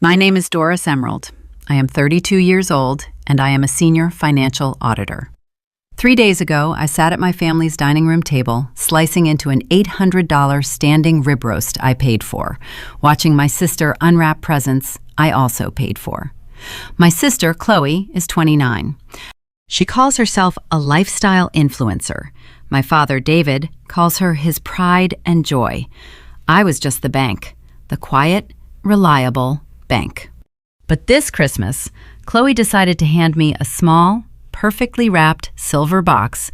My name is Doris Emerald. I am 32 years old, and I am a senior financial auditor. 3 days ago, I sat at my family's dining room table, slicing into an $800 standing rib roast I paid for, watching my sister unwrap presents I also paid for. My sister, Chloe, is 29. She calls herself a lifestyle influencer. My father, David, calls her his pride and joy. I was just the bank, the quiet, reliable bank. But this Christmas, Chloe decided to hand me a small, perfectly wrapped silver box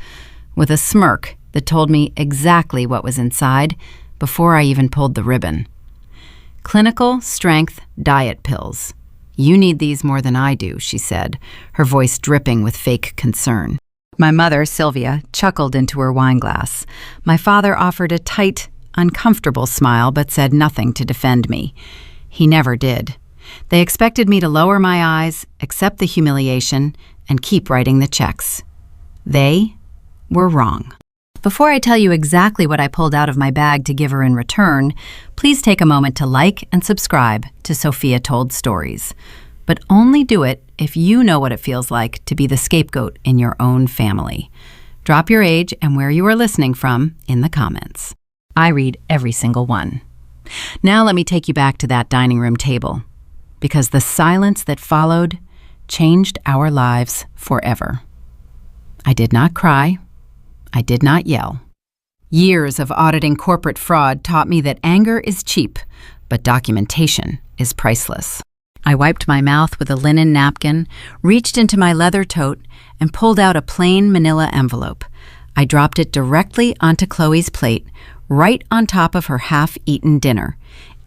with a smirk that told me exactly what was inside before I even pulled the ribbon. Clinical strength diet pills. You need these more than I do, she said, her voice dripping with fake concern. My mother, Sophia, chuckled into her wine glass. My father offered a tight, uncomfortable smile but said nothing to defend me. He never did. They expected me to lower my eyes, accept the humiliation, and keep writing the checks. They were wrong. Before I tell you exactly what I pulled out of my bag to give her in return, please take a moment to like and subscribe to Sophia Told Stories. But only do it if you know what it feels like to be the scapegoat in your own family. Drop your age and where you are listening from in the comments. I read every single one. Now let me take you back to that dining room table, because the silence that followed changed our lives forever. I did not cry. I did not yell. Years of auditing corporate fraud taught me that anger is cheap, but documentation is priceless. I wiped my mouth with a linen napkin, reached into my leather tote, and pulled out a plain manila envelope. I dropped it directly onto Chloe's plate, right on top of her half-eaten dinner.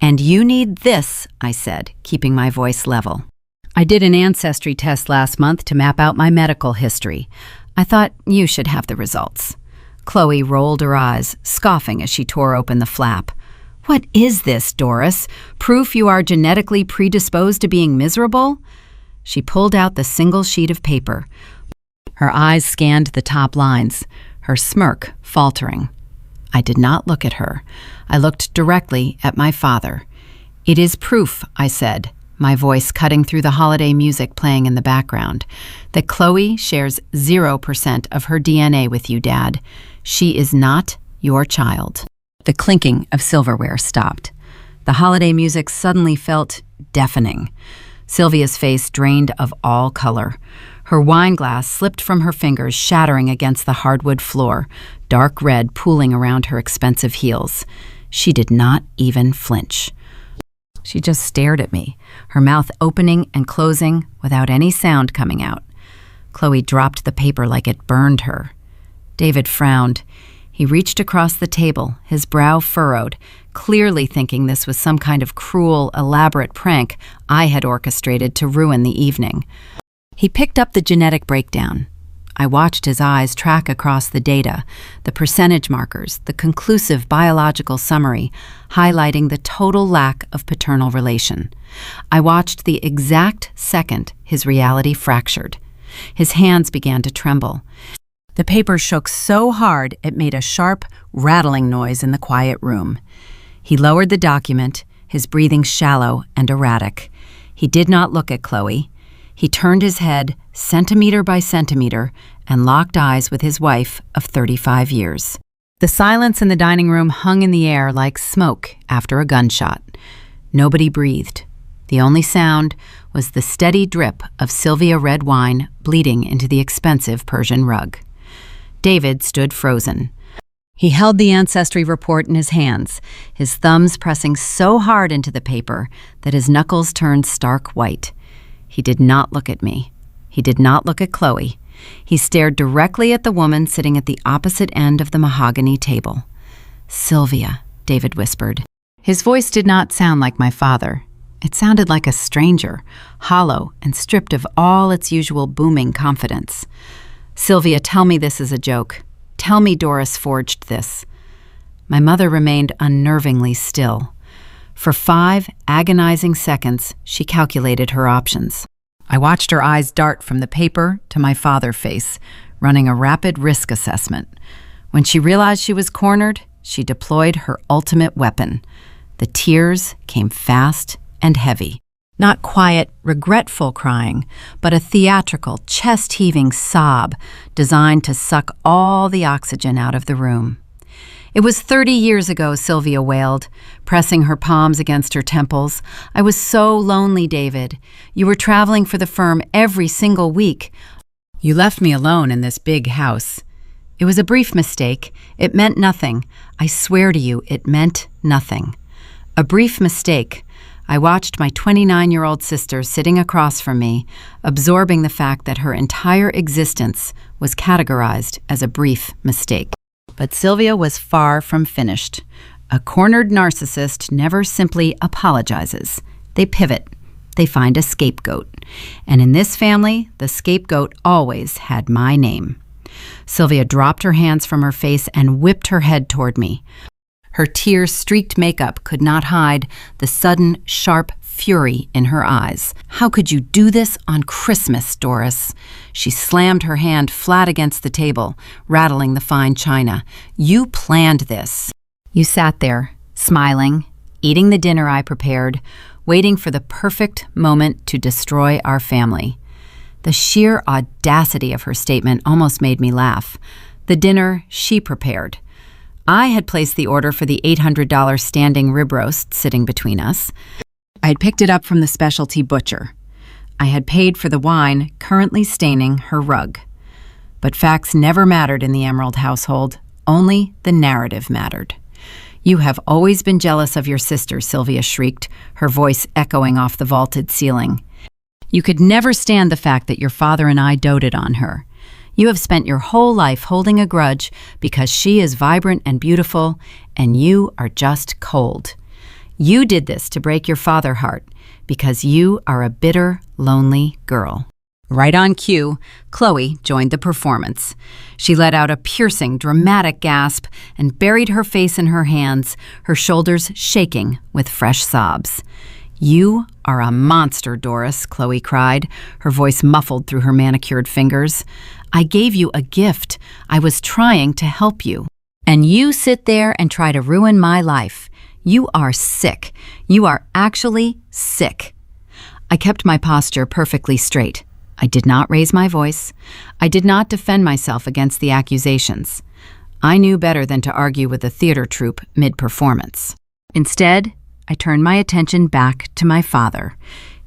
"And you need this," I said, keeping my voice level. I did an ancestry test last month to map out my medical history. I thought you should have the results. Chloe rolled her eyes, scoffing as she tore open the flap. "What is this, Doris? Proof you are genetically predisposed to being miserable?" She pulled out the single sheet of paper. Her eyes scanned the top lines, her smirk faltering. I did not look at her. I looked directly at my father. "It is proof," I said, my voice cutting through the holiday music playing in the background, "that Chloe shares 0% of her DNA with you, Dad. She is not your child." The clinking of silverware stopped. The holiday music suddenly felt deafening. Sylvia's face drained of all color. Her wine glass slipped from her fingers, shattering against the hardwood floor, dark red pooling around her expensive heels. She did not even flinch. She just stared at me, her mouth opening and closing without any sound coming out. Chloe dropped the paper like it burned her. David frowned. He reached across the table, his brow furrowed, clearly thinking this was some kind of cruel, elaborate prank I had orchestrated to ruin the evening. He picked up the genetic breakdown. I watched his eyes track across the data, the percentage markers, the conclusive biological summary, highlighting the total lack of paternal relation. I watched the exact second his reality fractured. His hands began to tremble. The paper shook so hard it made a sharp, rattling noise in the quiet room. He lowered the document, his breathing shallow and erratic. He did not look at Chloe. He turned his head, centimeter by centimeter, and locked eyes with his wife of 35 years. The silence in the dining room hung in the air like smoke after a gunshot. Nobody breathed. The only sound was the steady drip of Sylvia red wine bleeding into the expensive Persian rug. David stood frozen. He held the ancestry report in his hands, his thumbs pressing so hard into the paper that his knuckles turned stark white. He did not look at me. He did not look at Chloe. He stared directly at the woman sitting at the opposite end of the mahogany table. "Sylvia," David whispered. His voice did not sound like my father. It sounded like a stranger, hollow and stripped of all its usual booming confidence. "Sylvia, tell me this is a joke. Tell me Doris forged this." My mother remained unnervingly still. For 5 agonizing seconds, she calculated her options. I watched her eyes dart from the paper to my father's face, running a rapid risk assessment. When she realized she was cornered, she deployed her ultimate weapon. The tears came fast and heavy. Not quiet, regretful crying, but a theatrical, chest-heaving sob designed to suck all the oxygen out of the room. "It was 30 years ago," Sylvia wailed, pressing her palms against her temples. "I was so lonely, David. You were traveling for the firm every single week. You left me alone in this big house. It was a brief mistake. It meant nothing. I swear to you, it meant nothing. A brief mistake. I watched my 29-year-old sister sitting across from me, absorbing the fact that her entire existence was categorized as a brief mistake." But Sylvia was far from finished. A cornered narcissist never simply apologizes. They pivot. They find a scapegoat. And in this family, the scapegoat always had my name. Sylvia dropped her hands from her face and whipped her head toward me. Her tear-streaked makeup could not hide the sudden, sharp fury in her eyes. "How could you do this on Christmas, Doris?" She slammed her hand flat against the table, rattling the fine china. "You planned this. You sat there, smiling, eating the dinner I prepared, waiting for the perfect moment to destroy our family." The sheer audacity of her statement almost made me laugh. The dinner she prepared. I had placed the order for the $800 standing rib roast sitting between us. I had picked it up from the specialty butcher. I had paid for the wine currently staining her rug. But facts never mattered in the Emerald household. Only the narrative mattered. "You have always been jealous of your sister," Sylvia shrieked, her voice echoing off the vaulted ceiling. "You could never stand the fact that your father and I doted on her. You have spent your whole life holding a grudge because she is vibrant and beautiful, and you are just cold. You did this to break your father's heart because you are a bitter, lonely girl." Right on cue, Chloe joined the performance. She let out a piercing, dramatic gasp and buried her face in her hands, her shoulders shaking with fresh sobs. "You are a monster, Doris," Chloe cried, her voice muffled through her manicured fingers. "I gave you a gift. I was trying to help you. And you sit there and try to ruin my life. You are sick. You are actually sick." I kept my posture perfectly straight. I did not raise my voice. I did not defend myself against the accusations. I knew better than to argue with a theater troupe mid-performance. Instead, I turned my attention back to my father.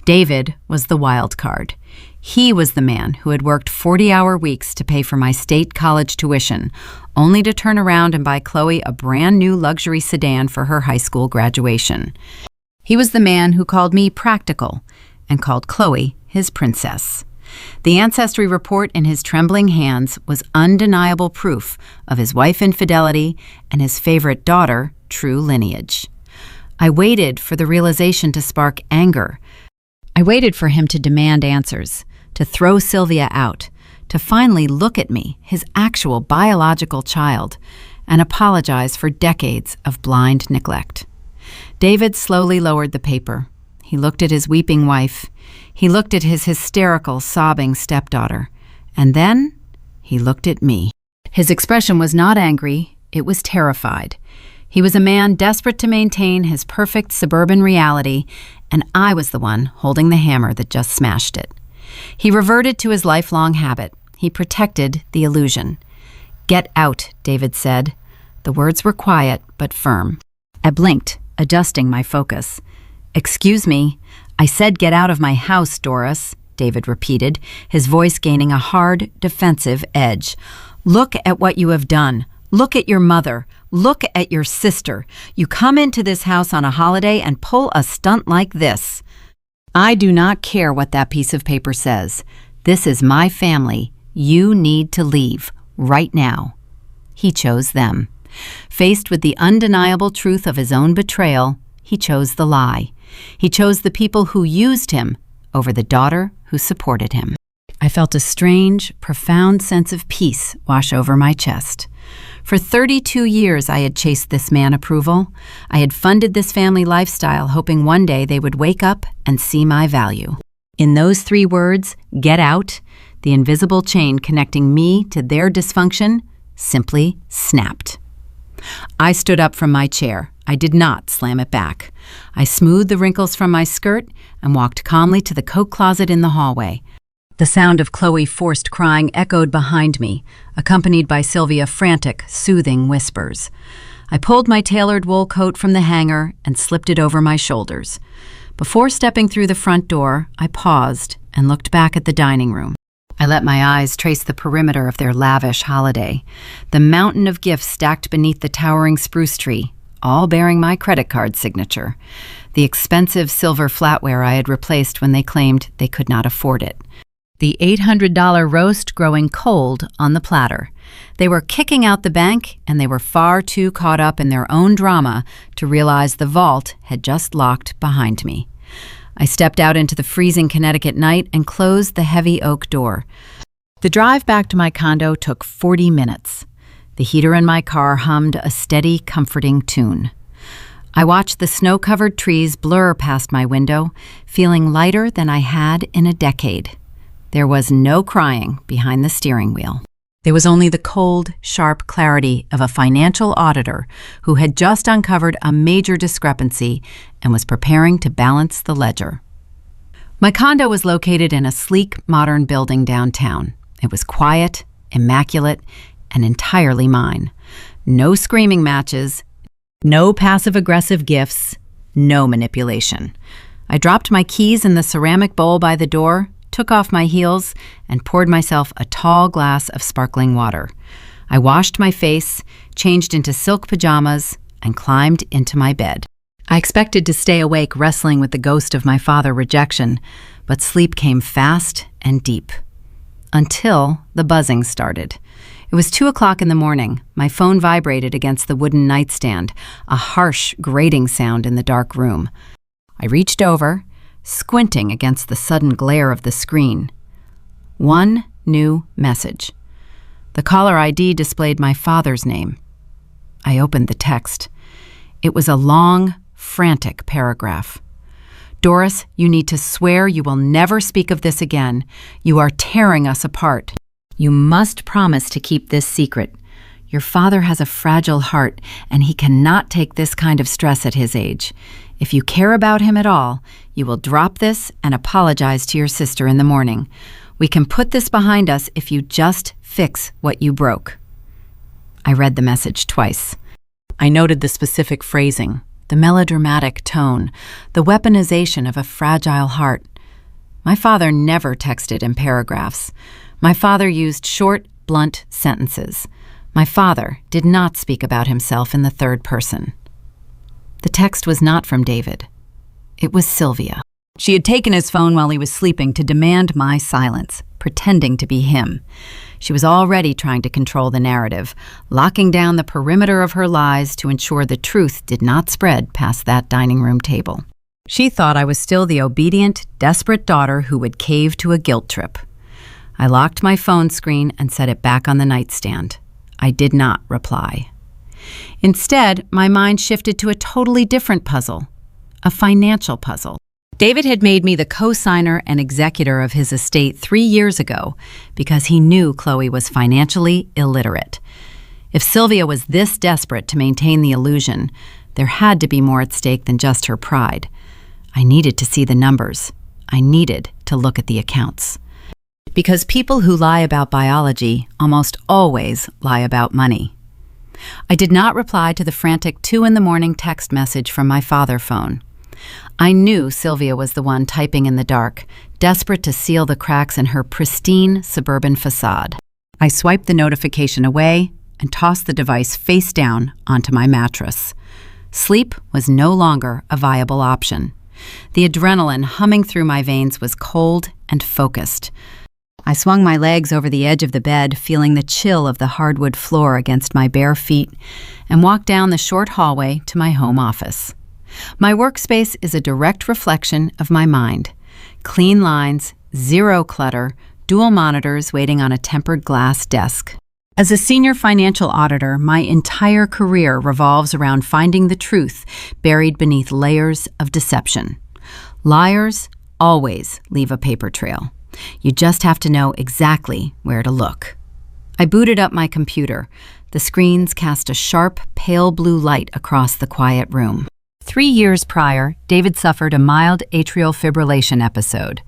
David was the wild card. He was the man who had worked 40-hour weeks to pay for my state college tuition, only to turn around and buy Chloe a brand new luxury sedan for her high school graduation. He was the man who called me practical and called Chloe his princess. The ancestry report in his trembling hands was undeniable proof of his wife infidelity and his favorite daughter true lineage. I waited for the realization to spark anger. I waited for him to demand answers, to throw Sylvia out, to finally look at me, his actual biological child, and apologize for decades of blind neglect. David slowly lowered the paper. He looked at his weeping wife. He looked at his hysterical, sobbing stepdaughter. And then he looked at me. His expression was not angry, it was terrified. He was a man desperate to maintain his perfect suburban reality, and I was the one holding the hammer that just smashed it. He reverted to his lifelong habit. He protected the illusion. "Get out," David said. The words were quiet but firm. I blinked, adjusting my focus. "Excuse me, I said get out of my house, Doris," David repeated, his voice gaining a hard, defensive edge. "Look at what you have done. Look at your mother. Look at your sister. You come into this house on a holiday and pull a stunt like this. I do not care what that piece of paper says. This is my family. You need to leave right now." He chose them. Faced with the undeniable truth of his own betrayal, he chose the lie. He chose the people who used him over the daughter who supported him. I felt a strange, profound sense of peace wash over my chest. For 32 years, I had chased this man approval. I had funded this family lifestyle, hoping one day they would wake up and see my value. In those 3 words, get out, the invisible chain connecting me to their dysfunction simply snapped. I stood up from my chair. I did not slam it back. I smoothed the wrinkles from my skirt and walked calmly to the coat closet in the hallway. The sound of Chloe forced crying echoed behind me, accompanied by Sylvia's frantic, soothing whispers. I pulled my tailored wool coat from the hanger and slipped it over my shoulders. Before stepping through the front door, I paused and looked back at the dining room. I let my eyes trace the perimeter of their lavish holiday, the mountain of gifts stacked beneath the towering spruce tree, all bearing my credit card signature, the expensive silver flatware I had replaced when they claimed they could not afford it, the $800 roast growing cold on the platter. They were kicking out the bank, and they were far too caught up in their own drama to realize the vault had just locked behind me. I stepped out into the freezing Connecticut night and closed the heavy oak door. The drive back to my condo took 40 minutes. The heater in my car hummed a steady, comforting tune. I watched the snow-covered trees blur past my window, feeling lighter than I had in a decade. There was no crying behind the steering wheel. There was only the cold, sharp clarity of a financial auditor who had just uncovered a major discrepancy and was preparing to balance the ledger. My condo was located in a sleek, modern building downtown. It was quiet, immaculate, and entirely mine. No screaming matches, no passive-aggressive gifts, no manipulation. I dropped my keys in the ceramic bowl by the door, took off my heels, and poured myself a tall glass of sparkling water. I washed my face, changed into silk pajamas, and climbed into my bed. I expected to stay awake wrestling with the ghost of my father's rejection, but sleep came fast and deep. Until the buzzing started. It was 2 o'clock in the morning. My phone vibrated against the wooden nightstand, a harsh, grating sound in the dark room. I reached over, squinting against the sudden glare of the screen. One new message. The caller ID displayed my father's name. I opened the text. It was a long, frantic paragraph. "Doris, you need to swear you will never speak of this again. You are tearing us apart. You must promise to keep this secret. Your father has a fragile heart, and he cannot take this kind of stress at his age. If you care about him at all, you will drop this and apologize to your sister in the morning. We can put this behind us if you just fix what you broke." I read the message twice. I noted the specific phrasing, the melodramatic tone, the weaponization of a fragile heart. My father never texted in paragraphs. My father used short, blunt sentences. My father did not speak about himself in the third person. The text was not from David. It was Sylvia. She had taken his phone while he was sleeping to demand my silence, pretending to be him. She was already trying to control the narrative, locking down the perimeter of her lies to ensure the truth did not spread past that dining room table. She thought I was still the obedient, desperate daughter who would cave to a guilt trip. I locked my phone screen and set it back on the nightstand. I did not reply. Instead, my mind shifted to a totally different puzzle, a financial puzzle. David had made me the co-signer and executor of his estate 3 years ago because he knew Chloe was financially illiterate. If Sylvia was this desperate to maintain the illusion, there had to be more at stake than just her pride. I needed to see the numbers. I needed to look at the accounts. Because people who lie about biology almost always lie about money. I did not reply to the frantic 2 a.m. text message from my father phone. I knew Sylvia was the one typing in the dark, desperate to seal the cracks in her pristine suburban facade. I swiped the notification away and tossed the device face down onto my mattress. Sleep was no longer a viable option. The adrenaline humming through my veins was cold and focused. I swung my legs over the edge of the bed, feeling the chill of the hardwood floor against my bare feet, and walked down the short hallway to my home office. My workspace is a direct reflection of my mind. Clean lines, zero clutter, dual monitors waiting on a tempered glass desk. As a senior financial auditor, my entire career revolves around finding the truth buried beneath layers of deception. Liars always leave a paper trail. You just have to know exactly where to look. I booted up my computer. The The screens cast a sharp, pale blue light across the quiet room. 3 years prior, David suffered a mild atrial fibrillation episode.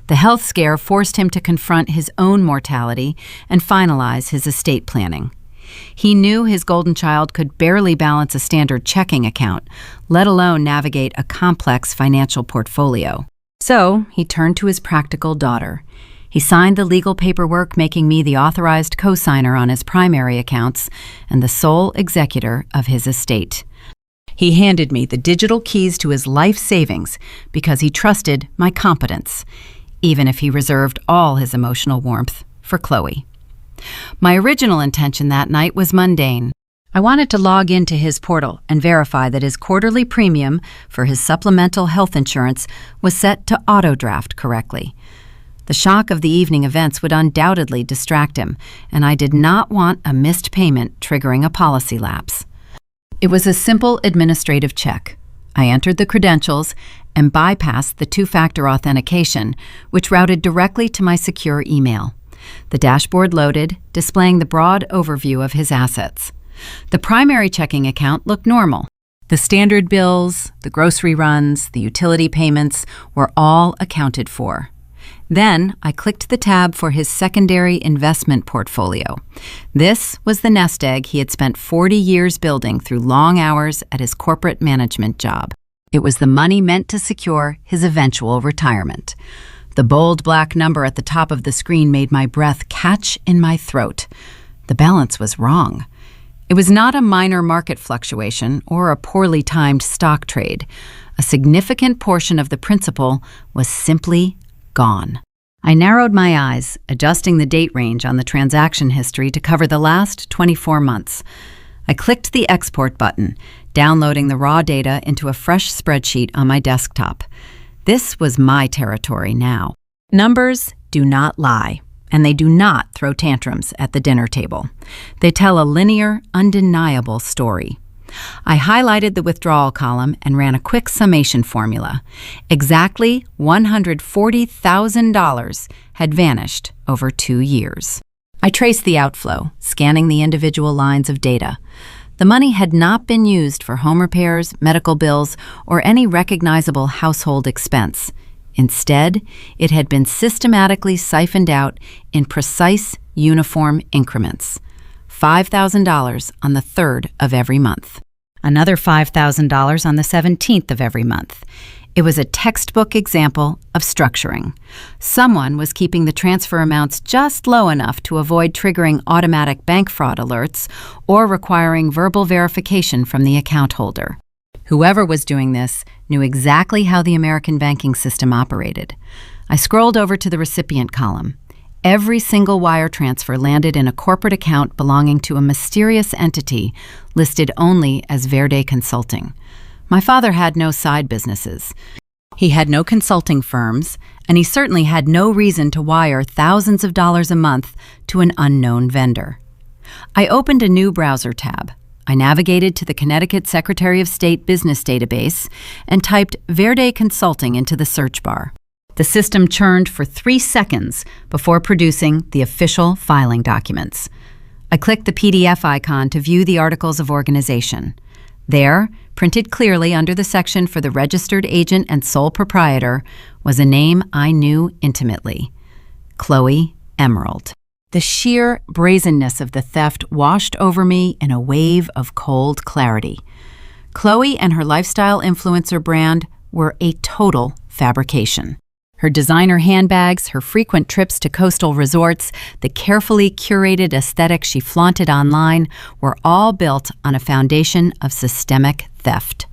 The health scare forced him to confront his own mortality and finalize his estate planning. He knew his golden child could barely balance a standard checking account, let alone navigate a complex financial portfolio. So he turned to his practical daughter. He signed the legal paperwork, making me the authorized co-signer on his primary accounts and the sole executor of his estate. He handed me the digital keys to his life savings because he trusted my competence, even if he reserved all his emotional warmth for Chloe. My original intention that night was mundane. I wanted to log into his portal and verify that his quarterly premium for his supplemental health insurance was set to auto-draft correctly. The shock of the evening events would undoubtedly distract him, and I did not want a missed payment triggering a policy lapse. It was a simple administrative check. I entered the credentials and bypassed the two-factor authentication, which routed directly to my secure email. The dashboard loaded, displaying the broad overview of his assets. The primary checking account looked normal. The standard bills, the grocery runs, the utility payments were all accounted for. Then I clicked the tab for his secondary investment portfolio. This was the nest egg he had spent 40 years building through long hours at his corporate management job. It was the money meant to secure his eventual retirement. The bold black number at the top of the screen made my breath catch in my throat. The balance was wrong. It was not a minor market fluctuation or a poorly timed stock trade. A significant portion of the principal was simply gone. I narrowed my eyes, adjusting the date range on the transaction history to cover the last 24 months. I clicked the export button, downloading the raw data into a fresh spreadsheet on my desktop. This was my territory now. Numbers do not lie, and they do not throw tantrums at the dinner table. They tell a linear, undeniable story. I highlighted the withdrawal column and ran a quick summation formula. Exactly $140,000 had vanished over 2 years. I traced the outflow, scanning the individual lines of data. The money had not been used for home repairs, medical bills, or any recognizable household expense. Instead, it had been systematically siphoned out in precise, uniform increments. $5,000 on the 3rd of every month. Another $5,000 on the 17th of every month. It was a textbook example of structuring. Someone was keeping the transfer amounts just low enough to avoid triggering automatic bank fraud alerts or requiring verbal verification from the account holder. Whoever was doing this knew exactly how the American banking system operated. I scrolled over to the recipient column. Every single wire transfer landed in a corporate account belonging to a mysterious entity listed only as Verde Consulting. My father had no side businesses. He had no consulting firms, and he certainly had no reason to wire thousands of dollars a month to an unknown vendor. I opened a new browser tab. I navigated to the Connecticut Secretary of State Business Database and typed Verde Consulting into the search bar. The system churned for 3 seconds before producing the official filing documents. I clicked the PDF icon to view the articles of organization. There, printed clearly under the section for the registered agent and sole proprietor, was a name I knew intimately: Chloe Emerald. The sheer brazenness of the theft washed over me in a wave of cold clarity. Chloe and her lifestyle influencer brand were a total fabrication. Her designer handbags, her frequent trips to coastal resorts, the carefully curated aesthetic she flaunted online were all built on a foundation of systemic theft.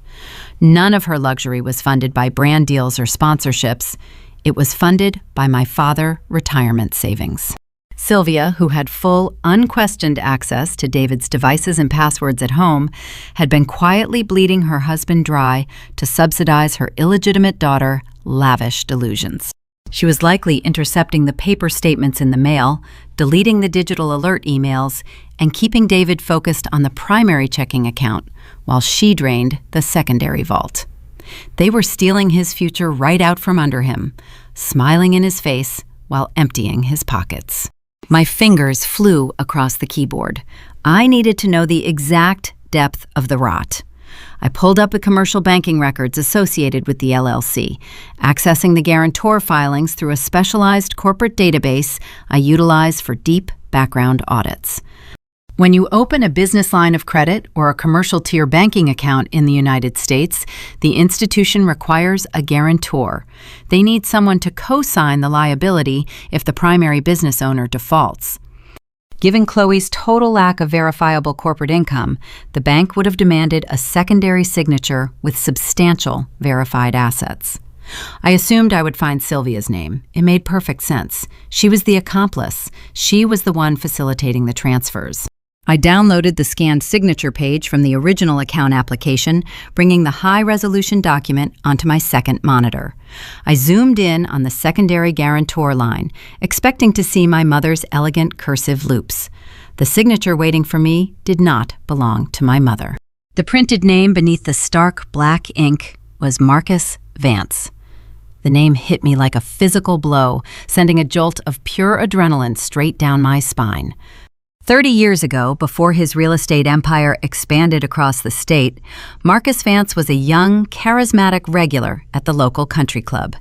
None of her luxury was funded by brand deals or sponsorships. It was funded by my father's retirement savings. Sylvia, who had full, unquestioned access to David's devices and passwords at home, had been quietly bleeding her husband dry to subsidize her illegitimate daughter's lavish delusions. She was likely intercepting the paper statements in the mail, deleting the digital alert emails, and keeping David focused on the primary checking account while she drained the secondary vault. They were stealing his future right out from under him, smiling in his face while emptying his pockets. My fingers flew across the keyboard. I needed to know the exact depth of the rot. I pulled up the commercial banking records associated with the LLC, accessing the guarantor filings through a specialized corporate database I utilize for deep background audits. When you open a business line of credit or a commercial tier banking account in the United States, the institution requires a guarantor. They need someone to co-sign the liability if the primary business owner defaults. Given Chloe's total lack of verifiable corporate income, the bank would have demanded a secondary signature with substantial verified assets. I assumed I would find Sylvia's name. It made perfect sense. She was the accomplice. She was the one facilitating the transfers. I downloaded the scanned signature page from the original account application, bringing the high-resolution document onto my second monitor. I zoomed in on the secondary guarantor line, expecting to see my mother's elegant cursive loops. The signature waiting for me did not belong to my mother. The printed name beneath the stark black ink was Marcus Vance. The name hit me like a physical blow, sending a jolt of pure adrenaline straight down my spine. 30 years ago, before his real estate empire expanded across the state, Marcus Vance was a young, charismatic regular at the local country club.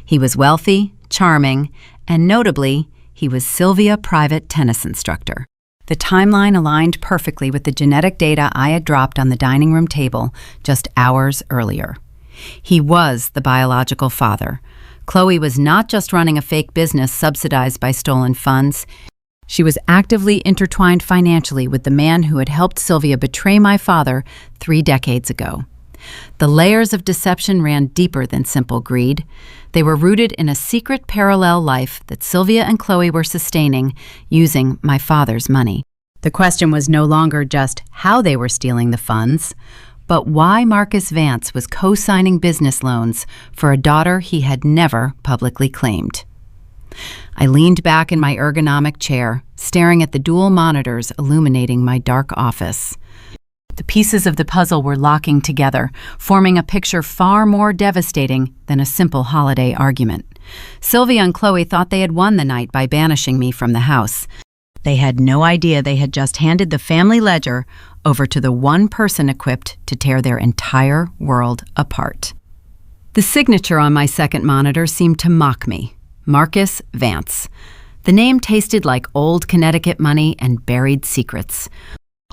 He was wealthy, charming, and notably, he was Sylvia's private tennis instructor. The timeline aligned perfectly with the genetic data I had dropped on the dining room table just hours earlier. He was the biological father. Chloe was not just running a fake business subsidized by stolen funds. She was actively intertwined financially with the man who had helped Sophia betray my father 3 decades ago. The layers of deception ran deeper than simple greed. They were rooted in a secret parallel life that Sophia and Chloe were sustaining using my father's money. The question was no longer just how they were stealing the funds, but why Marcus Vance was co-signing business loans for a daughter he had never publicly claimed. I leaned back in my ergonomic chair, staring at the dual monitors illuminating my dark office. The pieces of the puzzle were locking together, forming a picture far more devastating than a simple holiday argument. Sylvia and Chloe thought they had won the night by banishing me from the house. They had no idea they had just handed the family ledger over to the one person equipped to tear their entire world apart. The signature on my second monitor seemed to mock me. Marcus Vance. The name tasted like old Connecticut money and buried secrets.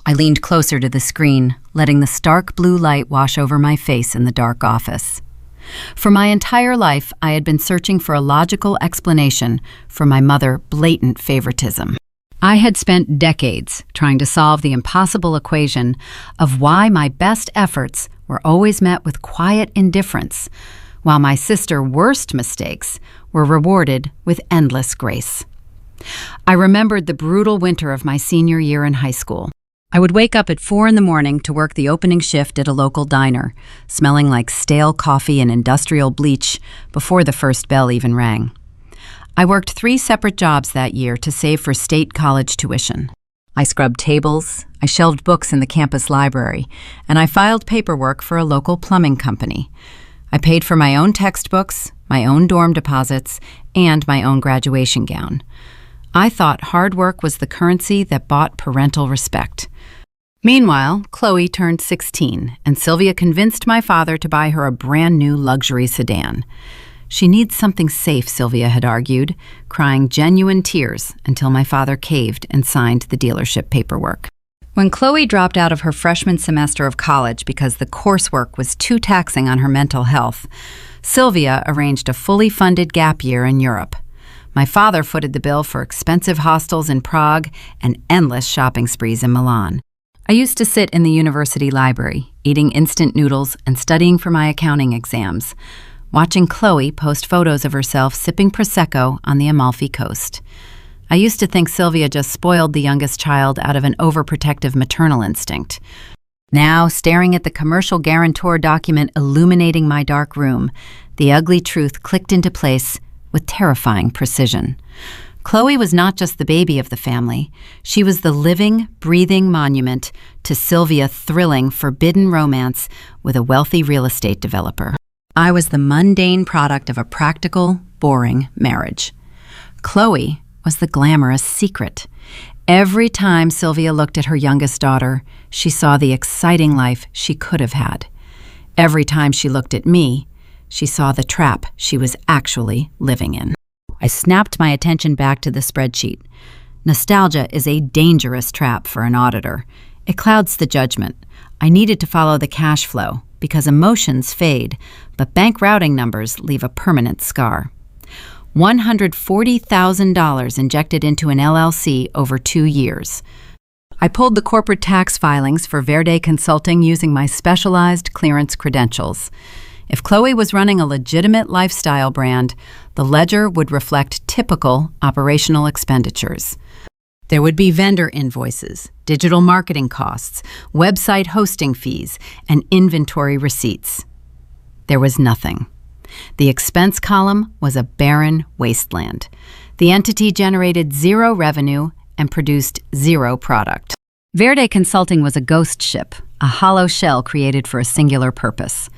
I leaned closer to the screen, letting the stark blue light wash over my face in the dark office. For my entire life, I had been searching for a logical explanation for my mother's blatant favoritism. I had spent decades trying to solve the impossible equation of why my best efforts were always met with quiet indifference, while my sister's worst mistakes were rewarded with endless grace. I remembered the brutal winter of my senior year in high school. I would wake up at 4 a.m. to work the opening shift at a local diner, smelling like stale coffee and industrial bleach before the first bell even rang. I worked 3 separate jobs that year to save for state college tuition. I scrubbed tables, I shelved books in the campus library, and I filed paperwork for a local plumbing company. I paid for my own textbooks, my own dorm deposits, and my own graduation gown. I thought hard work was the currency that bought parental respect. Meanwhile, Chloe turned 16, and Sylvia convinced my father to buy her a brand new luxury sedan. She needs something safe, Sylvia had argued, crying genuine tears until my father caved and signed the dealership paperwork. When Chloe dropped out of her freshman semester of college because the coursework was too taxing on her mental health, Sylvia arranged a fully funded gap year in Europe. My father footed the bill for expensive hostels in Prague and endless shopping sprees in Milan. I used to sit in the university library, eating instant noodles and studying for my accounting exams, watching Chloe post photos of herself sipping Prosecco on the Amalfi Coast. I used to think Sylvia just spoiled the youngest child out of an overprotective maternal instinct. Now, staring at the commercial guarantor document illuminating my dark room, the ugly truth clicked into place with terrifying precision. Chloe was not just the baby of the family. She was the living, breathing monument to Sylvia's thrilling, forbidden romance with a wealthy real estate developer. I was the mundane product of a practical, boring marriage. Chloe was the glamorous secret. Every time Sylvia looked at her youngest daughter, she saw the exciting life she could have had. Every time she looked at me, she saw the trap she was actually living in. I snapped my attention back to the spreadsheet. Nostalgia is a dangerous trap for an auditor. It clouds the judgment. I needed to follow the cash flow because emotions fade, but bank routing numbers leave a permanent scar. $140,000 injected into an LLC over 2 years. I pulled the corporate tax filings for Verde Consulting using my specialized clearance credentials. If Chloe was running a legitimate lifestyle brand, the ledger would reflect typical operational expenditures. There would be vendor invoices, digital marketing costs, website hosting fees, and inventory receipts. There was nothing. The expense column was a barren wasteland. The entity generated zero revenue and produced zero product. Verde Consulting was a ghost ship, a hollow shell created for a singular purpose.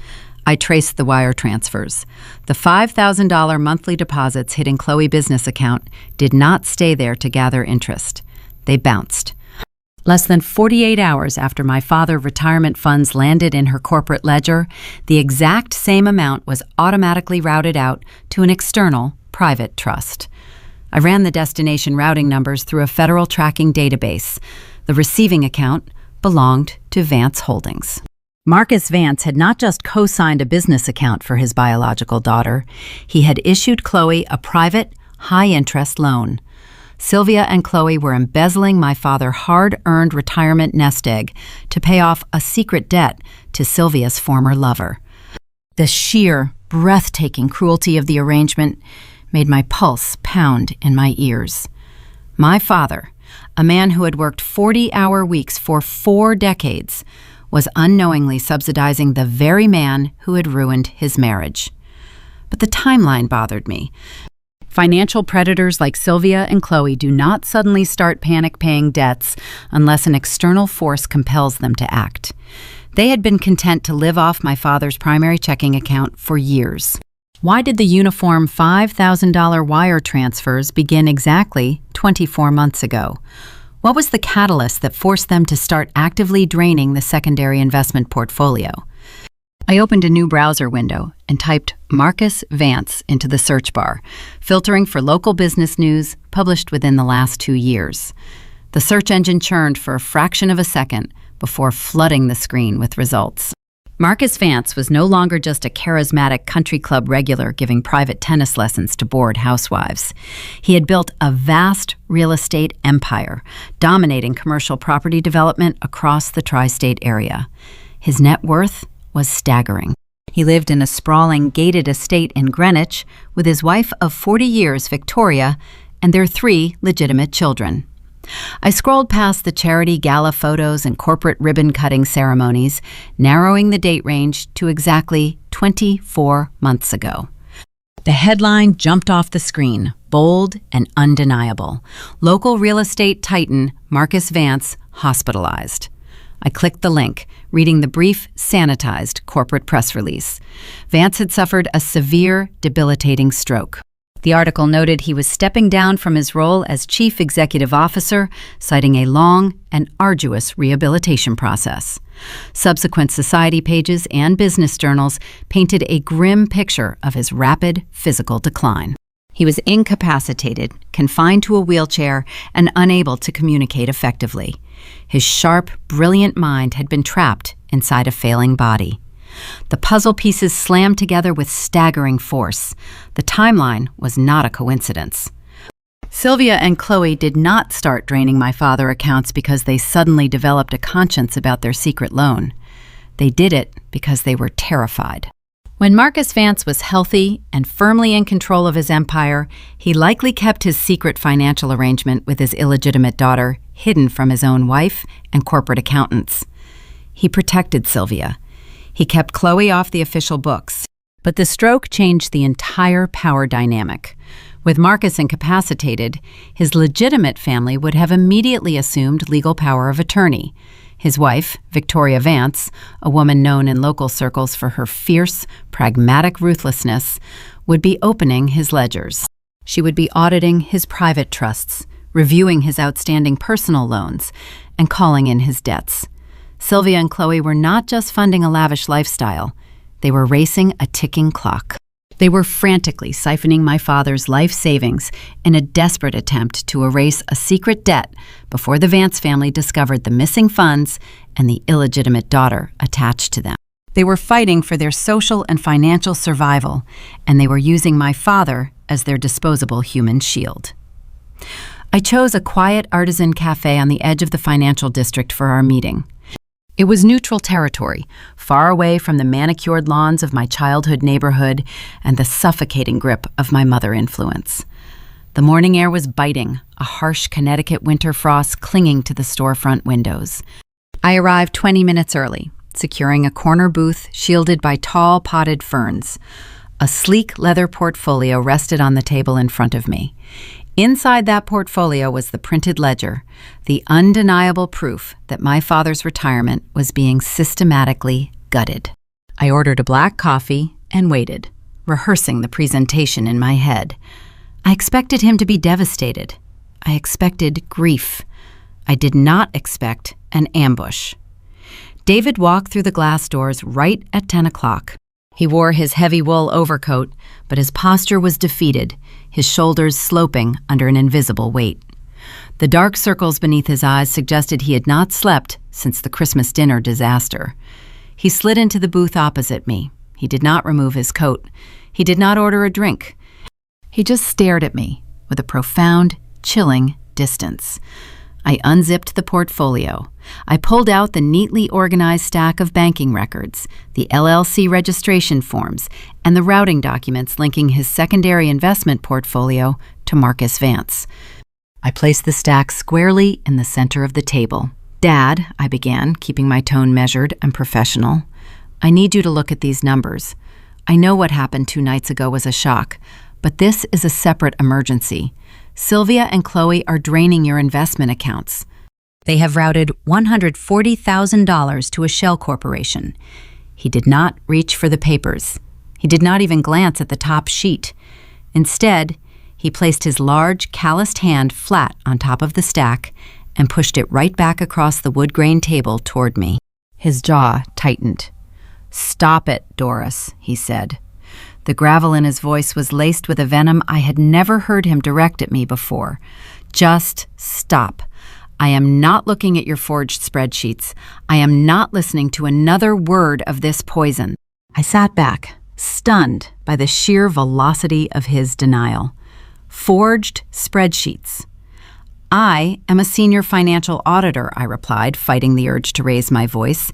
I traced the wire transfers. The $5,000 monthly deposits hitting Chloe's business account did not stay there to gather interest. They bounced. Less than 48 hours after my father's retirement funds landed in her corporate ledger, the exact same amount was automatically routed out to an external, private trust. I ran the destination routing numbers through a federal tracking database. The receiving account belonged to Vance Holdings. Marcus Vance had not just co-signed a business account for his biological daughter, he had issued Chloe a private, high-interest loan. Sylvia and Chloe were embezzling my father's hard-earned retirement nest egg to pay off a secret debt to Sylvia's former lover. The sheer, breathtaking cruelty of the arrangement made my pulse pound in my ears. My father, a man who had worked 40-hour weeks for 4 decades, was unknowingly subsidizing the very man who had ruined his marriage. But the timeline bothered me. Financial predators like Sylvia and Chloe do not suddenly start panic-paying debts unless an external force compels them to act. They had been content to live off my father's primary checking account for years. Why did the uniform $5,000 wire transfers begin exactly 24 months ago? What was the catalyst that forced them to start actively draining the secondary investment portfolio? I opened a new browser window and typed Marcus Vance into the search bar, filtering for local business news published within the last 2 years. The search engine churned for a fraction of a second before flooding the screen with results. Marcus Vance was no longer just a charismatic country club regular giving private tennis lessons to bored housewives. He had built a vast real estate empire, dominating commercial property development across the tri-state area. His net worth was staggering. He lived in a sprawling gated estate in Greenwich with his wife of 40 years, Victoria, and their 3 legitimate children. I scrolled past the charity gala photos and corporate ribbon-cutting ceremonies, narrowing the date range to exactly 24 months ago. The headline jumped off the screen, bold and undeniable. Local real estate titan Marcus Vance hospitalized. I clicked the link, reading the brief, sanitized corporate press release. Vance had suffered a severe, debilitating stroke. The article noted he was stepping down from his role as chief executive officer, citing a long and arduous rehabilitation process. Subsequent society pages and business journals painted a grim picture of his rapid physical decline. He was incapacitated, confined to a wheelchair, and unable to communicate effectively. His sharp, brilliant mind had been trapped inside a failing body. The puzzle pieces slammed together with staggering force. The timeline was not a coincidence. Sylvia and Chloe did not start draining my father's accounts because they suddenly developed a conscience about their secret loan. They did it because they were terrified. When Marcus Vance was healthy and firmly in control of his empire, he likely kept his secret financial arrangement with his illegitimate daughter hidden from his own wife and corporate accountants. He protected Sylvia. He kept Chloe off the official books. But the stroke changed the entire power dynamic. With Marcus incapacitated, his legitimate family would have immediately assumed legal power of attorney. His wife, Victoria Vance, a woman known in local circles for her fierce, pragmatic ruthlessness, would be opening his ledgers. She would be auditing his private trusts, reviewing his outstanding personal loans, and calling in his debts. Sylvia and Chloe were not just funding a lavish lifestyle, they were racing a ticking clock. They were frantically siphoning my father's life savings in a desperate attempt to erase a secret debt before the Vance family discovered the missing funds and the illegitimate daughter attached to them. They were fighting for their social and financial survival, and they were using my father as their disposable human shield. I chose a quiet artisan cafe on the edge of the financial district for our meeting. It was neutral territory, far away from the manicured lawns of my childhood neighborhood and the suffocating grip of my mother influence. The morning air was biting, a harsh Connecticut winter frost clinging to the storefront windows. I arrived 20 minutes early, securing a corner booth shielded by tall potted ferns. A sleek leather portfolio rested on the table in front of me. Inside that portfolio was the printed ledger, the undeniable proof that my father's retirement was being systematically gutted. I ordered a black coffee and waited, rehearsing the presentation in my head. I expected him to be devastated. I expected grief. I did not expect an ambush. David walked through the glass doors right at 10 o'clock. He wore his heavy wool overcoat, but his posture was defeated, his shoulders sloping under an invisible weight. The dark circles beneath his eyes suggested he had not slept since the Christmas dinner disaster. He slid into the booth opposite me. He did not remove his coat. He did not order a drink. He just stared at me with a profound, chilling distance. I unzipped the portfolio. I pulled out the neatly organized stack of banking records, the LLC registration forms, and the routing documents linking his secondary investment portfolio to Marcus Vance. I placed the stack squarely in the center of the table. "Dad," I began, keeping my tone measured and professional, "I need you to look at these numbers. I know what happened 2 nights ago was a shock, but this is a separate emergency. Sylvia and Chloe are draining your investment accounts. They have routed $140,000 to a shell corporation." He did not reach for the papers. He did not even glance at the top sheet. Instead, he placed his large, calloused hand flat on top of the stack and pushed it right back across the wood-grain table toward me. His jaw tightened. "Stop it, Doris," he said. The gravel in his voice was laced with a venom I had never heard him direct at me before. "Just stop. I am not looking at your forged spreadsheets. I am not listening to another word of this poison." I sat back, stunned by the sheer velocity of his denial. "Forged spreadsheets." "I am a senior financial auditor," I replied, fighting the urge to raise my voice.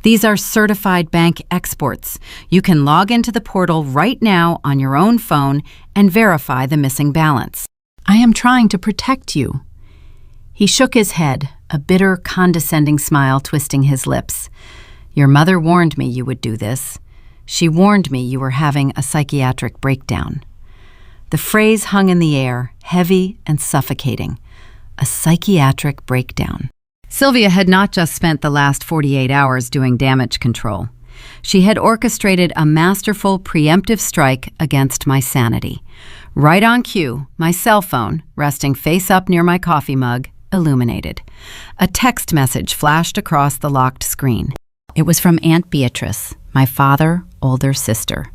"These are certified bank exports. You can log into the portal right now on your own phone and verify the missing balance. I am trying to protect you." He shook his head, a bitter, condescending smile twisting his lips. "Your mother warned me you would do this. She warned me you were having a psychiatric breakdown." The phrase hung in the air, heavy and suffocating. A psychiatric breakdown. Sylvia had not just spent the last 48 hours doing damage control. She had orchestrated a masterful preemptive strike against my sanity. Right on cue, my cell phone, resting face up near my coffee mug, illuminated. A text message flashed across the locked screen. It was from Aunt Beatrice, my older sister.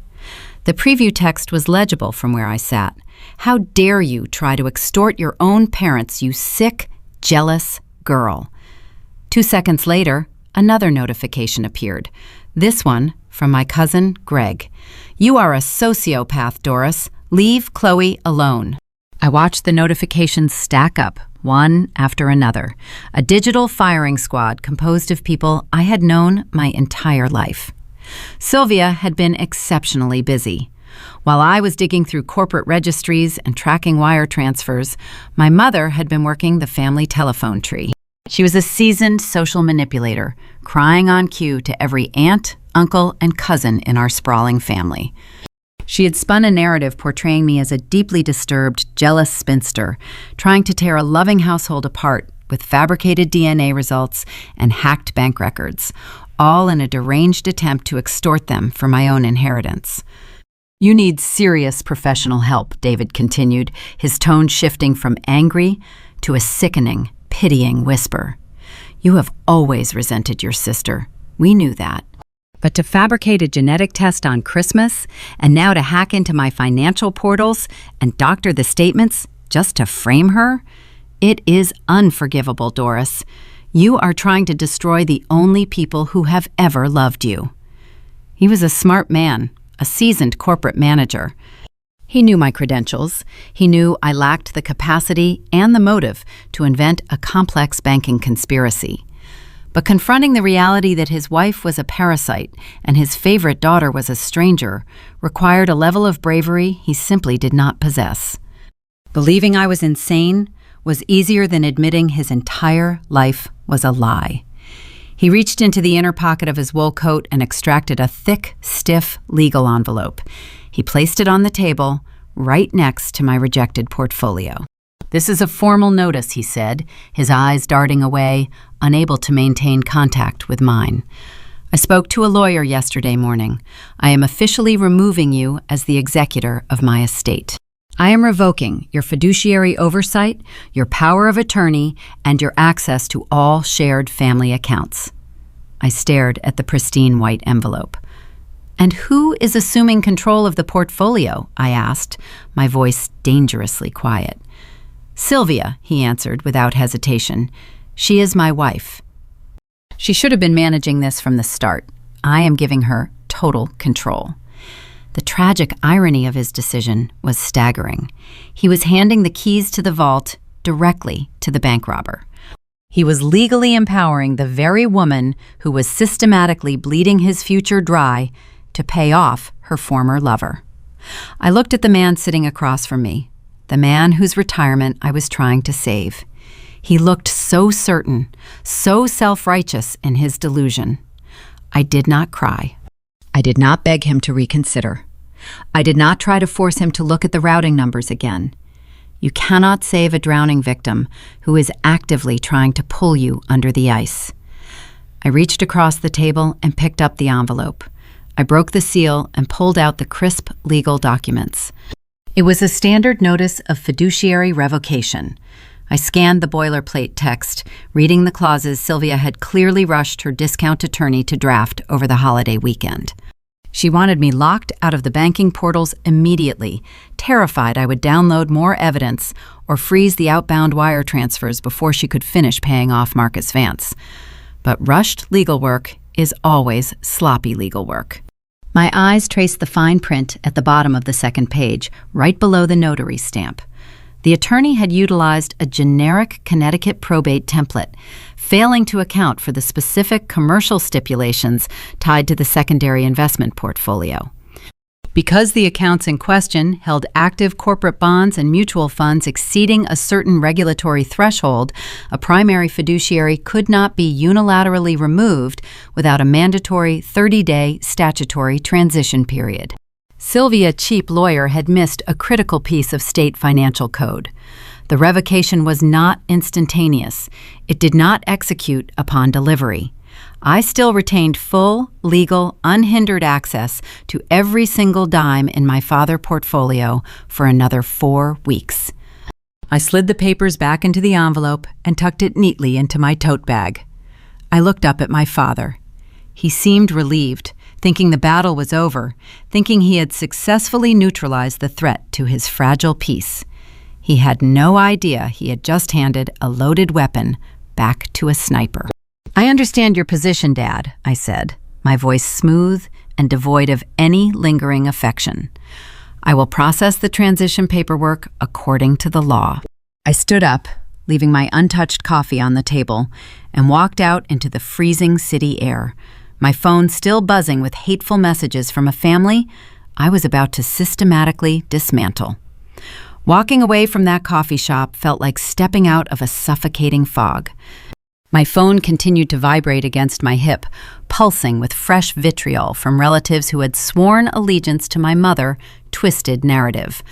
The preview text was legible from where I sat. "How dare you try to extort your own parents, you sick, jealous girl." 2 seconds later, another notification appeared. This one from my cousin, Greg. "You are a sociopath, Doris. Leave Chloe alone." I watched the notifications stack up, one after another. A digital firing squad composed of people I had known my entire life. Sylvia had been exceptionally busy. While I was digging through corporate registries and tracking wire transfers, my mother had been working the family telephone tree. She was a seasoned social manipulator, crying on cue to every aunt, uncle, and cousin in our sprawling family. She had spun a narrative portraying me as a deeply disturbed, jealous spinster, trying to tear a loving household apart with fabricated DNA results and hacked bank records, all in a deranged attempt to extort them for my own inheritance. "You need serious professional help," David continued, his tone shifting from angry to a sickening, pitying whisper. "You have always resented your sister. We knew that. But to fabricate a genetic test on Christmas, and now to hack into my financial portals and doctor the statements just to frame her? It is unforgivable, Doris. You are trying to destroy the only people who have ever loved you." He was a smart man, a seasoned corporate manager. He knew my credentials. He knew I lacked the capacity and the motive to invent a complex banking conspiracy. But confronting the reality that his wife was a parasite and his favorite daughter was a stranger required a level of bravery he simply did not possess. Believing I was insane was easier than admitting his entire life was a lie. He reached into the inner pocket of his wool coat and extracted a thick, stiff legal envelope. He placed it on the table, right next to my rejected portfolio. "This is a formal notice," he said, his eyes darting away, unable to maintain contact with mine. "I spoke to a lawyer yesterday morning. I am officially removing you as the executor of my estate. I am revoking your fiduciary oversight, your power of attorney, and your access to all shared family accounts." I stared at the pristine white envelope. "And who is assuming control of the portfolio?" I asked, my voice dangerously quiet. "Sylvia," he answered without hesitation. "She is my wife. She should have been managing this from the start. I am giving her total control." The tragic irony of his decision was staggering. He was handing the keys to the vault directly to the bank robber. He was legally empowering the very woman who was systematically bleeding his future dry to pay off her former lover. I looked at the man sitting across from me, the man whose retirement I was trying to save. He looked so certain, so self-righteous in his delusion. I did not cry. I did not beg him to reconsider. I did not try to force him to look at the routing numbers again. You cannot save a drowning victim who is actively trying to pull you under the ice. I reached across the table and picked up the envelope. I broke the seal and pulled out the crisp legal documents. It was a standard notice of fiduciary revocation. I scanned the boilerplate text, reading the clauses Sylvia had clearly rushed her discount attorney to draft over the holiday weekend. She wanted me locked out of the banking portals immediately, terrified I would download more evidence or freeze the outbound wire transfers before she could finish paying off Marcus Vance. But rushed legal work is always sloppy legal work. My eyes traced the fine print at the bottom of the second page, right below the notary stamp. The attorney had utilized a generic Connecticut probate template, failing to account for the specific commercial stipulations tied to the secondary investment portfolio. Because the accounts in question held active corporate bonds and mutual funds exceeding a certain regulatory threshold, a primary fiduciary could not be unilaterally removed without a mandatory 30-day statutory transition period. Sylvia, cheap lawyer, had missed a critical piece of state financial code. The revocation was not instantaneous. It did not execute upon delivery. I still retained full, legal, unhindered access to every single dime in my father portfolio for another 4 weeks. I slid the papers back into the envelope and tucked it neatly into my tote bag. I looked up at my father. He seemed relieved, thinking the battle was over, thinking he had successfully neutralized the threat to his fragile peace. He had no idea he had just handed a loaded weapon back to a sniper. "I understand your position, Dad," I said, my voice smooth and devoid of any lingering affection. "I will process the transition paperwork according to the law." I stood up, leaving my untouched coffee on the table, and walked out into the freezing city air, my phone still buzzing with hateful messages from a family I was about to systematically dismantle. Walking away from that coffee shop felt like stepping out of a suffocating fog. My phone continued to vibrate against my hip, pulsing with fresh vitriol from relatives who had sworn allegiance to my twisted narrative.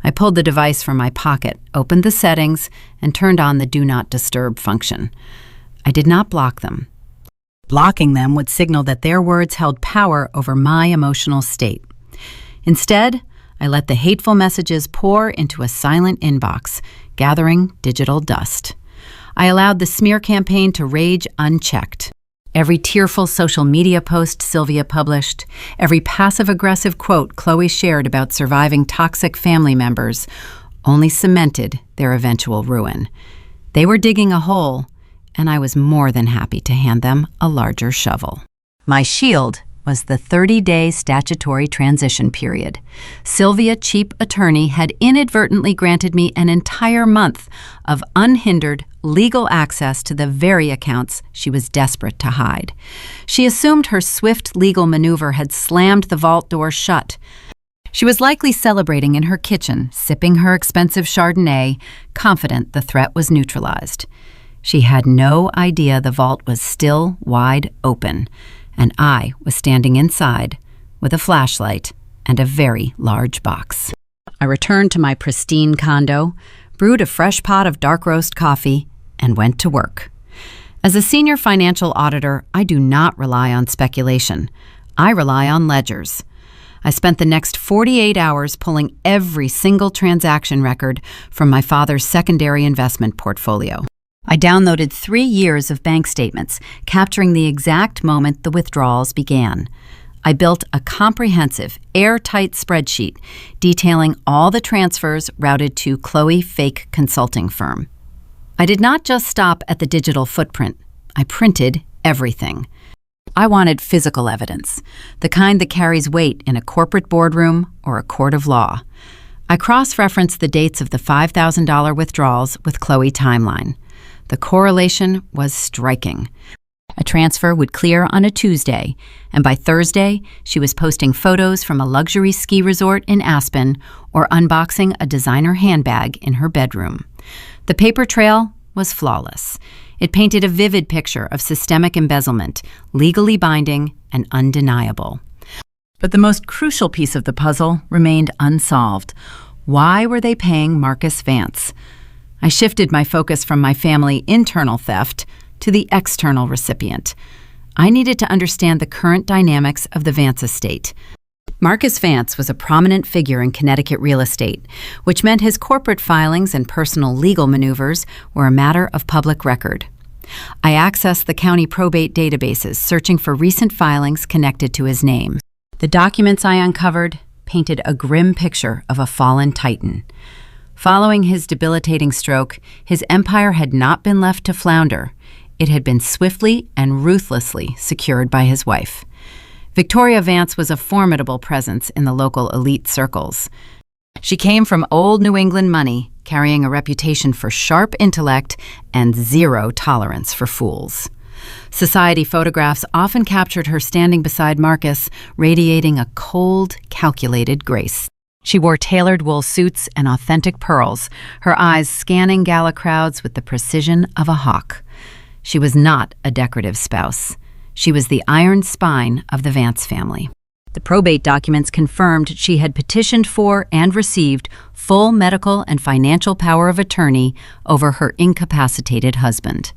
I pulled the device from my pocket, opened the settings, and turned on the Do Not Disturb function. I did not block them. Blocking them would signal that their words held power over my emotional state. Instead, I let the hateful messages pour into a silent inbox, gathering digital dust. I allowed the smear campaign to rage unchecked. Every tearful social media post Sylvia published, every passive-aggressive quote Chloe shared about surviving toxic family members, only cemented their eventual ruin. They were digging a hole, and I was more than happy to hand them a larger shovel. My shield was the 30-day statutory transition period. Sylvia, cheap attorney, had inadvertently granted me an entire month of unhindered legal access to the very accounts she was desperate to hide. She assumed her swift legal maneuver had slammed the vault door shut. She was likely celebrating in her kitchen, sipping her expensive Chardonnay, confident the threat was neutralized. She had no idea the vault was still wide open, and I was standing inside with a flashlight and a very large box. I returned to my pristine condo, brewed a fresh pot of dark roast coffee, and went to work. As a senior financial auditor, I do not rely on speculation. I rely on ledgers. I spent the next 48 hours pulling every single transaction record from my father's secondary investment portfolio. I downloaded 3 years of bank statements, capturing the exact moment the withdrawals began. I built a comprehensive, airtight spreadsheet detailing all the transfers routed to Chloe Fake Consulting Firm. I did not just stop at the digital footprint. I printed everything. I wanted physical evidence, the kind that carries weight in a corporate boardroom or a court of law. I cross-referenced the dates of the $5,000 withdrawals with Chloe timeline. The correlation was striking. A transfer would clear on a Tuesday, and by Thursday, she was posting photos from a luxury ski resort in Aspen or unboxing a designer handbag in her bedroom. The paper trail was flawless. It painted a vivid picture of systemic embezzlement, legally binding and undeniable. But the most crucial piece of the puzzle remained unsolved. Why were they paying Marcus Vance? I shifted my focus from my family internal theft to the external recipient. I needed to understand the current dynamics of the Vance estate. Marcus Vance was a prominent figure in Connecticut real estate, which meant his corporate filings and personal legal maneuvers were a matter of public record. I accessed the county probate databases, searching for recent filings connected to his name. The documents I uncovered painted a grim picture of a fallen titan. Following his debilitating stroke, his empire had not been left to flounder. It had been swiftly and ruthlessly secured by his wife. Victoria Vance was a formidable presence in the local elite circles. She came from old New England money, carrying a reputation for sharp intellect and zero tolerance for fools. Society photographs often captured her standing beside Marcus, radiating a cold, calculated grace. She wore tailored wool suits and authentic pearls, her eyes scanning gala crowds with the precision of a hawk. She was not a decorative spouse. She was the iron spine of the Vance family. The probate documents confirmed she had petitioned for and received full medical and financial power of attorney over her incapacitated husband.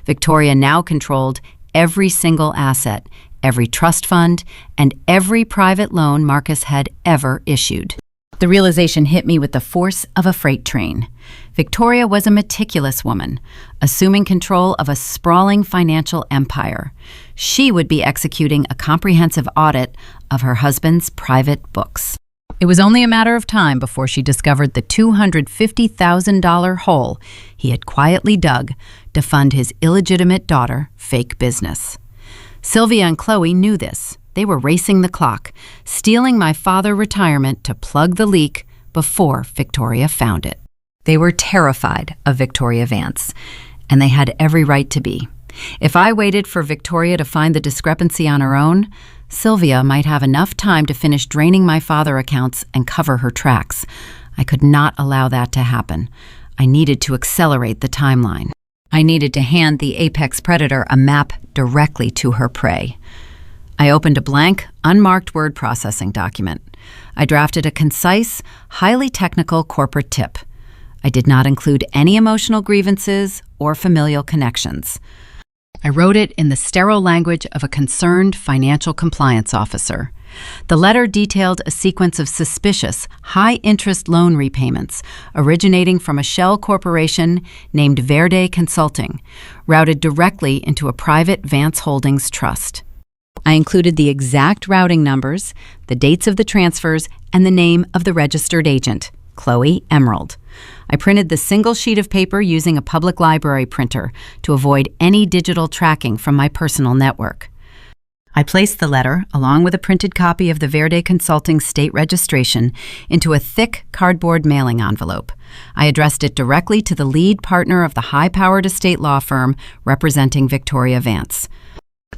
Victoria now controlled every single asset, every trust fund, and every private loan Marcus had ever issued. The realization hit me with the force of a freight train. Victoria was a meticulous woman, assuming control of a sprawling financial empire. She would be executing a comprehensive audit of her husband's private books. It was only a matter of time before she discovered the $250,000 hole he had quietly dug to fund his illegitimate daughter fake business. Sylvia and Chloe knew this. They were racing the clock, stealing my father's retirement to plug the leak before Victoria found it. They were terrified of Victoria Vance, and they had every right to be. If I waited for Victoria to find the discrepancy on her own, Sylvia might have enough time to finish draining my father accounts and cover her tracks. I could not allow that to happen. I needed to accelerate the timeline. I needed to hand the apex predator a map directly to her prey. I opened a blank, unmarked word processing document. I drafted a concise, highly technical corporate tip. I did not include any emotional grievances or familial connections. I wrote it in the sterile language of a concerned financial compliance officer. The letter detailed a sequence of suspicious, high-interest loan repayments originating from a shell corporation named Verde Consulting, routed directly into a private Vance Holdings trust. I included the exact routing numbers, the dates of the transfers, and the name of the registered agent, Chloe Emerald. I printed the single sheet of paper using a public library printer to avoid any digital tracking from my personal network. I placed the letter, along with a printed copy of the Verde Consulting state registration, into a thick cardboard mailing envelope. I addressed it directly to the lead partner of the high-powered estate law firm representing Victoria Vance.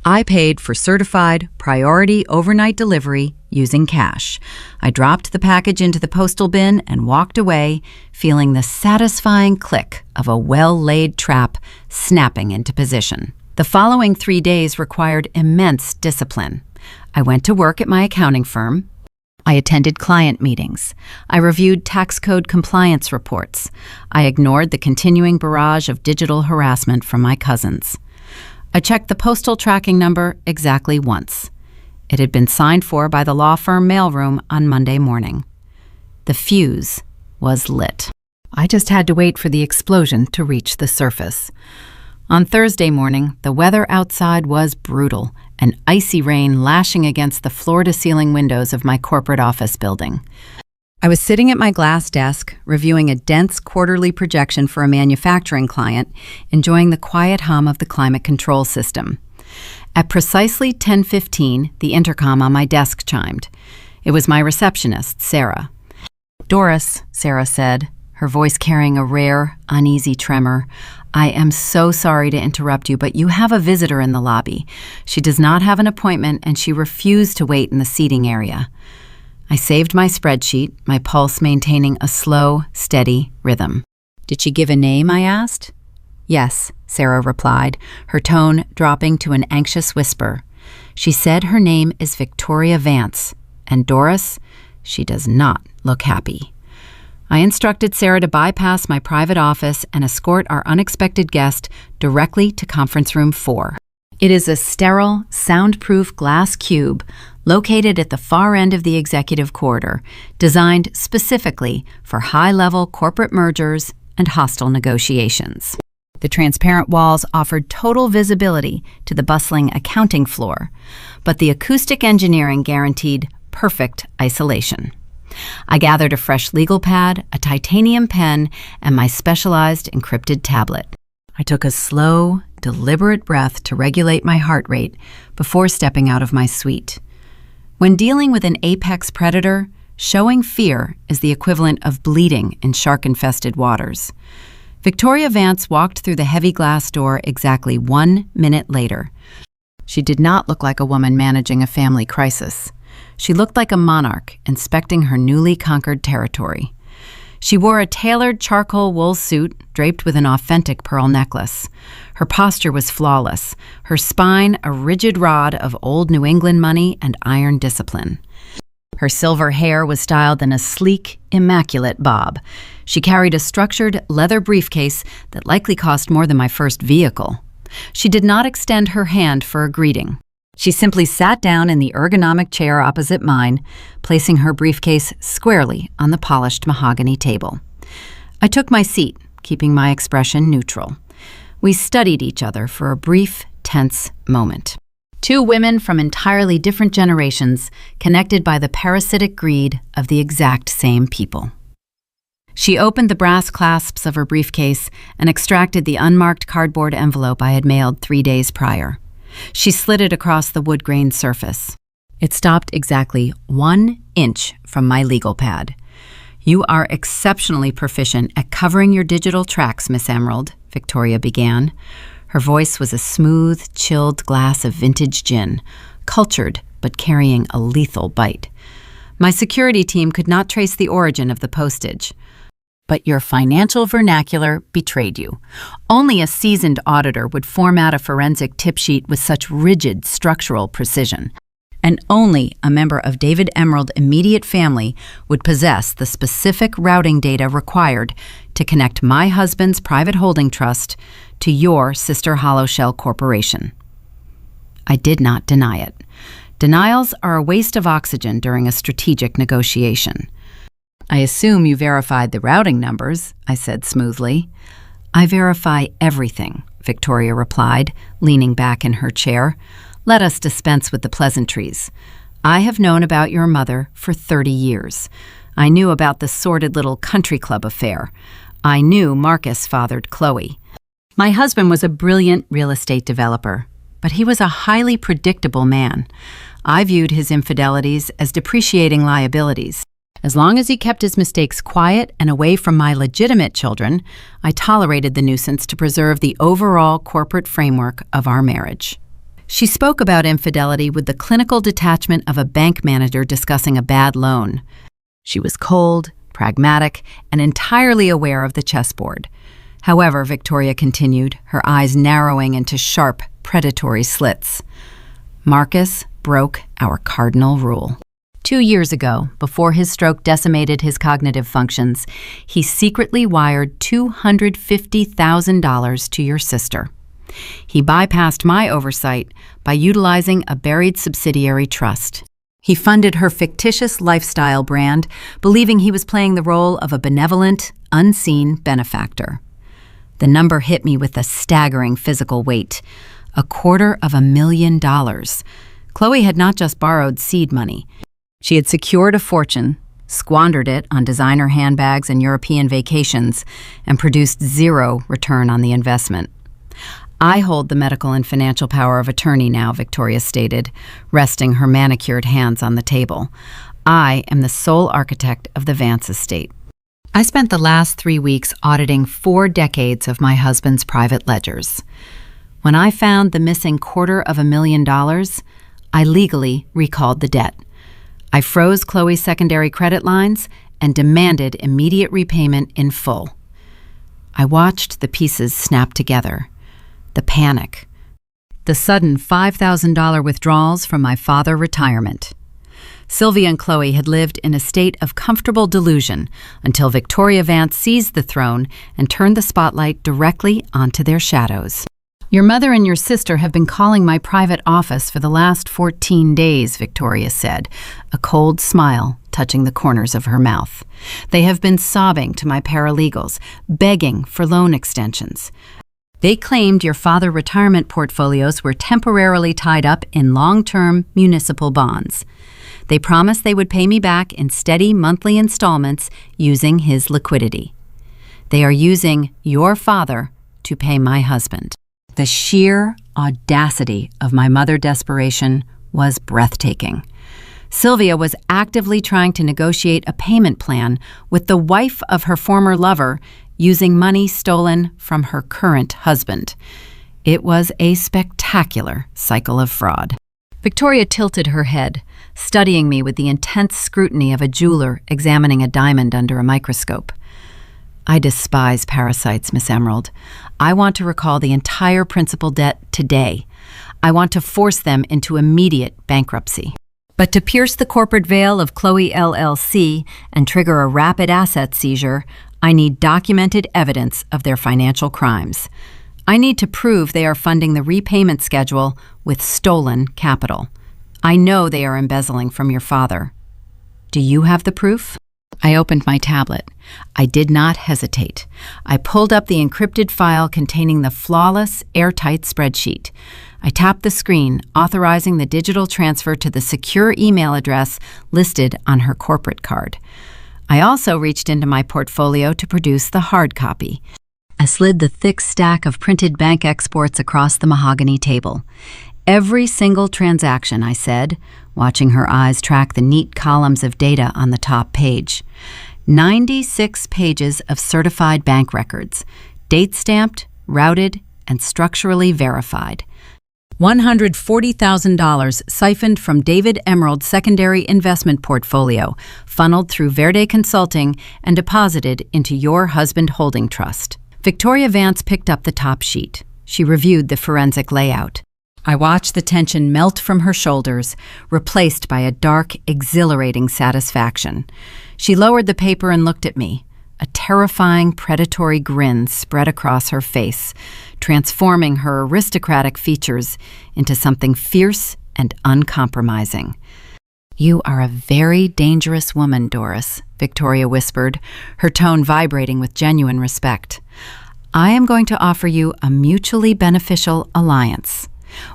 I paid for certified, priority overnight delivery using cash. I dropped the package into the postal bin and walked away, feeling the satisfying click of a well-laid trap snapping into position. The following 3 days required immense discipline. I went to work at my accounting firm. I attended client meetings. I reviewed tax code compliance reports. I ignored the continuing barrage of digital harassment from my cousins. I checked the postal tracking number exactly once. It had been signed for by the law firm mailroom on Monday morning. The fuse was lit. I just had to wait for the explosion to reach the surface. On Thursday morning, the weather outside was brutal, an icy rain lashing against the floor-to-ceiling windows of my corporate office building. I was sitting at my glass desk, reviewing a dense quarterly projection for a manufacturing client, enjoying the quiet hum of the climate control system. At precisely 10:15, the intercom on my desk chimed. It was my receptionist, Sarah. "Doris," Sarah said, her voice carrying a rare, uneasy tremor, "I am so sorry to interrupt you, but you have a visitor in the lobby. She does not have an appointment, and she refused to wait in the seating area." I saved my spreadsheet, my pulse maintaining a slow, steady rhythm. "Did she give a name?" I asked. "Yes," Sarah replied, her tone dropping to an anxious whisper. "She said her name is Victoria Vance, and Doris, she does not look happy." I instructed Sarah to bypass my private office and escort our unexpected guest directly to conference room 4. It is a sterile, soundproof glass cube located at the far end of the executive corridor, designed specifically for high-level corporate mergers and hostile negotiations. The transparent walls offered total visibility to the bustling accounting floor, but the acoustic engineering guaranteed perfect isolation. I gathered a fresh legal pad, a titanium pen, and my specialized encrypted tablet. I took a slow, deliberate breath to regulate my heart rate before stepping out of my suite. When dealing with an apex predator, showing fear is the equivalent of bleeding in shark-infested waters. Victoria Vance walked through the heavy glass door exactly 1 minute later. She did not look like a woman managing a family crisis. She looked like a monarch inspecting her newly conquered territory. She wore a tailored charcoal wool suit draped with an authentic pearl necklace. Her posture was flawless, her spine a rigid rod of old New England money and iron discipline. Her silver hair was styled in a sleek, immaculate bob. She carried a structured leather briefcase that likely cost more than my first vehicle. She did not extend her hand for a greeting. She simply sat down in the ergonomic chair opposite mine, placing her briefcase squarely on the polished mahogany table. I took my seat, keeping my expression neutral. We studied each other for a brief, tense moment. Two women from entirely different generations, connected by the parasitic greed of the exact same people. She opened the brass clasps of her briefcase and extracted the unmarked cardboard envelope I had mailed 3 days prior. She slid it across the wood-grain surface. It stopped exactly 1 inch from my legal pad. "You are exceptionally proficient at covering your digital tracks, Miss Emerald," Victoria began. Her voice was a smooth, chilled glass of vintage gin, cultured but carrying a lethal bite. "My security team could not trace the origin of the postage. But your financial vernacular betrayed you. Only a seasoned auditor would format a forensic tip sheet with such rigid structural precision. And only a member of David Emerald's immediate family would possess the specific routing data required to connect my husband's private holding trust to your sister Hollow Shell Corporation." I did not deny it. Denials are a waste of oxygen during a strategic negotiation. I assume you verified the routing numbers, I said smoothly. I verify everything, Victoria replied, leaning back in her chair. Let us dispense with the pleasantries. I have known about your mother for 30 years. I knew about the sordid little country club affair. I knew Marcus fathered Chloe. My husband was a brilliant real estate developer, but he was a highly predictable man. I viewed his infidelities as depreciating liabilities. As long as he kept his mistakes quiet and away from my legitimate children, I tolerated the nuisance to preserve the overall corporate framework of our marriage. She spoke about infidelity with the clinical detachment of a bank manager discussing a bad loan. She was cold, pragmatic, and entirely aware of the chessboard. However, Victoria continued, her eyes narrowing into sharp, predatory slits. Marcus broke our cardinal rule. 2 years ago, before his stroke decimated his cognitive functions, he secretly wired $250,000 to your sister. He bypassed my oversight by utilizing a buried subsidiary trust. He funded her fictitious lifestyle brand, believing he was playing the role of a benevolent, unseen benefactor. The number hit me with a staggering physical weight, $250,000. Chloe had not just borrowed seed money. She had secured a fortune, squandered it on designer handbags and European vacations, and produced zero return on the investment. I hold the medical and financial power of attorney now, Victoria stated, resting her manicured hands on the table. I am the sole architect of the Vances estate. I spent the last 3 weeks auditing 4 decades of my husband's private ledgers. When I found the missing $250,000, I legally recalled the debt. I froze Chloe's secondary credit lines and demanded immediate repayment in full. I watched the pieces snap together. The panic. The sudden $5,000 withdrawals from my father retirement. Sylvia and Chloe had lived in a state of comfortable delusion until Victoria Vance seized the throne and turned the spotlight directly onto their shadows. Your mother and your sister have been calling my private office for the last 14 days, Victoria said, a cold smile touching the corners of her mouth. They have been sobbing to my paralegals, begging for loan extensions. They claimed your father retirement portfolios were temporarily tied up in long-term municipal bonds. They promised they would pay me back in steady monthly installments using his liquidity. They are using your father to pay my husband. The sheer audacity of my mother's desperation was breathtaking. Sylvia was actively trying to negotiate a payment plan with the wife of her former lover using money stolen from her current husband. It was a spectacular cycle of fraud. Victoria tilted her head, studying me with the intense scrutiny of a jeweler examining a diamond under a microscope. I despise parasites, Miss Emerald. I want to recall the entire principal debt today. I want to force them into immediate bankruptcy. But to pierce the corporate veil of Chloe LLC and trigger a rapid asset seizure, I need documented evidence of their financial crimes. I need to prove they are funding the repayment schedule with stolen capital. I know they are embezzling from your father. Do you have the proof? I opened my tablet. I did not hesitate. I pulled up the encrypted file containing the flawless, airtight spreadsheet. I tapped the screen, authorizing the digital transfer to the secure email address listed on her corporate card. I also reached into my portfolio to produce the hard copy. I slid the thick stack of printed bank exports across the mahogany table. Every single transaction, I said, watching her eyes track the neat columns of data on the top page. 96 pages of certified bank records, date-stamped, routed, and structurally verified. $140,000 siphoned from David Emerald's secondary investment portfolio, funneled through Verde Consulting and deposited into your husband holding trust. Victoria Vance picked up the top sheet. She reviewed the forensic layout. I watched the tension melt from her shoulders, replaced by a dark, exhilarating satisfaction. She lowered the paper and looked at me. A terrifying, predatory grin spread across her face, transforming her aristocratic features into something fierce and uncompromising. "You are a very dangerous woman, Doris," Victoria whispered, her tone vibrating with genuine respect. "I am going to offer you a mutually beneficial alliance.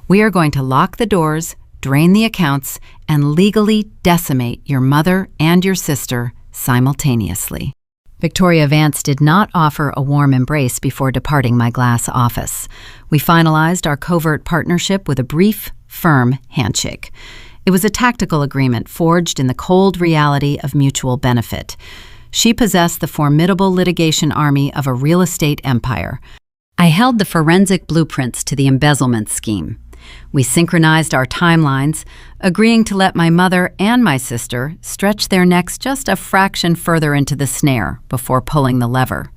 We are going to lock the doors, drain the accounts, and legally decimate your mother and your sister simultaneously." Victoria Vance did not offer a warm embrace before departing my glass office. We finalized our covert partnership with a brief, firm handshake. It was a tactical agreement forged in the cold reality of mutual benefit. She possessed the formidable litigation army of a real estate empire. I held the forensic blueprints to the embezzlement scheme. We synchronized our timelines, agreeing to let my mother and my sister stretch their necks just a fraction further into the snare before pulling the lever.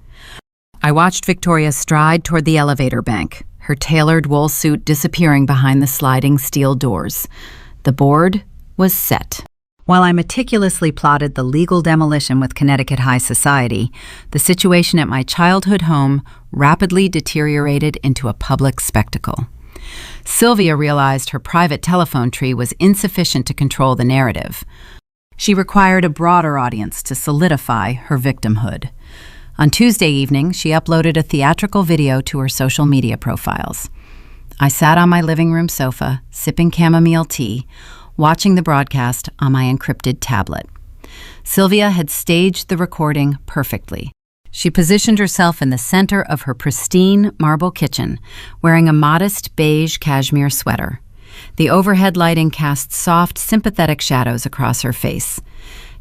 I watched Victoria stride toward the elevator bank, her tailored wool suit disappearing behind the sliding steel doors. The board was set. While I meticulously plotted the legal demolition with Connecticut high society, the situation at my childhood home rapidly deteriorated into a public spectacle. Sylvia realized her private telephone tree was insufficient to control the narrative. She required a broader audience to solidify her victimhood. On Tuesday evening, she uploaded a theatrical video to her social media profiles. I sat on my living room sofa, sipping chamomile tea, watching the broadcast on my encrypted tablet. Sylvia had staged the recording perfectly. She positioned herself in the center of her pristine marble kitchen, wearing a modest beige cashmere sweater. The overhead lighting cast soft, sympathetic shadows across her face.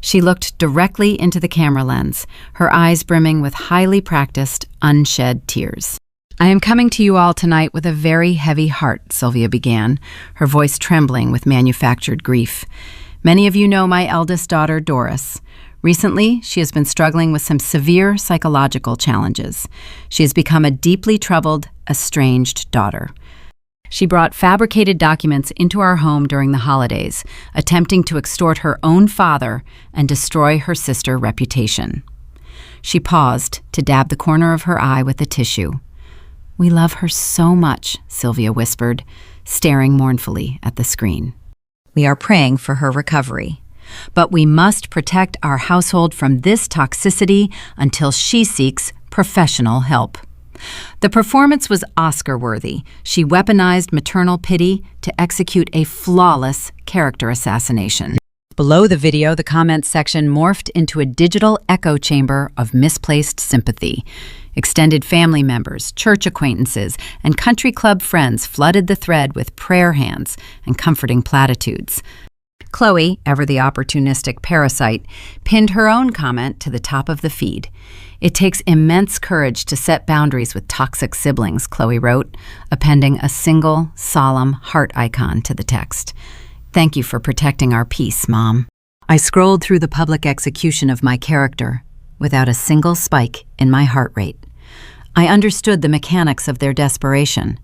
She looked directly into the camera lens, her eyes brimming with highly practiced, unshed tears. "I am coming to you all tonight with a very heavy heart," Sylvia began, her voice trembling with manufactured grief. "Many of you know my eldest daughter, Doris. Recently, she has been struggling with some severe psychological challenges. She has become a deeply troubled, estranged daughter. She brought fabricated documents into our home during the holidays, attempting to extort her own father and destroy her sister's reputation." She paused to dab the corner of her eye with a tissue. "We love her so much," Sylvia whispered, staring mournfully at the screen. "We are praying for her recovery. But we must protect our household from this toxicity until she seeks professional help." The performance was Oscar-worthy. She weaponized maternal pity to execute a flawless character assassination. Below the video, the comments section morphed into a digital echo chamber of misplaced sympathy. Extended family members, church acquaintances, and country club friends flooded the thread with prayer hands and comforting platitudes. Chloe, ever the opportunistic parasite, pinned her own comment to the top of the feed. "It takes immense courage to set boundaries with toxic siblings," Chloe wrote, appending a single, solemn heart icon to the text. "Thank you for protecting our peace, Mom." I scrolled through the public execution of my character without a single spike in my heart rate. I understood the mechanics of their desperation.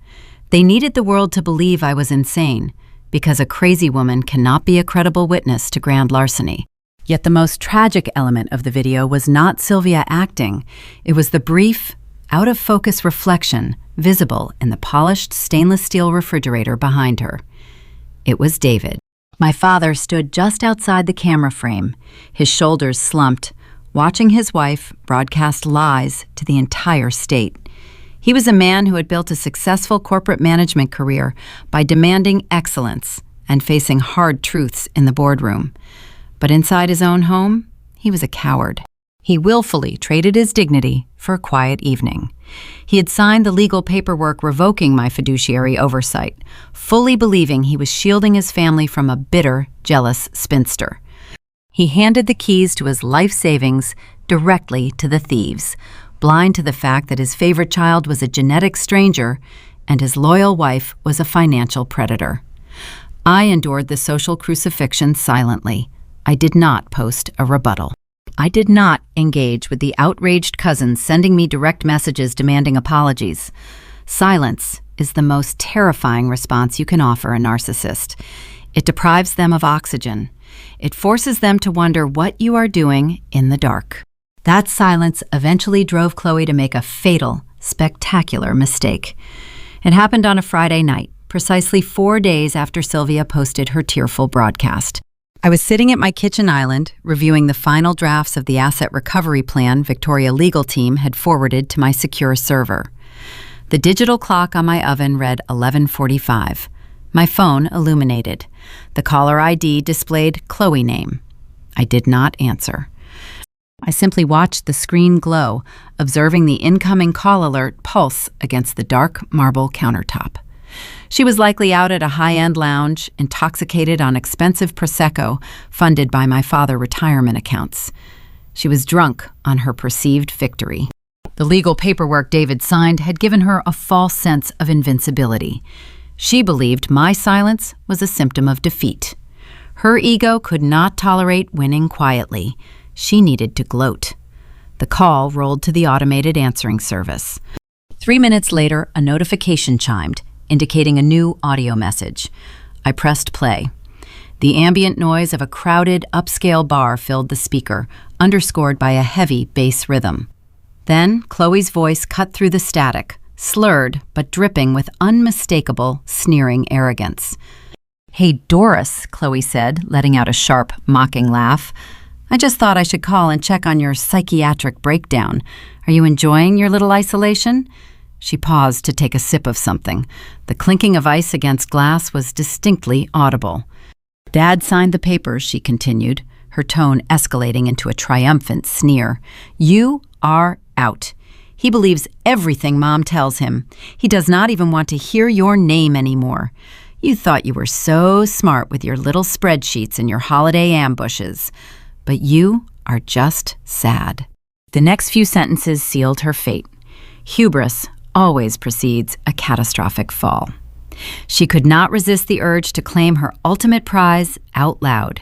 They needed the world to believe I was insane, because a crazy woman cannot be a credible witness to grand larceny. Yet the most tragic element of the video was not Sylvia acting. It was the brief, out-of-focus reflection visible in the polished stainless steel refrigerator behind her. It was David. My father stood just outside the camera frame, his shoulders slumped, watching his wife broadcast lies to the entire state. He was a man who had built a successful corporate management career by demanding excellence and facing hard truths in the boardroom. But inside his own home, he was a coward. He willfully traded his dignity for a quiet evening. He had signed the legal paperwork revoking my fiduciary oversight, fully believing he was shielding his family from a bitter, jealous spinster. He handed the keys to his life savings directly to the thieves, blind to the fact that his favorite child was a genetic stranger and his loyal wife was a financial predator. I endured the social crucifixion silently. I did not post a rebuttal. I did not engage with the outraged cousins sending me direct messages demanding apologies. Silence is the most terrifying response you can offer a narcissist. It deprives them of oxygen. It forces them to wonder what you are doing in the dark. That silence eventually drove Chloe to make a fatal, spectacular mistake. It happened on a Friday night, precisely 4 days after Sylvia posted her tearful broadcast. I was sitting at my kitchen island, reviewing the final drafts of the asset recovery plan Victoria legal team had forwarded to my secure server. The digital clock on my oven read 11:45. My phone illuminated. The caller ID displayed Chloe name. I did not answer. I simply watched the screen glow, observing the incoming call alert pulse against the dark marble countertop. She was likely out at a high-end lounge, intoxicated on expensive Prosecco funded by my father's retirement accounts. She was drunk on her perceived victory. The legal paperwork David signed had given her a false sense of invincibility. She believed my silence was a symptom of defeat. Her ego could not tolerate winning quietly. She needed to gloat. The call rolled to the automated answering service. 3 minutes later, a notification chimed, indicating a new audio message. I pressed play. The ambient noise of a crowded, upscale bar filled the speaker, underscored by a heavy bass rhythm. Then, Chloe's voice cut through the static, slurred but dripping with unmistakable, sneering arrogance. "Hey, Doris," Chloe said, letting out a sharp, mocking laugh. "I just thought I should call and check on your psychiatric breakdown. Are you enjoying your little isolation?" She paused to take a sip of something. The clinking of ice against glass was distinctly audible. "Dad signed the papers," she continued, her tone escalating into a triumphant sneer. "You are out. He believes everything Mom tells him. He does not even want to hear your name anymore. You thought you were so smart with your little spreadsheets and your holiday ambushes. But you are just sad." The next few sentences sealed her fate. Hubris always precedes a catastrophic fall. She could not resist the urge to claim her ultimate prize out loud.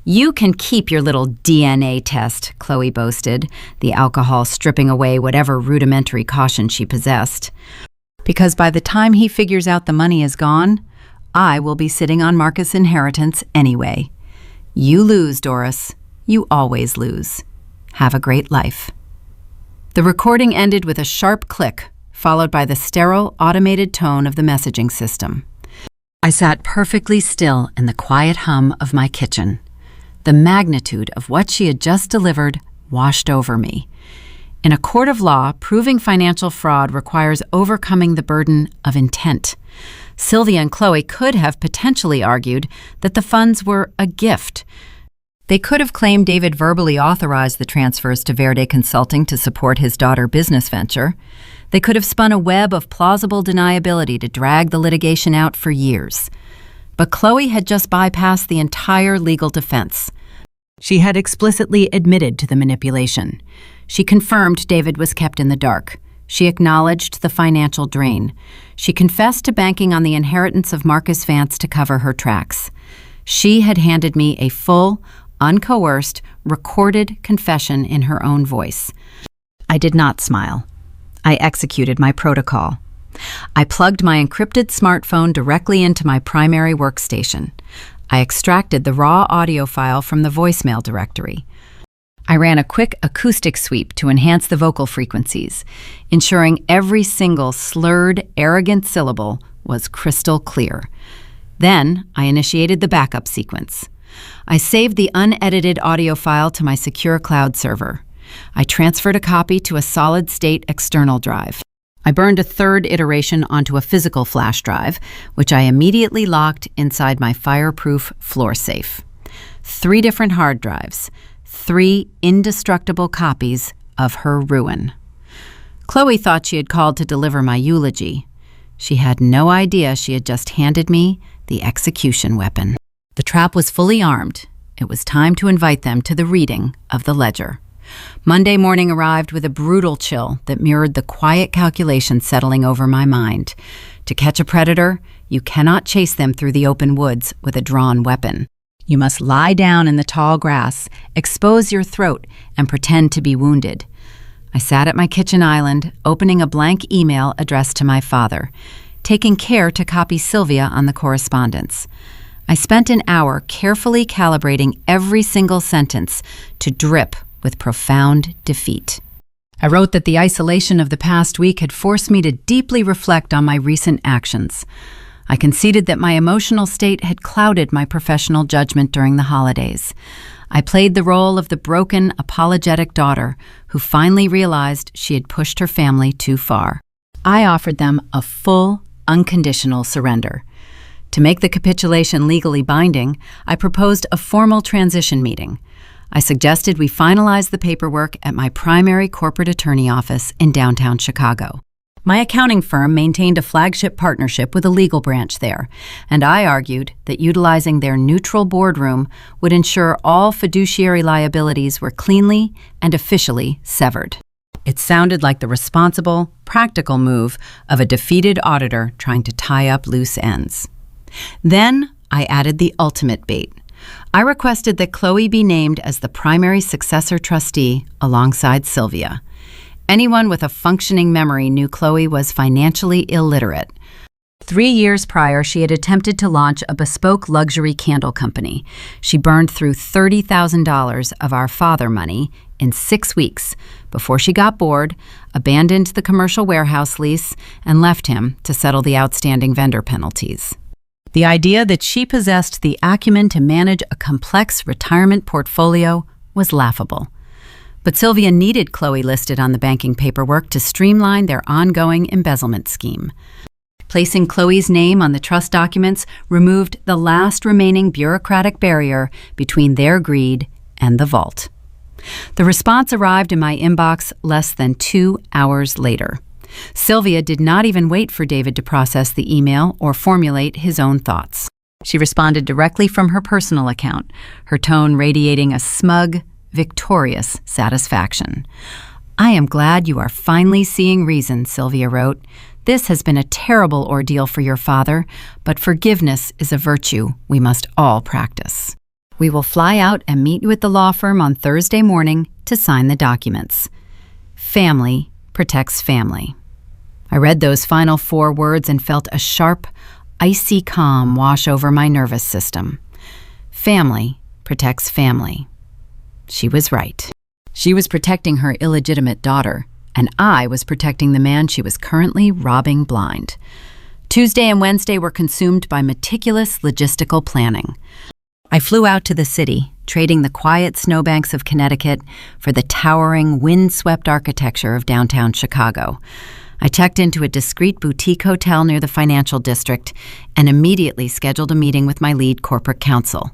"You can keep your little DNA test," Chloe boasted, the alcohol stripping away whatever rudimentary caution she possessed. "Because by the time he figures out the money is gone, I will be sitting on Marcus' inheritance anyway. You lose, Doris. You always lose. Have a great life." The recording ended with a sharp click, followed by the sterile, automated tone of the messaging system. I sat perfectly still in the quiet hum of my kitchen. The magnitude of what she had just delivered washed over me. In a court of law, proving financial fraud requires overcoming the burden of intent. Sylvia and Chloe could have potentially argued that the funds were a gift. They could have claimed David verbally authorized the transfers to Verde Consulting to support his daughter business venture. They could have spun a web of plausible deniability to drag the litigation out for years. But Chloe had just bypassed the entire legal defense. She had explicitly admitted to the manipulation. She confirmed David was kept in the dark. She acknowledged the financial drain. She confessed to banking on the inheritance of Marcus Vance to cover her tracks. She had handed me a full, uncoerced, recorded confession in her own voice. I did not smile. I executed my protocol. I plugged my encrypted smartphone directly into my primary workstation. I extracted the raw audio file from the voicemail directory. I ran a quick acoustic sweep to enhance the vocal frequencies, ensuring every single slurred, arrogant syllable was crystal clear. Then I initiated the backup sequence. I saved the unedited audio file to my secure cloud server. I transferred a copy to a solid-state external drive. I burned a third iteration onto a physical flash drive, which I immediately locked inside my fireproof floor safe. 3 different hard drives, 3 indestructible copies of her ruin. Chloe thought she had called to deliver my eulogy. She had no idea she had just handed me the execution weapon. The trap was fully armed. It was time to invite them to the reading of the ledger. Monday morning arrived with a brutal chill that mirrored the quiet calculation settling over my mind. To catch a predator, you cannot chase them through the open woods with a drawn weapon. You must lie down in the tall grass, expose your throat, and pretend to be wounded. I sat at my kitchen island, opening a blank email addressed to my father, taking care to copy Sylvia on the correspondence. I spent an hour carefully calibrating every single sentence to drip with profound defeat. I wrote that the isolation of the past week had forced me to deeply reflect on my recent actions. I conceded that my emotional state had clouded my professional judgment during the holidays. I played the role of the broken, apologetic daughter who finally realized she had pushed her family too far. I offered them a full, unconditional surrender. To make the capitulation legally binding, I proposed a formal transition meeting. I suggested we finalize the paperwork at my primary corporate attorney office in downtown Chicago. My accounting firm maintained a flagship partnership with a legal branch there, and I argued that utilizing their neutral boardroom would ensure all fiduciary liabilities were cleanly and officially severed. It sounded like the responsible, practical move of a defeated auditor trying to tie up loose ends. Then I added the ultimate bait. I requested that Chloe be named as the primary successor trustee alongside Sophia. Anyone with a functioning memory knew Chloe was financially illiterate. 3 years prior, she had attempted to launch a bespoke luxury candle company. She burned through $30,000 of our father money in 6 weeks before she got bored, abandoned the commercial warehouse lease, and left him to settle the outstanding vendor penalties. The idea that she possessed the acumen to manage a complex retirement portfolio was laughable. But Sophia needed Chloe listed on the banking paperwork to streamline their ongoing embezzlement scheme. Placing Chloe's name on the trust documents removed the last remaining bureaucratic barrier between their greed and the vault. The response arrived in my inbox less than 2 hours later. Sylvia did not even wait for David to process the email or formulate his own thoughts. She responded directly from her personal account, her tone radiating a smug, victorious satisfaction. "I am glad you are finally seeing reason," Sylvia wrote. "This has been a terrible ordeal for your father, but forgiveness is a virtue we must all practice. We will fly out and meet you at the law firm on Thursday morning to sign the documents. Family protects family." I read those final 4 words and felt a sharp, icy calm wash over my nervous system. Family protects family. She was right. She was protecting her illegitimate daughter, and I was protecting the man she was currently robbing blind. Tuesday and Wednesday were consumed by meticulous logistical planning. I flew out to the city, trading the quiet snowbanks of Connecticut for the towering, wind-swept architecture of downtown Chicago. I checked into a discreet boutique hotel near the financial district and immediately scheduled a meeting with my lead corporate counsel.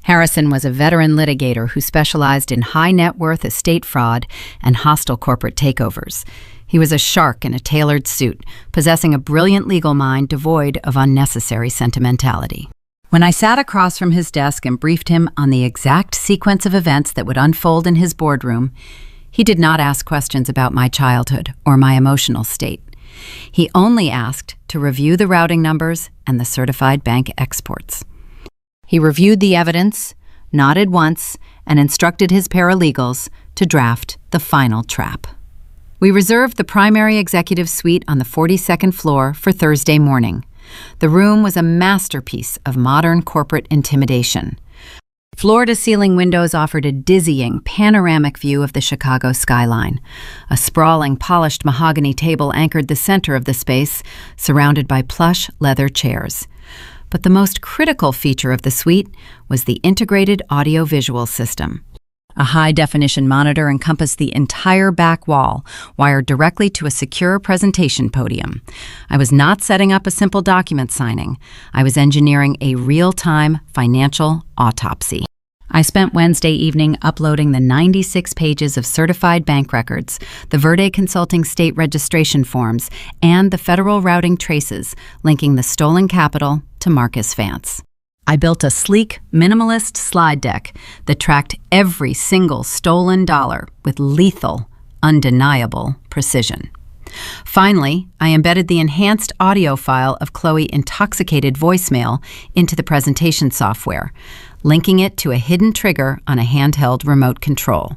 Harrison was a veteran litigator who specialized in high-net-worth estate fraud and hostile corporate takeovers. He was a shark in a tailored suit, possessing a brilliant legal mind devoid of unnecessary sentimentality. When I sat across from his desk and briefed him on the exact sequence of events that would unfold in his boardroom, he did not ask questions about my childhood or my emotional state. He only asked to review the routing numbers and the certified bank exports. He reviewed the evidence, nodded once, and instructed his paralegals to draft the final trap. We reserved the primary executive suite on the 42nd floor for Thursday morning. The room was a masterpiece of modern corporate intimidation. Floor-to-ceiling windows offered a dizzying, panoramic view of the Chicago skyline. A sprawling, polished mahogany table anchored the center of the space, surrounded by plush leather chairs. But the most critical feature of the suite was the integrated audio-visual system. A high-definition monitor encompassed the entire back wall, wired directly to a secure presentation podium. I was not setting up a simple document signing. I was engineering a real-time financial autopsy. I spent Wednesday evening uploading the 96 pages of certified bank records, the Verde Consulting state registration forms, and the federal routing traces linking the stolen capital to Marcus Vance. I built a sleek, minimalist slide deck that tracked every single stolen dollar with lethal, undeniable precision. Finally, I embedded the enhanced audio file of Chloe's intoxicated voicemail into the presentation software, linking it to a hidden trigger on a handheld remote control.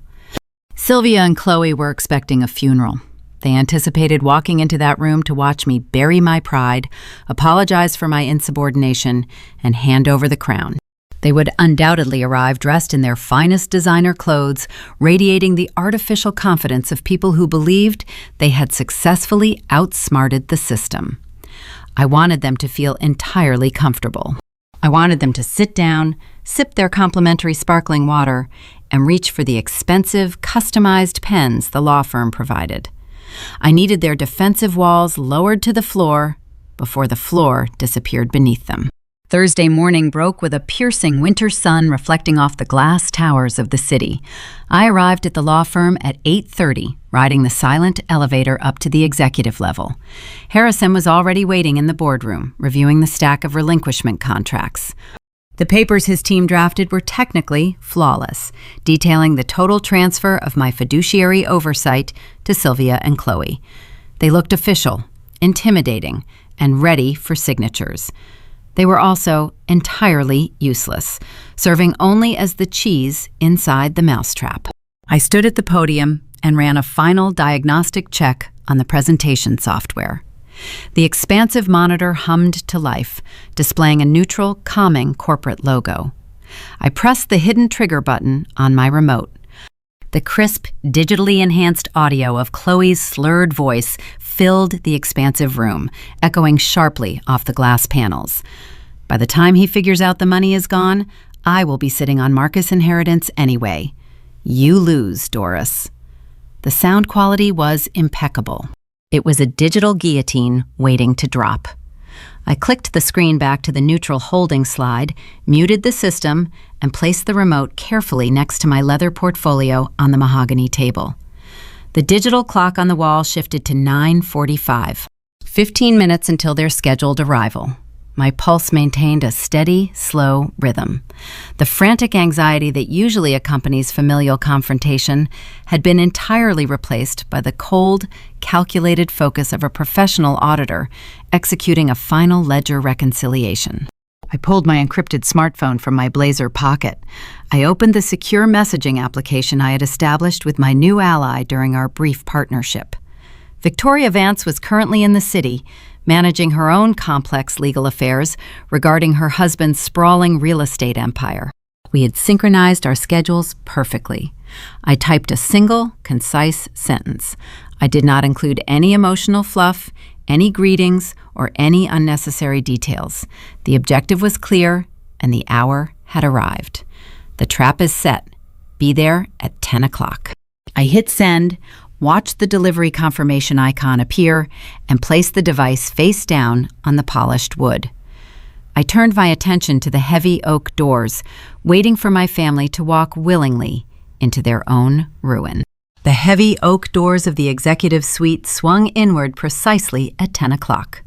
Sylvia and Chloe were expecting a funeral. They anticipated walking into that room to watch me bury my pride, apologize for my insubordination, and hand over the crown. They would undoubtedly arrive dressed in their finest designer clothes, radiating the artificial confidence of people who believed they had successfully outsmarted the system. I wanted them to feel entirely comfortable. I wanted them to sit down, sip their complimentary sparkling water, and reach for the expensive, customized pens the law firm provided. I needed their defensive walls lowered to the floor before the floor disappeared beneath them. Thursday morning broke with a piercing winter sun reflecting off the glass towers of the city. I arrived at the law firm at 8:30, riding the silent elevator up to the executive level. Harrison was already waiting in the boardroom, reviewing the stack of relinquishment contracts. The papers his team drafted were technically flawless, detailing the total transfer of my fiduciary oversight to Sophia and Chloe. They looked official, intimidating, and ready for signatures. They were also entirely useless, serving only as the cheese inside the mousetrap. I stood at the podium and ran a final diagnostic check on the presentation software. The expansive monitor hummed to life, displaying a neutral, calming corporate logo. I pressed the hidden trigger button on my remote. The crisp, digitally enhanced audio of Chloe's slurred voice filled the expansive room, echoing sharply off the glass panels. By the time he figures out the money is gone, I will be sitting on Marcus' inheritance anyway. You lose, Doris. The sound quality was impeccable. It was a digital guillotine waiting to drop. I clicked the screen back to the neutral holding slide, muted the system, and placed the remote carefully next to my leather portfolio on the mahogany table. The digital clock on the wall shifted to 9:45. 15 minutes until their scheduled arrival. My pulse maintained a steady, slow rhythm. The frantic anxiety that usually accompanies familial confrontation had been entirely replaced by the cold, calculated focus of a professional auditor executing a final ledger reconciliation. I pulled my encrypted smartphone from my blazer pocket. I opened the secure messaging application I had established with my new ally during our brief partnership. Victoria Vance was currently in the city, managing her own complex legal affairs regarding her husband's sprawling real estate empire. We had synchronized our schedules perfectly. I typed a single, concise sentence. I did not include any emotional fluff, any greetings, or any unnecessary details. The objective was clear, and the hour had arrived. The trap is set. Be there at 10 o'clock. I hit send, watched the delivery confirmation icon appear, and placed the device face down on the polished wood. I turned my attention to the heavy oak doors, waiting for my family to walk willingly into their own ruin. The heavy oak doors of the executive suite swung inward precisely at 10 o'clock.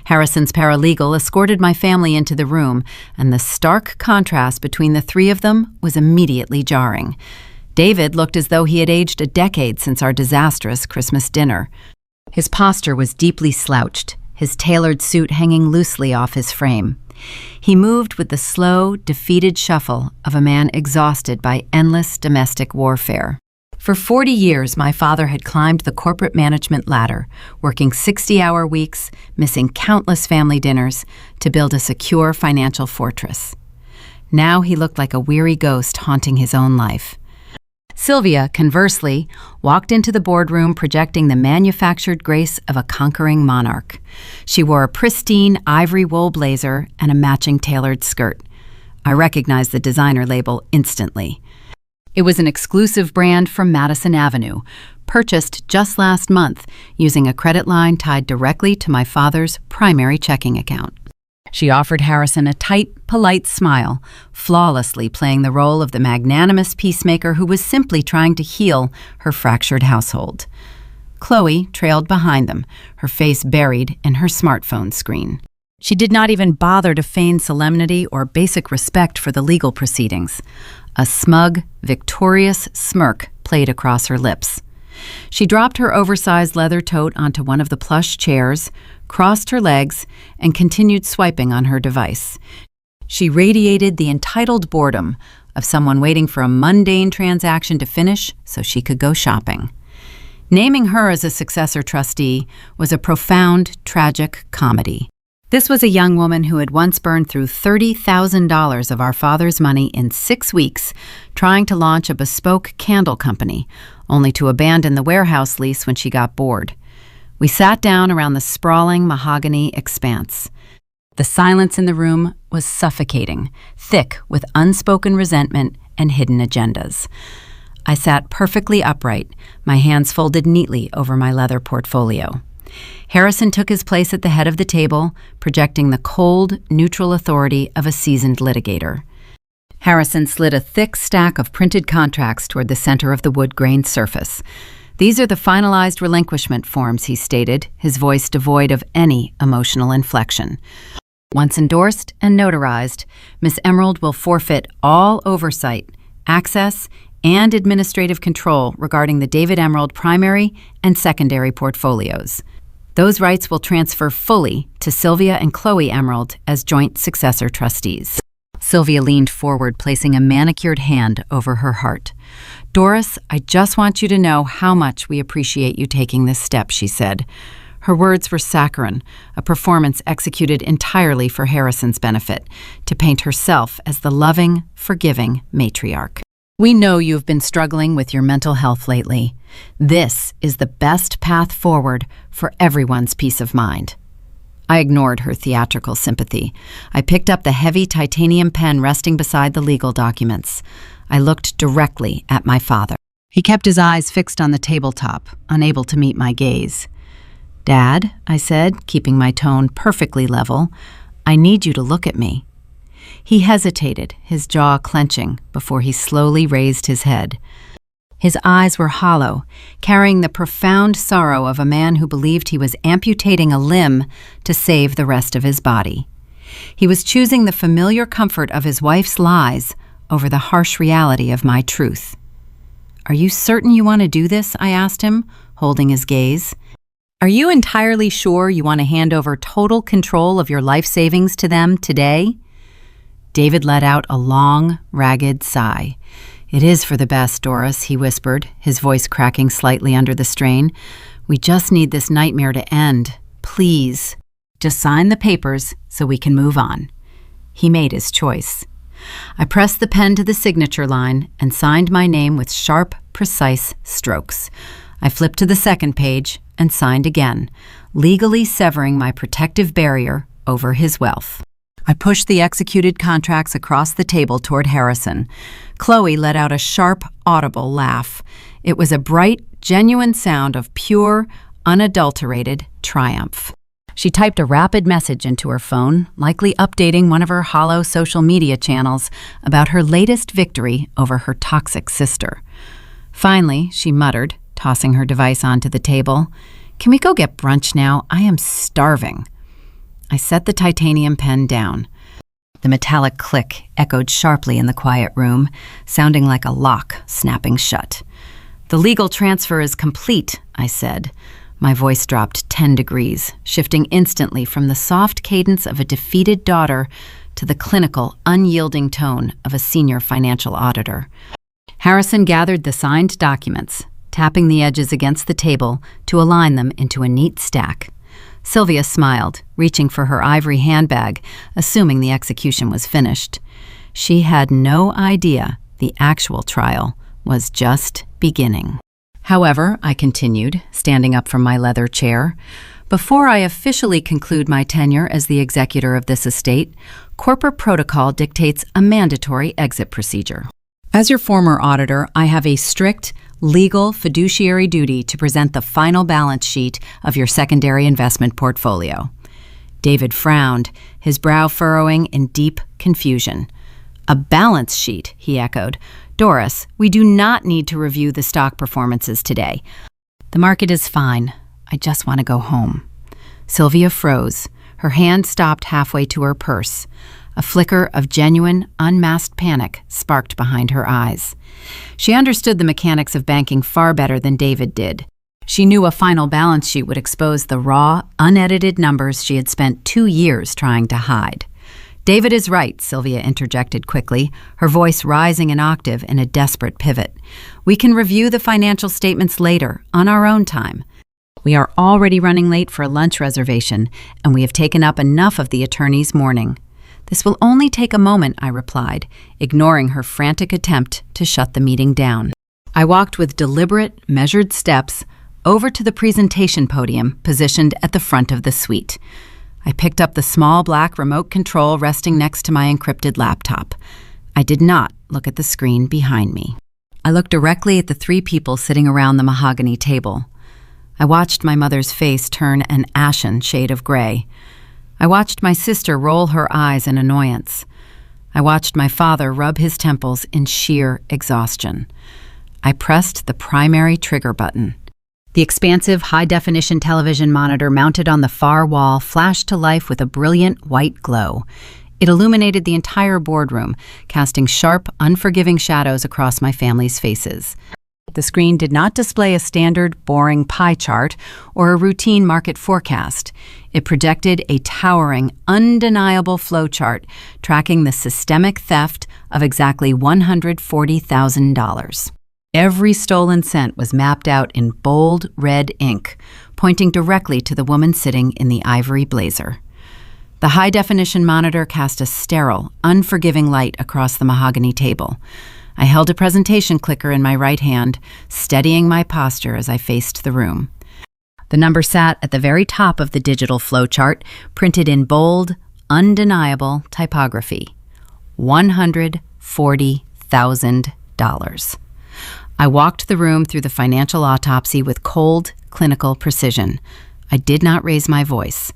Harrison's paralegal escorted my family into the room, and the stark contrast between the three of them was immediately jarring. David looked as though he had aged a decade since our disastrous Christmas dinner. His posture was deeply slouched, his tailored suit hanging loosely off his frame. He moved with the slow, defeated shuffle of a man exhausted by endless domestic warfare. For 40 years, my father had climbed the corporate management ladder, working 60-hour weeks, missing countless family dinners, to build a secure financial fortress. Now he looked like a weary ghost haunting his own life. Sylvia, conversely, walked into the boardroom projecting the manufactured grace of a conquering monarch. She wore a pristine ivory wool blazer and a matching tailored skirt. I recognized the designer label instantly. It was an exclusive brand from Madison Avenue, purchased just last month using a credit line tied directly to my father's primary checking account. She offered Harrison a tight, polite smile, flawlessly playing the role of the magnanimous peacemaker who was simply trying to heal her fractured household. Chloe trailed behind them, her face buried in her smartphone screen. She did not even bother to feign solemnity or basic respect for the legal proceedings. A smug, victorious smirk played across her lips. She dropped her oversized leather tote onto one of the plush chairs, crossed her legs, and continued swiping on her device. She radiated the entitled boredom of someone waiting for a mundane transaction to finish so she could go shopping. Naming her as a successor trustee was a profound, tragic comedy. This was a young woman who had once burned through $30,000 of our father's money in 6 weeks trying to launch a bespoke candle company, only to abandon the warehouse lease when she got bored. We sat down around the sprawling mahogany expanse. The silence in the room was suffocating, thick with unspoken resentment and hidden agendas. I sat perfectly upright, my hands folded neatly over my leather portfolio. Harrison took his place at the head of the table, projecting the cold, neutral authority of a seasoned litigator. Harrison slid a thick stack of printed contracts toward the center of the wood-grained surface. "These are the finalized relinquishment forms," he stated, his voice devoid of any emotional inflection. "Once endorsed and notarized, Miss Emerald will forfeit all oversight, access, and administrative control regarding the David Emerald primary and secondary portfolios. Those rights will transfer fully to Sylvia and Chloe Emerald as joint successor trustees." Sylvia leaned forward, placing a manicured hand over her heart. "Doris, I just want you to know how much we appreciate you taking this step," she said. Her words were saccharine, a performance executed entirely for Harrison's benefit, to paint herself as the loving, forgiving matriarch. "We know you've been struggling with your mental health lately. This is the best path forward for everyone's peace of mind." I ignored her theatrical sympathy. I picked up the heavy titanium pen resting beside the legal documents. I looked directly at my father. He kept his eyes fixed on the tabletop, unable to meet my gaze. "Dad," I said, keeping my tone perfectly level, "I need you to look at me." He hesitated, his jaw clenching, before he slowly raised his head. His eyes were hollow, carrying the profound sorrow of a man who believed he was amputating a limb to save the rest of his body. He was choosing the familiar comfort of his wife's lies over the harsh reality of my truth. "Are you certain you want to do this?" I asked him, holding his gaze. "Are you entirely sure you want to hand over total control of your life savings to them today?" David let out a long, ragged sigh. "It is for the best, Doris," he whispered, his voice cracking slightly under the strain. "We just need this nightmare to end. Please, just sign the papers so we can move on." He made his choice. I pressed the pen to the signature line and signed my name with sharp, precise strokes. I flipped to the second page and signed again, legally severing my protective barrier over his wealth. I pushed the executed contracts across the table toward Harrison. Chloe let out a sharp, audible laugh. It was a bright, genuine sound of pure, unadulterated triumph. She typed a rapid message into her phone, likely updating one of her hollow social media channels about her latest victory over her toxic sister. Finally, she muttered, tossing her device onto the table, "Can we go get brunch now? I am starving." I set the titanium pen down. The metallic click echoed sharply in the quiet room, sounding like a lock snapping shut. "The legal transfer is complete," I said. My voice dropped 10 degrees, shifting instantly from the soft cadence of a defeated daughter to the clinical, unyielding tone of a senior financial auditor. Harrison gathered the signed documents, tapping the edges against the table to align them into a neat stack. Sylvia smiled, reaching for her ivory handbag, assuming the execution was finished. She had no idea the actual trial was just beginning. "However," I continued, standing up from my leather chair, "before I officially conclude my tenure as the executor of this estate, corporate protocol dictates a mandatory exit procedure. As your former auditor, I have a strict, legal fiduciary duty to present the final balance sheet of your secondary investment portfolio." David frowned, his brow furrowing in deep confusion. "A balance sheet," he echoed. "Doris, we do not need to review the stock performances today. The market is fine. I just want to go home." Sylvia froze. Her hand stopped halfway to her purse. A flicker of genuine, unmasked panic sparked behind her eyes. She understood the mechanics of banking far better than David did. She knew a final balance sheet would expose the raw, unedited numbers she had spent 2 years trying to hide. "David is right," Sylvia interjected quickly, her voice rising an octave in a desperate pivot. "We can review the financial statements later, on our own time. We are already running late for a lunch reservation, and we have taken up enough of the attorney's morning." "This will only take a moment," I replied, ignoring her frantic attempt to shut the meeting down. I walked with deliberate, measured steps, over to the presentation podium positioned at the front of the suite. I picked up the small black remote control resting next to my encrypted laptop. I did not look at the screen behind me. I looked directly at the three people sitting around the mahogany table. I watched my mother's face turn an ashen shade of gray. I watched my sister roll her eyes in annoyance. I watched my father rub his temples in sheer exhaustion. I pressed the primary trigger button. The expansive high-definition television monitor mounted on the far wall flashed to life with a brilliant white glow. It illuminated the entire boardroom, casting sharp, unforgiving shadows across my family's faces. The screen did not display a standard, boring pie chart or a routine market forecast. It projected a towering, undeniable flowchart tracking the systemic theft of exactly $140,000. Every stolen cent was mapped out in bold red ink, pointing directly to the woman sitting in the ivory blazer. The high-definition monitor cast a sterile, unforgiving light across the mahogany table. I held a presentation clicker in my right hand, steadying my posture as I faced the room. The number sat at the very top of the digital flowchart, printed in bold, undeniable typography. $140,000. I walked the room through the financial autopsy with cold, clinical precision. I did not raise my voice.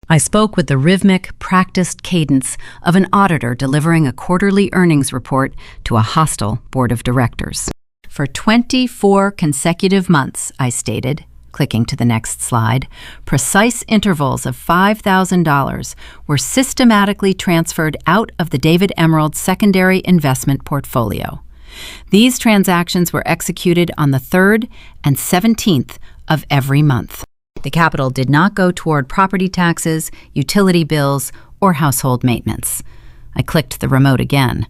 I spoke with the rhythmic, practiced cadence of an auditor delivering a quarterly earnings report to a hostile board of directors. For 24 consecutive months, I stated, clicking to the next slide, precise intervals of $5,000 were systematically transferred out of the David Emerald secondary investment portfolio. These transactions were executed on the 3rd and 17th of every month. The capital did not go toward property taxes, utility bills, or household maintenance. I clicked the remote again.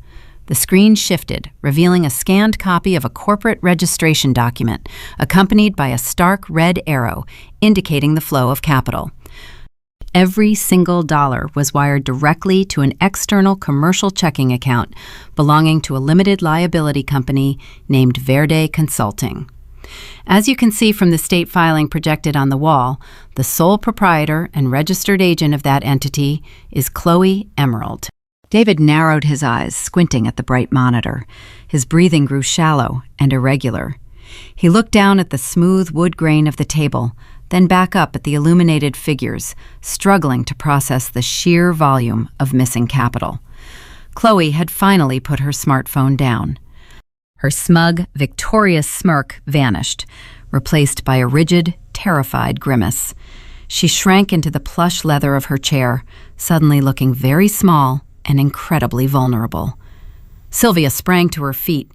The screen shifted, revealing a scanned copy of a corporate registration document, accompanied by a stark red arrow indicating the flow of capital. Every single dollar was wired directly to an external commercial checking account belonging to a limited liability company named Verde Consulting. As you can see from the state filing projected on the wall, the sole proprietor and registered agent of that entity is Chloe Emerald. David narrowed his eyes, squinting at the bright monitor. His breathing grew shallow and irregular. He looked down at the smooth wood grain of the table, then back up at the illuminated figures, struggling to process the sheer volume of missing capital. Chloe had finally put her smartphone down. Her smug, victorious smirk vanished, replaced by a rigid, terrified grimace. She shrank into the plush leather of her chair, suddenly looking very small and incredibly vulnerable. Sylvia sprang to her feet.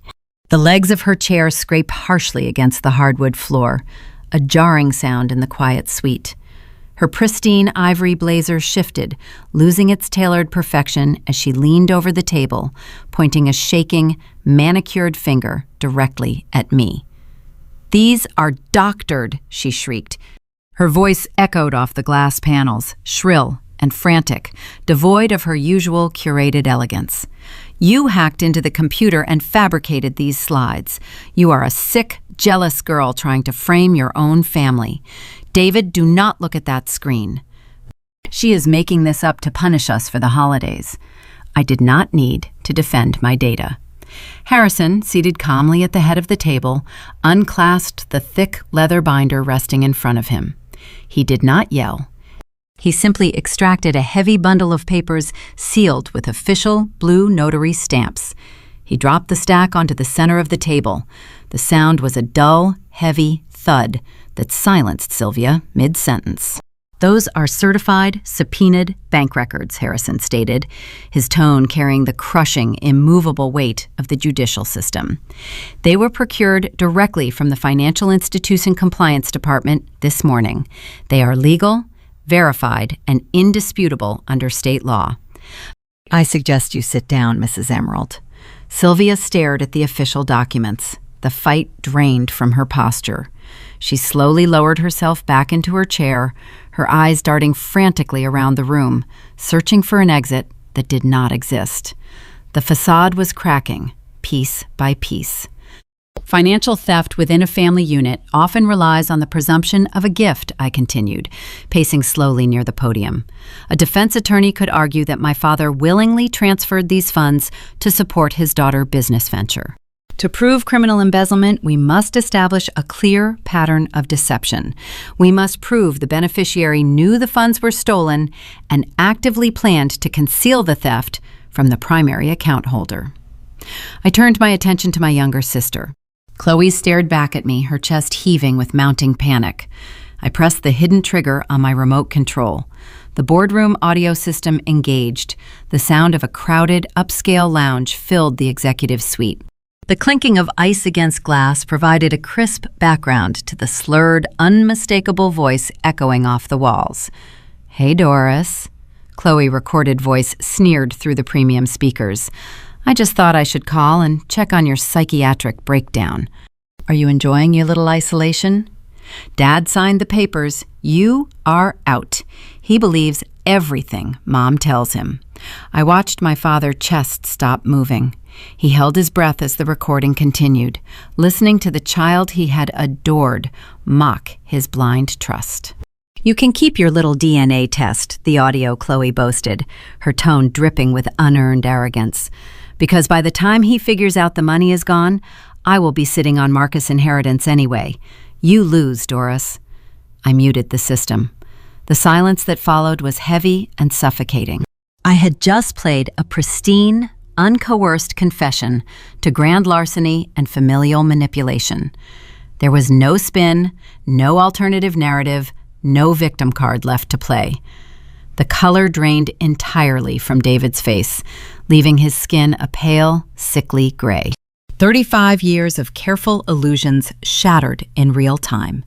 The legs of her chair scraped harshly against the hardwood floor, a jarring sound in the quiet suite. Her pristine ivory blazer shifted, losing its tailored perfection as she leaned over the table, pointing a shaking, manicured finger directly at me. "These are doctored," she shrieked. Her voice echoed off the glass panels, shrill and frantic, devoid of her usual curated elegance. "You hacked into the computer and fabricated these slides. You are a sick, jealous girl trying to frame your own family. David, do not look at that screen. She is making this up to punish us for the holidays." I did not need to defend my data. Harrison, seated calmly at the head of the table, unclasped the thick leather binder resting in front of him. He did not yell. He simply extracted a heavy bundle of papers sealed with official blue notary stamps. He dropped the stack onto the center of the table. The sound was a dull, heavy thud that silenced Sylvia mid-sentence. "Those are certified, subpoenaed bank records," Harrison stated, his tone carrying the crushing, immovable weight of the judicial system. "They were procured directly from the Financial Institution Compliance Department this morning. They are legal, verified, and indisputable under state law." "I suggest you sit down, Mrs. Emerald." Sylvia stared at the official documents. The fight drained from her posture. She slowly lowered herself back into her chair, her eyes darting frantically around the room, searching for an exit that did not exist. The facade was cracking, piece by piece. Financial theft within a family unit often relies on the presumption of a gift, I continued, pacing slowly near the podium. A defense attorney could argue that my father willingly transferred these funds to support his daughter's business venture. To prove criminal embezzlement, we must establish a clear pattern of deception. We must prove the beneficiary knew the funds were stolen and actively planned to conceal the theft from the primary account holder. I turned my attention to my younger sister. Chloe stared back at me, her chest heaving with mounting panic. I pressed the hidden trigger on my remote control. The boardroom audio system engaged. The sound of a crowded, upscale lounge filled the executive suite. The clinking of ice against glass provided a crisp background to the slurred, unmistakable voice echoing off the walls. "Hey, Doris." Chloe's recorded voice sneered through the premium speakers. "I just thought I should call and check on your psychiatric breakdown. Are you enjoying your little isolation? Dad signed the papers. You are out. He believes everything Mom tells him." I watched my father's chest stop moving. He held his breath as the recording continued, listening to the child he had adored mock his blind trust. "You can keep your little DNA test," the audio Chloe boasted, her tone dripping with unearned arrogance. "Because by the time he figures out the money is gone, I will be sitting on Marcus' inheritance anyway. You lose, Doris." I muted the system. The silence that followed was heavy and suffocating. I had just played a pristine, uncoerced confession to grand larceny and familial manipulation. There was no spin, no alternative narrative, no victim card left to play. The color drained entirely from David's face, leaving his skin a pale, sickly gray. 35 years of careful illusions shattered in real time.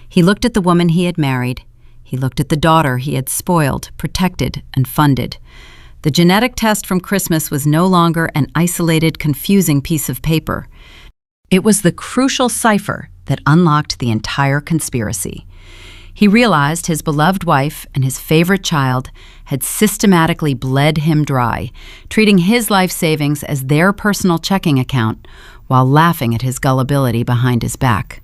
He looked at the woman he had married. He looked at the daughter he had spoiled, protected, and funded. The genetic test from Christmas was no longer an isolated, confusing piece of paper. It was the crucial cipher that unlocked the entire conspiracy. He realized his beloved wife and his favorite child had systematically bled him dry, treating his life savings as their personal checking account while laughing at his gullibility behind his back.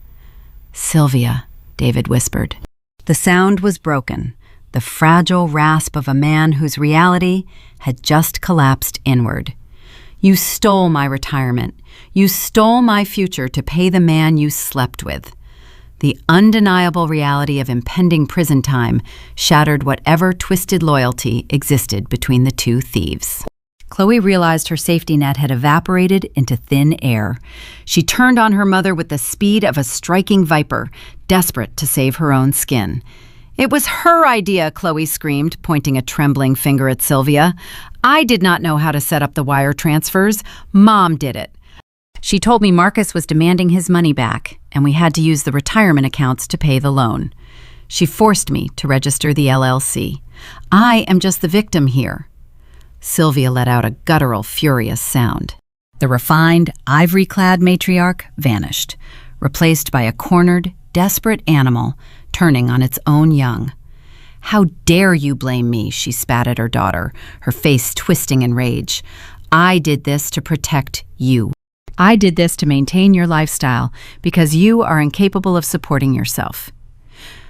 "Sylvia," David whispered. The sound was broken, the fragile rasp of a man whose reality had just collapsed inward. "You stole my retirement. You stole my future to pay the man you slept with." The undeniable reality of impending prison time shattered whatever twisted loyalty existed between the two thieves. Chloe realized her safety net had evaporated into thin air. She turned on her mother with the speed of a striking viper, desperate to save her own skin. "It was her idea," Chloe screamed, pointing a trembling finger at Sylvia. "I did not know how to set up the wire transfers. Mom did it. She told me Marcus was demanding his money back, and we had to use the retirement accounts to pay the loan. She forced me to register the LLC. I am just the victim here." Sylvia let out a guttural, furious sound. The refined, ivory-clad matriarch vanished, replaced by a cornered, desperate animal turning on its own young. "How dare you blame me?" she spat at her daughter, her face twisting in rage. "I did this to protect you. I did this to maintain your lifestyle because you are incapable of supporting yourself."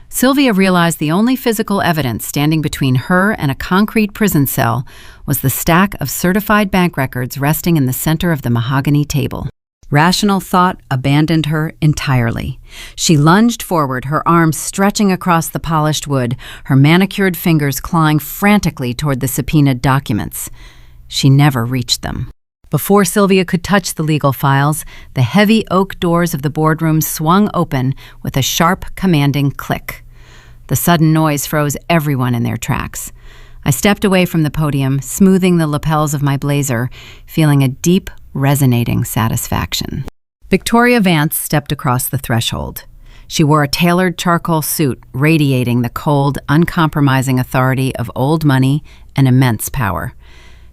Sylvia realized the only physical evidence standing between her and a concrete prison cell was the stack of certified bank records resting in the center of the mahogany table. Rational thought abandoned her entirely. She lunged forward, her arms stretching across the polished wood, her manicured fingers clawing frantically toward the subpoenaed documents. She never reached them. Before Sylvia could touch the legal files, the heavy oak doors of the boardroom swung open with a sharp, commanding click. The sudden noise froze everyone in their tracks. I stepped away from the podium, smoothing the lapels of my blazer, feeling a deep, resonating satisfaction. Victoria Vance stepped across the threshold. She wore a tailored charcoal suit, radiating the cold, uncompromising authority of old money and immense power.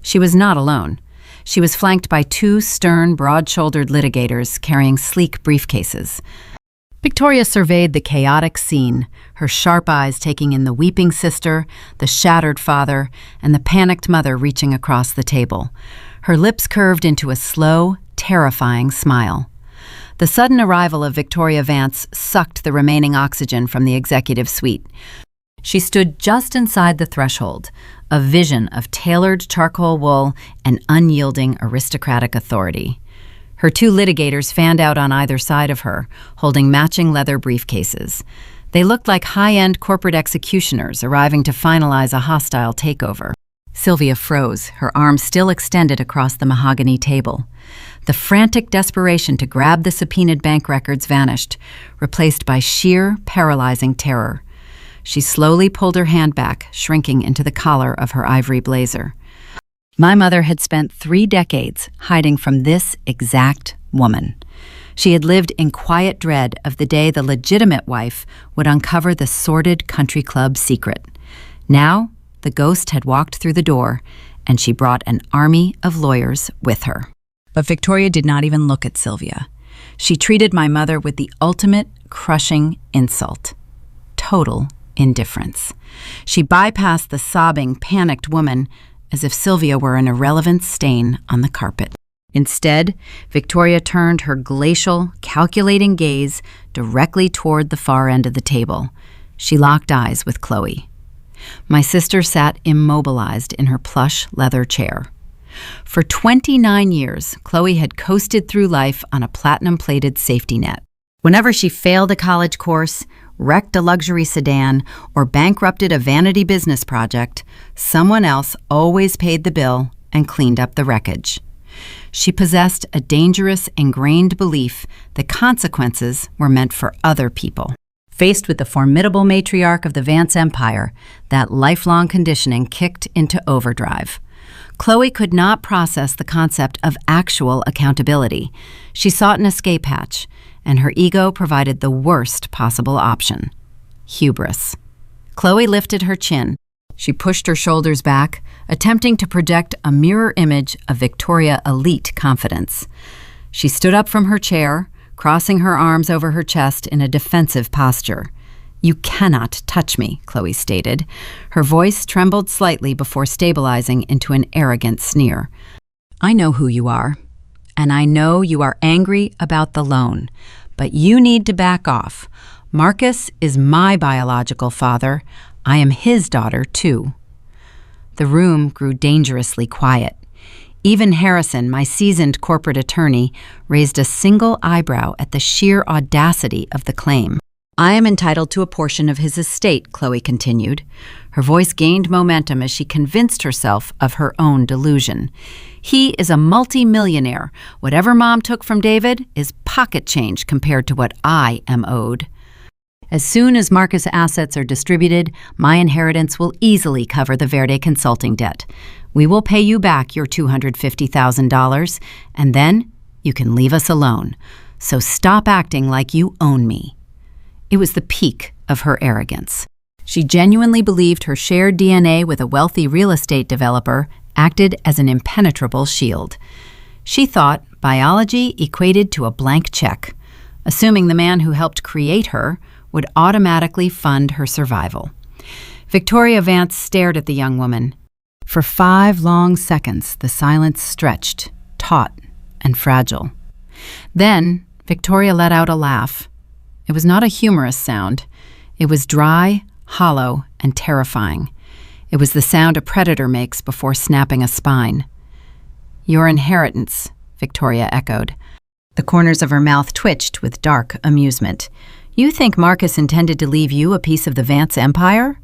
She was not alone. She was flanked by two stern, broad-shouldered litigators carrying sleek briefcases. Victoria surveyed the chaotic scene, her sharp eyes taking in the weeping sister, the shattered father, and the panicked mother reaching across the table. Her lips curved into a slow, terrifying smile. The sudden arrival of Victoria Vance sucked the remaining oxygen from the executive suite. She stood just inside the threshold, a vision of tailored charcoal wool and unyielding aristocratic authority. Her two litigators fanned out on either side of her, holding matching leather briefcases. They looked like high-end corporate executioners arriving to finalize a hostile takeover. Sylvia froze, her arms still extended across the mahogany table. The frantic desperation to grab the subpoenaed bank records vanished, replaced by sheer, paralyzing terror. She slowly pulled her hand back, shrinking into the collar of her ivory blazer. My mother had spent 3 decades hiding from this exact woman. She had lived in quiet dread of the day the legitimate wife would uncover the sordid country club secret. Now, the ghost had walked through the door, and she brought an army of lawyers with her. But Victoria did not even look at Sylvia. She treated my mother with the ultimate crushing insult: total indifference. She bypassed the sobbing, panicked woman as if Sylvia were an irrelevant stain on the carpet. Instead, Victoria turned her glacial, calculating gaze directly toward the far end of the table. She locked eyes with Chloe. My sister sat immobilized in her plush leather chair. For 29 years, Chloe had coasted through life on a platinum-plated safety net. Whenever she failed a college course, wrecked a luxury sedan, or bankrupted a vanity business project, someone else always paid the bill and cleaned up the wreckage. She possessed a dangerous, ingrained belief that consequences were meant for other people. Faced with the formidable matriarch of the Vance empire, that lifelong conditioning kicked into overdrive. Chloe could not process the concept of actual accountability. She sought an escape hatch, and her ego provided the worst possible option: hubris. Chloe lifted her chin. She pushed her shoulders back, attempting to project a mirror image of Victoria elite confidence. She stood up from her chair, crossing her arms over her chest in a defensive posture. "You cannot touch me," Chloe stated. Her voice trembled slightly before stabilizing into an arrogant sneer. "I know who you are, and I know you are angry about the loan, but you need to back off. Marcus is my biological father. I am his daughter, too." The room grew dangerously quiet. Even Harrison, my seasoned corporate attorney, raised a single eyebrow at the sheer audacity of the claim. "I am entitled to a portion of his estate," Chloe continued. Her voice gained momentum as she convinced herself of her own delusion. "He is a multi-millionaire. Whatever Mom took from David is pocket change compared to what I am owed. As soon as Marcus' assets are distributed, my inheritance will easily cover the Verde consulting debt. We will pay you back your $250,000, and then you can leave us alone. So stop acting like you own me." It was the peak of her arrogance. She genuinely believed her shared DNA with a wealthy real estate developer acted as an impenetrable shield. She thought biology equated to a blank check, assuming the man who helped create her would automatically fund her survival. Victoria Vance stared at the young woman. For 5 long seconds, the silence stretched, taut and fragile. Then, Victoria let out a laugh. It was not a humorous sound. It was dry, hollow, and terrifying. It was the sound a predator makes before snapping a spine. "Your inheritance," Victoria echoed. The corners of her mouth twitched with dark amusement. "You think Marcus intended to leave you a piece of the Vance empire?"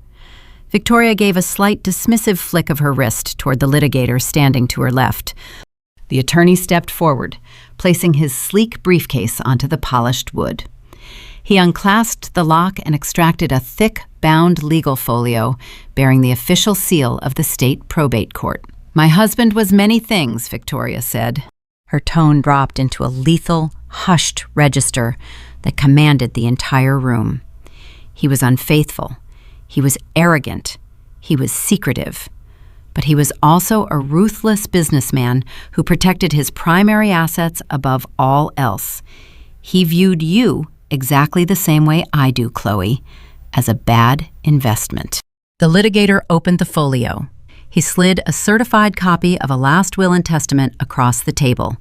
Victoria gave a slight dismissive flick of her wrist toward the litigator standing to her left. The attorney stepped forward, placing his sleek briefcase onto the polished wood. He unclasped the lock and extracted a thick, bound legal folio bearing the official seal of the state probate court. "My husband was many things," Victoria said. Her tone dropped into a lethal, hushed register that commanded the entire room. He was unfaithful. He was arrogant. He was secretive. But he was also a ruthless businessman who protected his primary assets above all else. He viewed you exactly the same way I do, Chloe, as a bad investment. The litigator opened the folio. He slid a certified copy of a last will and testament across the table.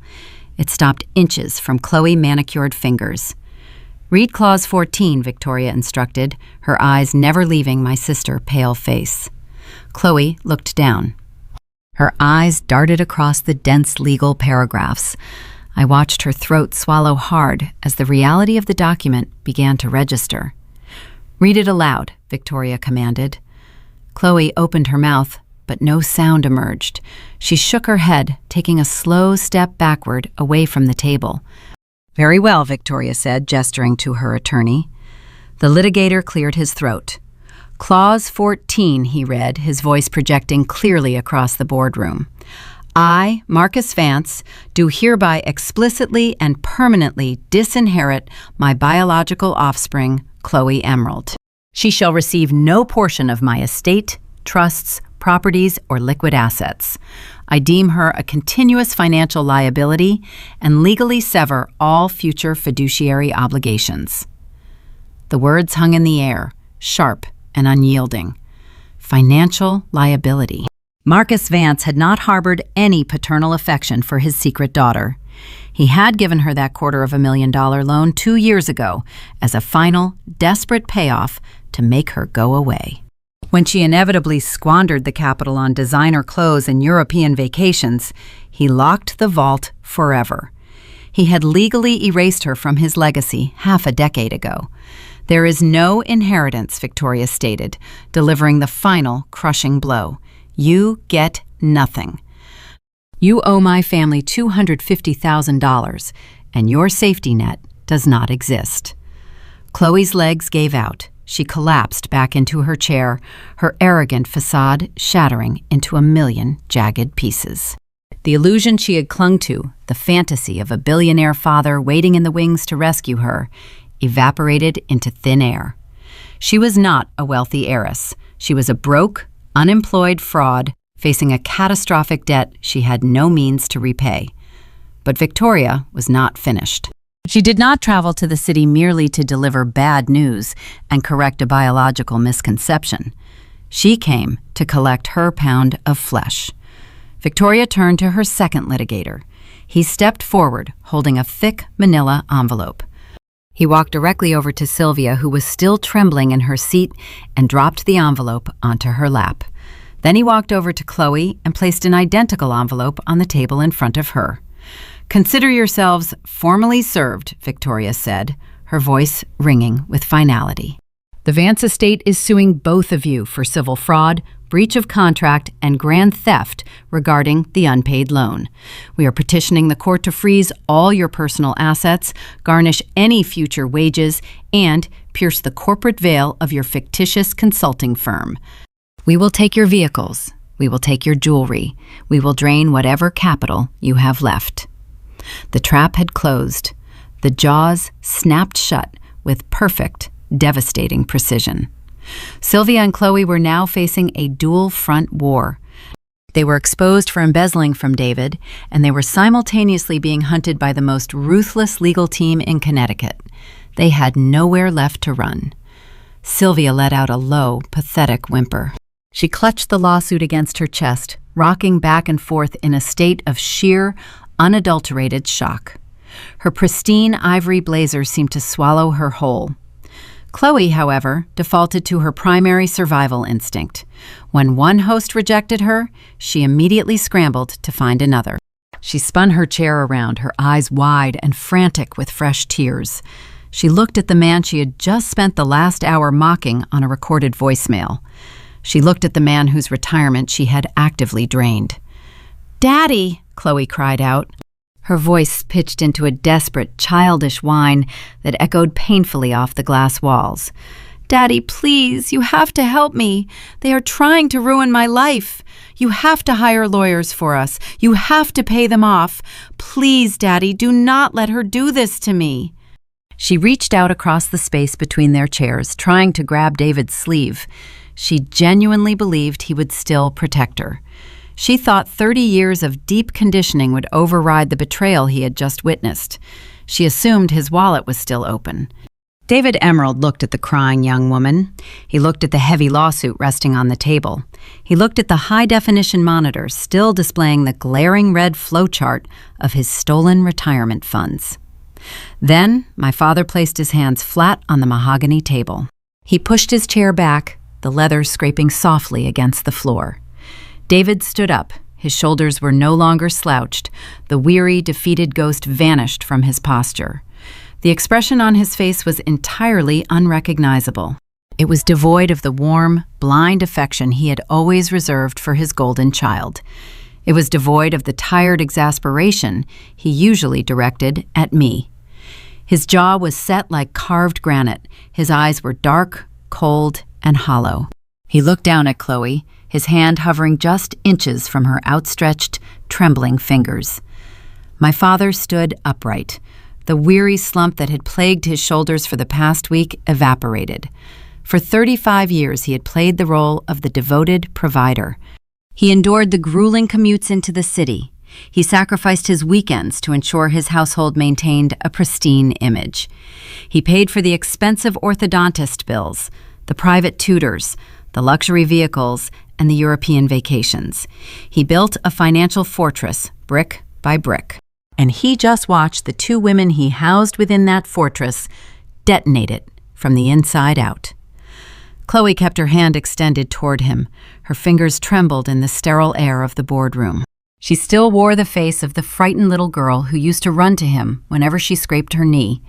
It stopped inches from Chloe manicured fingers. "Read Clause 14, Victoria instructed, her eyes never leaving my sister's pale face. Chloe looked down. Her eyes darted across the dense legal paragraphs. I watched her throat swallow hard as the reality of the document began to register. "Read it aloud," Victoria commanded. Chloe opened her mouth, but no sound emerged. She shook her head, taking a slow step backward away from the table. "Very well," Victoria said, gesturing to her attorney. The litigator cleared his throat. "Clause 14, he read, his voice projecting clearly across the boardroom. "I, Marcus Vance, do hereby explicitly and permanently disinherit my biological offspring, Chloe Emerald. She shall receive no portion of my estate, trusts, properties, or liquid assets. I deem her a continuous financial liability and legally sever all future fiduciary obligations." The words hung in the air, sharp and unyielding. Financial liability. Marcus Vance had not harbored any paternal affection for his secret daughter. He had given her that $250,000 loan 2 years ago as a final, desperate payoff to make her go away. When she inevitably squandered the capital on designer clothes and European vacations, he locked the vault forever. He had legally erased her from his legacy half a decade ago. "There is no inheritance," Victoria stated, delivering the final crushing blow. "You get nothing. You owe my family $250,000, and your safety net does not exist." Chloe's legs gave out. She collapsed back into her chair, her arrogant facade shattering into a million jagged pieces. The illusion she had clung to, the fantasy of a billionaire father waiting in the wings to rescue her, evaporated into thin air. She was not a wealthy heiress. She was a broke, unemployed fraud facing a catastrophic debt she had no means to repay. But Victoria was not finished. She did not travel to the city merely to deliver bad news and correct a biological misconception. She came to collect her pound of flesh. Victoria turned to her second litigator. He stepped forward, holding a thick manila envelope. He walked directly over to Sophia, who was still trembling in her seat, and dropped the envelope onto her lap. Then he walked over to Chloe and placed an identical envelope on the table in front of her. "Consider yourselves formally served," Victoria said, her voice ringing with finality. "The Vance estate is suing both of you for civil fraud, breach of contract, and grand theft regarding the unpaid loan. We are petitioning the court to freeze all your personal assets, garnish any future wages, and pierce the corporate veil of your fictitious consulting firm. We will take your vehicles. We will take your jewelry. We will drain whatever capital you have left." The trap had closed. The jaws snapped shut with perfect, devastating precision. Sophia and Chloe were now facing a dual-front war. They were exposed for embezzling from David, and they were simultaneously being hunted by the most ruthless legal team in Connecticut. They had nowhere left to run. Sophia let out a low, pathetic whimper. She clutched the lawsuit against her chest, rocking back and forth in a state of sheer, unadulterated shock. Her pristine ivory blazer seemed to swallow her whole. Chloe, however, defaulted to her primary survival instinct. When one host rejected her, she immediately scrambled to find another. She spun her chair around, her eyes wide and frantic with fresh tears. She looked at the man she had just spent the last hour mocking on a recorded voicemail. She looked at the man whose retirement she had actively drained. "Daddy!" Chloe cried out. Her voice pitched into a desperate, childish whine that echoed painfully off the glass walls. "Daddy, please, you have to help me. They are trying to ruin my life. You have to hire lawyers for us. You have to pay them off. Please, Daddy, do not let her do this to me." She reached out across the space between their chairs, trying to grab David's sleeve. She genuinely believed he would still protect her. She thought 30 years of deep conditioning would override the betrayal he had just witnessed. She assumed his wallet was still open. David Emerald looked at the crying young woman. He looked at the heavy lawsuit resting on the table. He looked at the high-definition monitor still displaying the glaring red flowchart of his stolen retirement funds. Then, my father placed his hands flat on the mahogany table. He pushed his chair back, the leather scraping softly against the floor. David stood up. His shoulders were no longer slouched. The weary, defeated ghost vanished from his posture. The expression on his face was entirely unrecognizable. It was devoid of the warm, blind affection he had always reserved for his golden child. It was devoid of the tired exasperation he usually directed at me. His jaw was set like carved granite. His eyes were dark, cold, and hollow. He looked down at Chloe, his hand hovering just inches from her outstretched, trembling fingers. My father stood upright. The weary slump that had plagued his shoulders for the past week evaporated. For 35 years, he had played the role of the devoted provider. He endured the grueling commutes into the city. He sacrificed his weekends to ensure his household maintained a pristine image. He paid for the expensive orthodontist bills, the private tutors, the luxury vehicles, and the European vacations. He built a financial fortress, brick by brick. And he just watched the two women he housed within that fortress detonate it from the inside out. Chloe kept her hand extended toward him. Her fingers trembled in the sterile air of the boardroom. She still wore the face of the frightened little girl who used to run to him whenever she scraped her knee.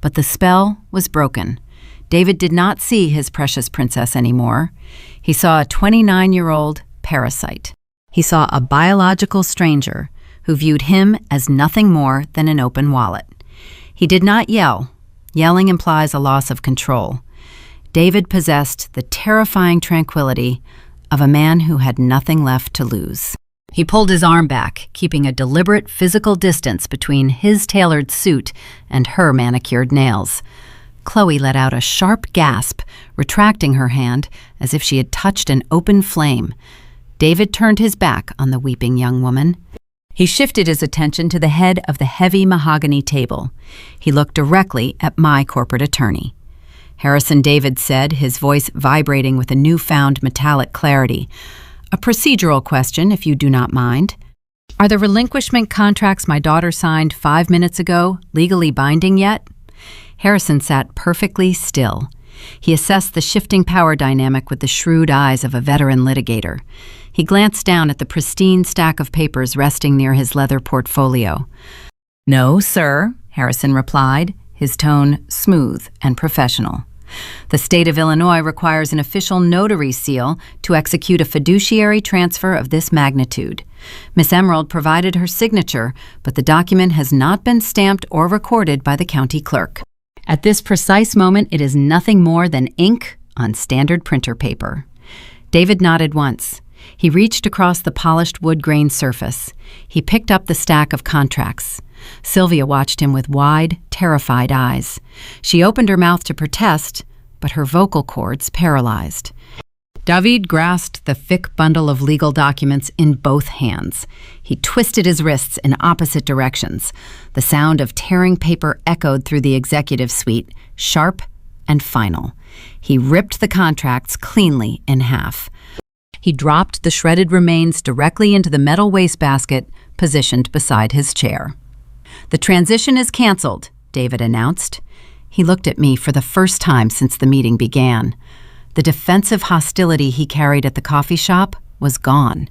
But the spell was broken. David did not see his precious princess anymore. He saw a 29-year-old parasite. He saw a biological stranger who viewed him as nothing more than an open wallet. He did not yell. Yelling implies a loss of control. David possessed the terrifying tranquility of a man who had nothing left to lose. He pulled his arm back, keeping a deliberate physical distance between his tailored suit and her manicured nails. Chloe let out a sharp gasp, retracting her hand as if she had touched an open flame. David turned his back on the weeping young woman. He shifted his attention to the head of the heavy mahogany table. He looked directly at my corporate attorney. Harrison David said, his voice vibrating with a newfound metallic clarity. A procedural question, if you do not mind. Are the relinquishment contracts my daughter signed 5 minutes ago legally binding yet? Harrison sat perfectly still. He assessed the shifting power dynamic with the shrewd eyes of a veteran litigator. He glanced down at the pristine stack of papers resting near his leather portfolio. "No, sir," Harrison replied, his tone smooth and professional. "The state of Illinois requires an official notary seal to execute a fiduciary transfer of this magnitude. Miss Emerald provided her signature, but the document has not been stamped or recorded by the county clerk. At this precise moment, it is nothing more than ink on standard printer paper." David nodded once. He reached across the polished wood grain surface. He picked up the stack of contracts. Sylvia watched him with wide, terrified eyes. She opened her mouth to protest, but her vocal cords paralyzed. David grasped the thick bundle of legal documents in both hands. He twisted his wrists in opposite directions. The sound of tearing paper echoed through the executive suite, sharp and final. He ripped the contracts cleanly in half. He dropped the shredded remains directly into the metal wastebasket positioned beside his chair. "The transition is canceled," David announced. He looked at me for the first time since the meeting began. The defensive hostility he carried at the coffee shop was gone.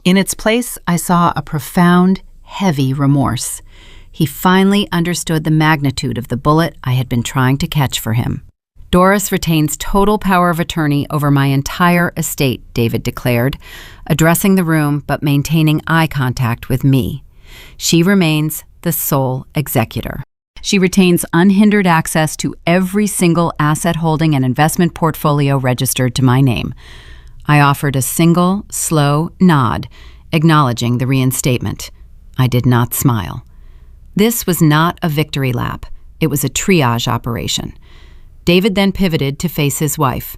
In its place, I saw a profound, heavy remorse. He finally understood the magnitude of the bullet I had been trying to catch for him. "Doris retains total power of attorney over my entire estate," David declared, addressing the room but maintaining eye contact with me. "She remains the sole executor. She retains unhindered access to every single asset holding and investment portfolio registered to my name." I offered a single, slow nod, acknowledging the reinstatement. I did not smile. This was not a victory lap. It was a triage operation. David then pivoted to face his wife.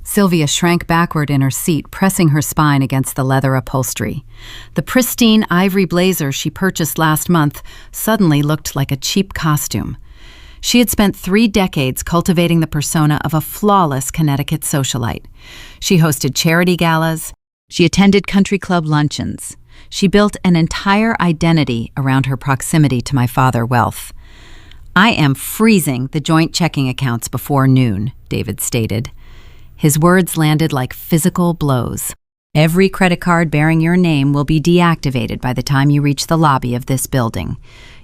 Sylvia shrank backward in her seat, pressing her spine against the leather upholstery. The pristine ivory blazer she purchased last month suddenly looked like a cheap costume. She had spent 3 decades cultivating the persona of a flawless Connecticut socialite. She hosted charity galas. She attended country club luncheons. She built an entire identity around her proximity to my father's wealth. "I am freezing the joint checking accounts before noon," David stated. His words landed like physical blows. "Every credit card bearing your name will be deactivated by the time you reach the lobby of this building.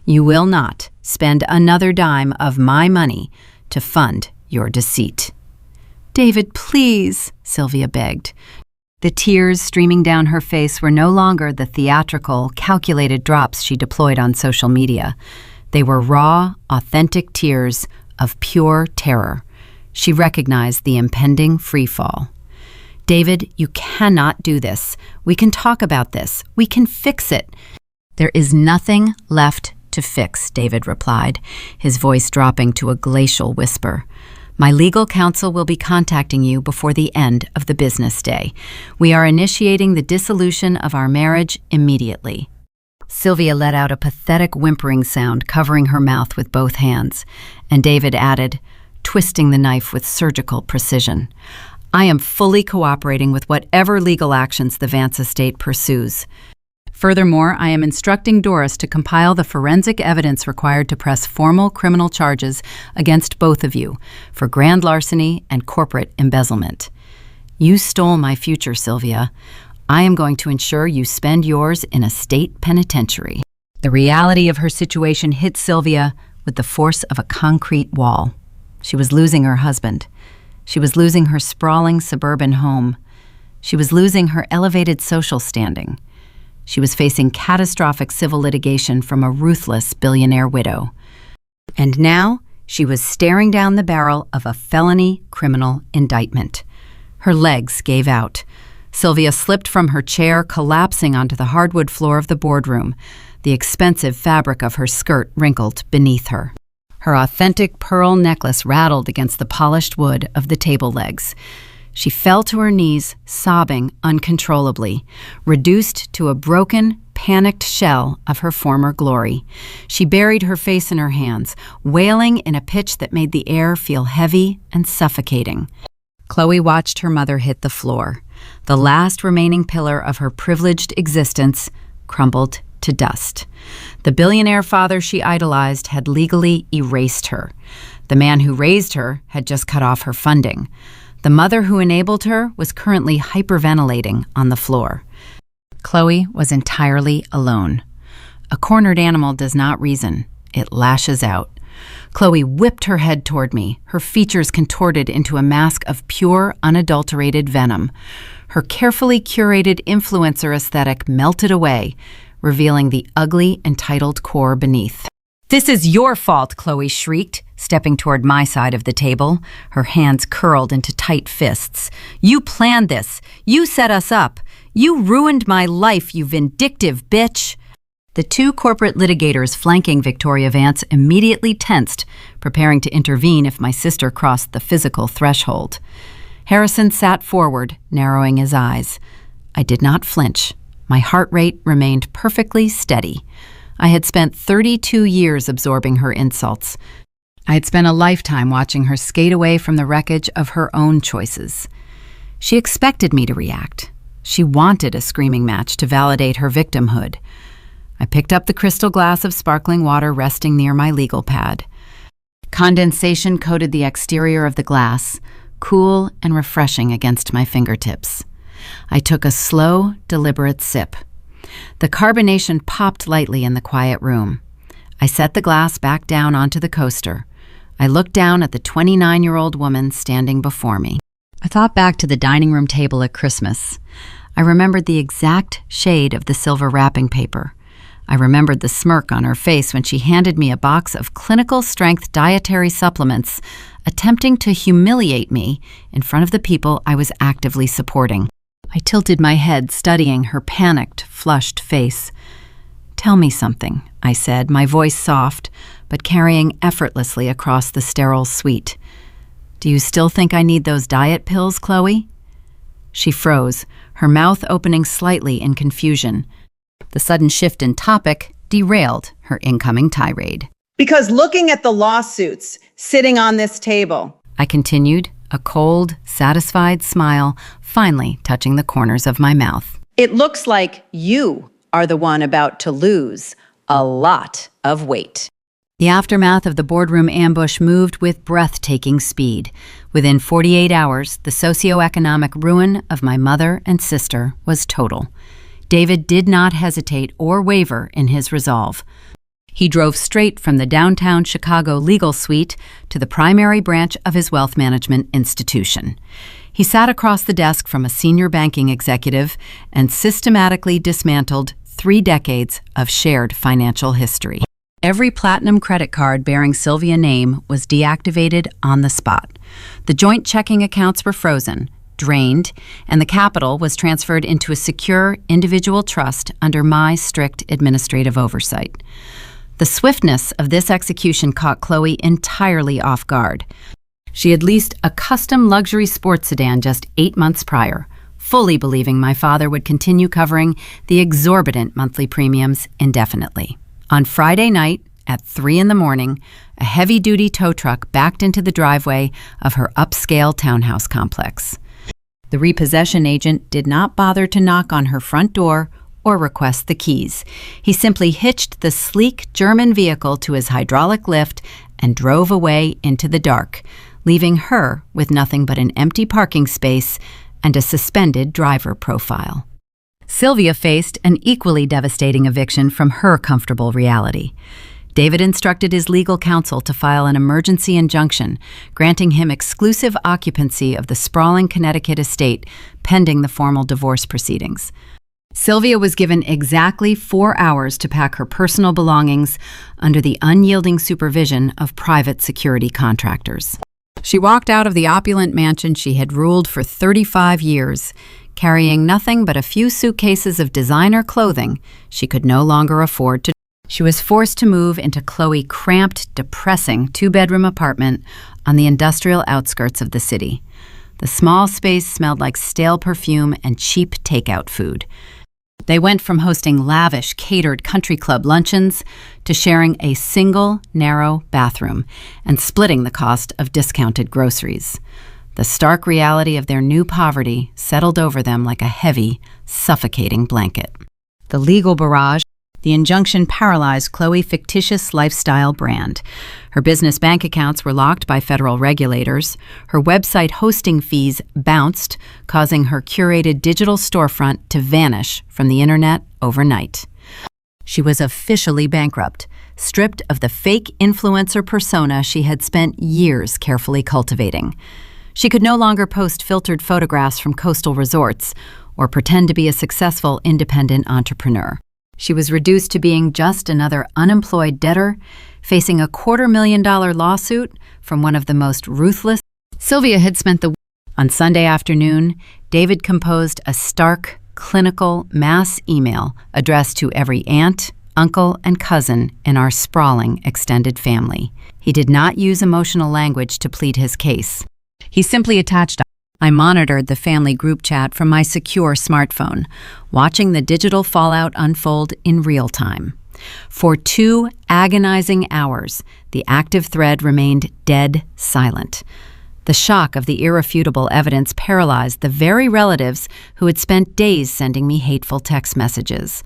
You will not spend another dime of my money to fund your deceit." "David, please," Sylvia begged. The tears streaming down her face were no longer the theatrical, calculated drops she deployed on social media. They were raw, authentic tears of pure terror. She recognized the impending freefall. "David, you cannot do this. We can talk about this. We can fix it." "There is nothing left to fix," David replied, his voice dropping to a glacial whisper. "My legal counsel will be contacting you before the end of the business day. We are initiating the dissolution of our marriage immediately." Sylvia let out a pathetic whimpering sound, covering her mouth with both hands, and David added, twisting the knife with surgical precision, "I am fully cooperating with whatever legal actions the Vance estate pursues. Furthermore, I am instructing Doris to compile the forensic evidence required to press formal criminal charges against both of you for grand larceny and corporate embezzlement. You stole my future, Sylvia. I am going to ensure you spend yours in a state penitentiary." The reality of her situation hit Sylvia with the force of a concrete wall. She was losing her husband. She was losing her sprawling suburban home. She was losing her elevated social standing. She was facing catastrophic civil litigation from a ruthless billionaire widow. And now she was staring down the barrel of a felony criminal indictment. Her legs gave out. Sylvia slipped from her chair, collapsing onto the hardwood floor of the boardroom, the expensive fabric of her skirt wrinkled beneath her. Her authentic pearl necklace rattled against the polished wood of the table legs. She fell to her knees, sobbing uncontrollably, reduced to a broken, panicked shell of her former glory. She buried her face in her hands, wailing in a pitch that made the air feel heavy and suffocating. Chloe watched her mother hit the floor. The last remaining pillar of her privileged existence crumbled to dust. The billionaire father she idolized had legally erased her. The man who raised her had just cut off her funding. The mother who enabled her was currently hyperventilating on the floor. Chloe was entirely alone. A cornered animal does not reason. It lashes out. Chloe whipped her head toward me, her features contorted into a mask of pure, unadulterated venom. Her carefully curated influencer aesthetic melted away, revealing the ugly, entitled core beneath. "This is your fault," Chloe shrieked, stepping toward my side of the table, her hands curled into tight fists. "You planned this. You set us up. You ruined my life, you vindictive bitch." The 2 corporate litigators flanking Victoria Vance immediately tensed, preparing to intervene if my sister crossed the physical threshold. Harrison sat forward, narrowing his eyes. I did not flinch. My heart rate remained perfectly steady. I had spent 32 years absorbing her insults. I had spent a lifetime watching her skate away from the wreckage of her own choices. She expected me to react. She wanted a screaming match to validate her victimhood. I picked up the crystal glass of sparkling water resting near my legal pad. Condensation coated the exterior of the glass, cool and refreshing against my fingertips. I took a slow, deliberate sip. The carbonation popped lightly in the quiet room. I set the glass back down onto the coaster. I looked down at the 29-year-old woman standing before me. I thought back to the dining room table at Christmas. I remembered the exact shade of the silver wrapping paper. I remembered the smirk on her face when she handed me a box of clinical-strength dietary supplements, attempting to humiliate me in front of the people I was actively supporting. I tilted my head, studying her panicked, flushed face. "Tell me something," I said, my voice soft, but carrying effortlessly across the sterile suite. "Do you still think I need those diet pills, Chloe?" She froze, her mouth opening slightly in confusion. The sudden shift in topic derailed her incoming tirade. Because looking at the lawsuits sitting on this table, I continued, a cold, satisfied smile finally touching the corners of my mouth. it looks like you are the one about to lose a lot of weight. The aftermath of the boardroom ambush moved with breathtaking speed. Within 48 hours, the socioeconomic ruin of my mother and sister was total. David did not hesitate or waver in his resolve. He drove straight from the downtown Chicago legal suite to the primary branch of his wealth management institution. He sat across the desk from a senior banking executive and systematically dismantled 3 decades of shared financial history. Every platinum credit card bearing Sylvia's name was deactivated on the spot. The joint checking accounts were frozen, drained, and the capital was transferred into a secure individual trust under my strict administrative oversight. The swiftness of this execution caught Chloe entirely off guard. She had leased a custom luxury sports sedan just 8 months prior, fully believing my father would continue covering the exorbitant monthly premiums indefinitely. On Friday night, at 3 a.m, a heavy-duty tow truck backed into the driveway of her upscale townhouse complex. The repossession agent did not bother to knock on her front door or request the keys. He simply hitched the sleek German vehicle to his hydraulic lift and drove away into the dark, leaving her with nothing but an empty parking space and a suspended driver profile. Sylvia faced an equally devastating eviction from her comfortable reality. David instructed his legal counsel to file an emergency injunction, granting him exclusive occupancy of the sprawling Connecticut estate pending the formal divorce proceedings. Sylvia was given exactly 4 hours to pack her personal belongings under the unyielding supervision of private security contractors. She walked out of the opulent mansion she had ruled for 35 years, carrying nothing but a few suitcases of designer clothing she could no longer afford to. She was forced to move into Chloe's cramped, depressing 2-bedroom apartment on the industrial outskirts of the city. The small space smelled like stale perfume and cheap takeout food. They went from hosting lavish, catered country club luncheons to sharing a single, narrow bathroom and splitting the cost of discounted groceries. The stark reality of their new poverty settled over them like a heavy, suffocating blanket. The legal barrage, the injunction paralyzed Chloe's fictitious lifestyle brand. Her business bank accounts were locked by federal regulators. Her website hosting fees bounced, causing her curated digital storefront to vanish from the internet overnight. She was officially bankrupt, stripped of the fake influencer persona she had spent years carefully cultivating. She could no longer post filtered photographs from coastal resorts or pretend to be a successful independent entrepreneur. She was reduced to being just another unemployed debtor, facing a $250,000 lawsuit from one of the most ruthless. Sylvia had spent the week. On Sunday afternoon, David composed a stark, clinical mass email addressed to every aunt, uncle, and cousin in our sprawling extended family. He did not use emotional language to plead his case. He simply attached. I monitored the family group chat from my secure smartphone, watching the digital fallout unfold in real time. For 2 agonizing hours, the active thread remained dead silent. The shock of the irrefutable evidence paralyzed the very relatives who had spent days sending me hateful text messages.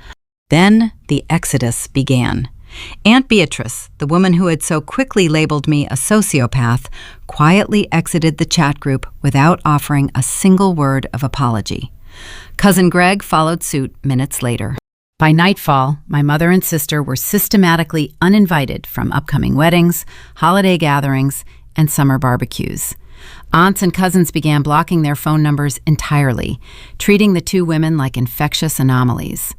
Then the exodus began. Aunt Beatrice, the woman who had so quickly labeled me a sociopath, quietly exited the chat group without offering a single word of apology. Cousin Greg followed suit minutes later. By nightfall, my mother and sister were systematically uninvited from upcoming weddings, holiday gatherings, and summer barbecues. Aunts and cousins began blocking their phone numbers entirely, treating the 2 women like infectious anomalies.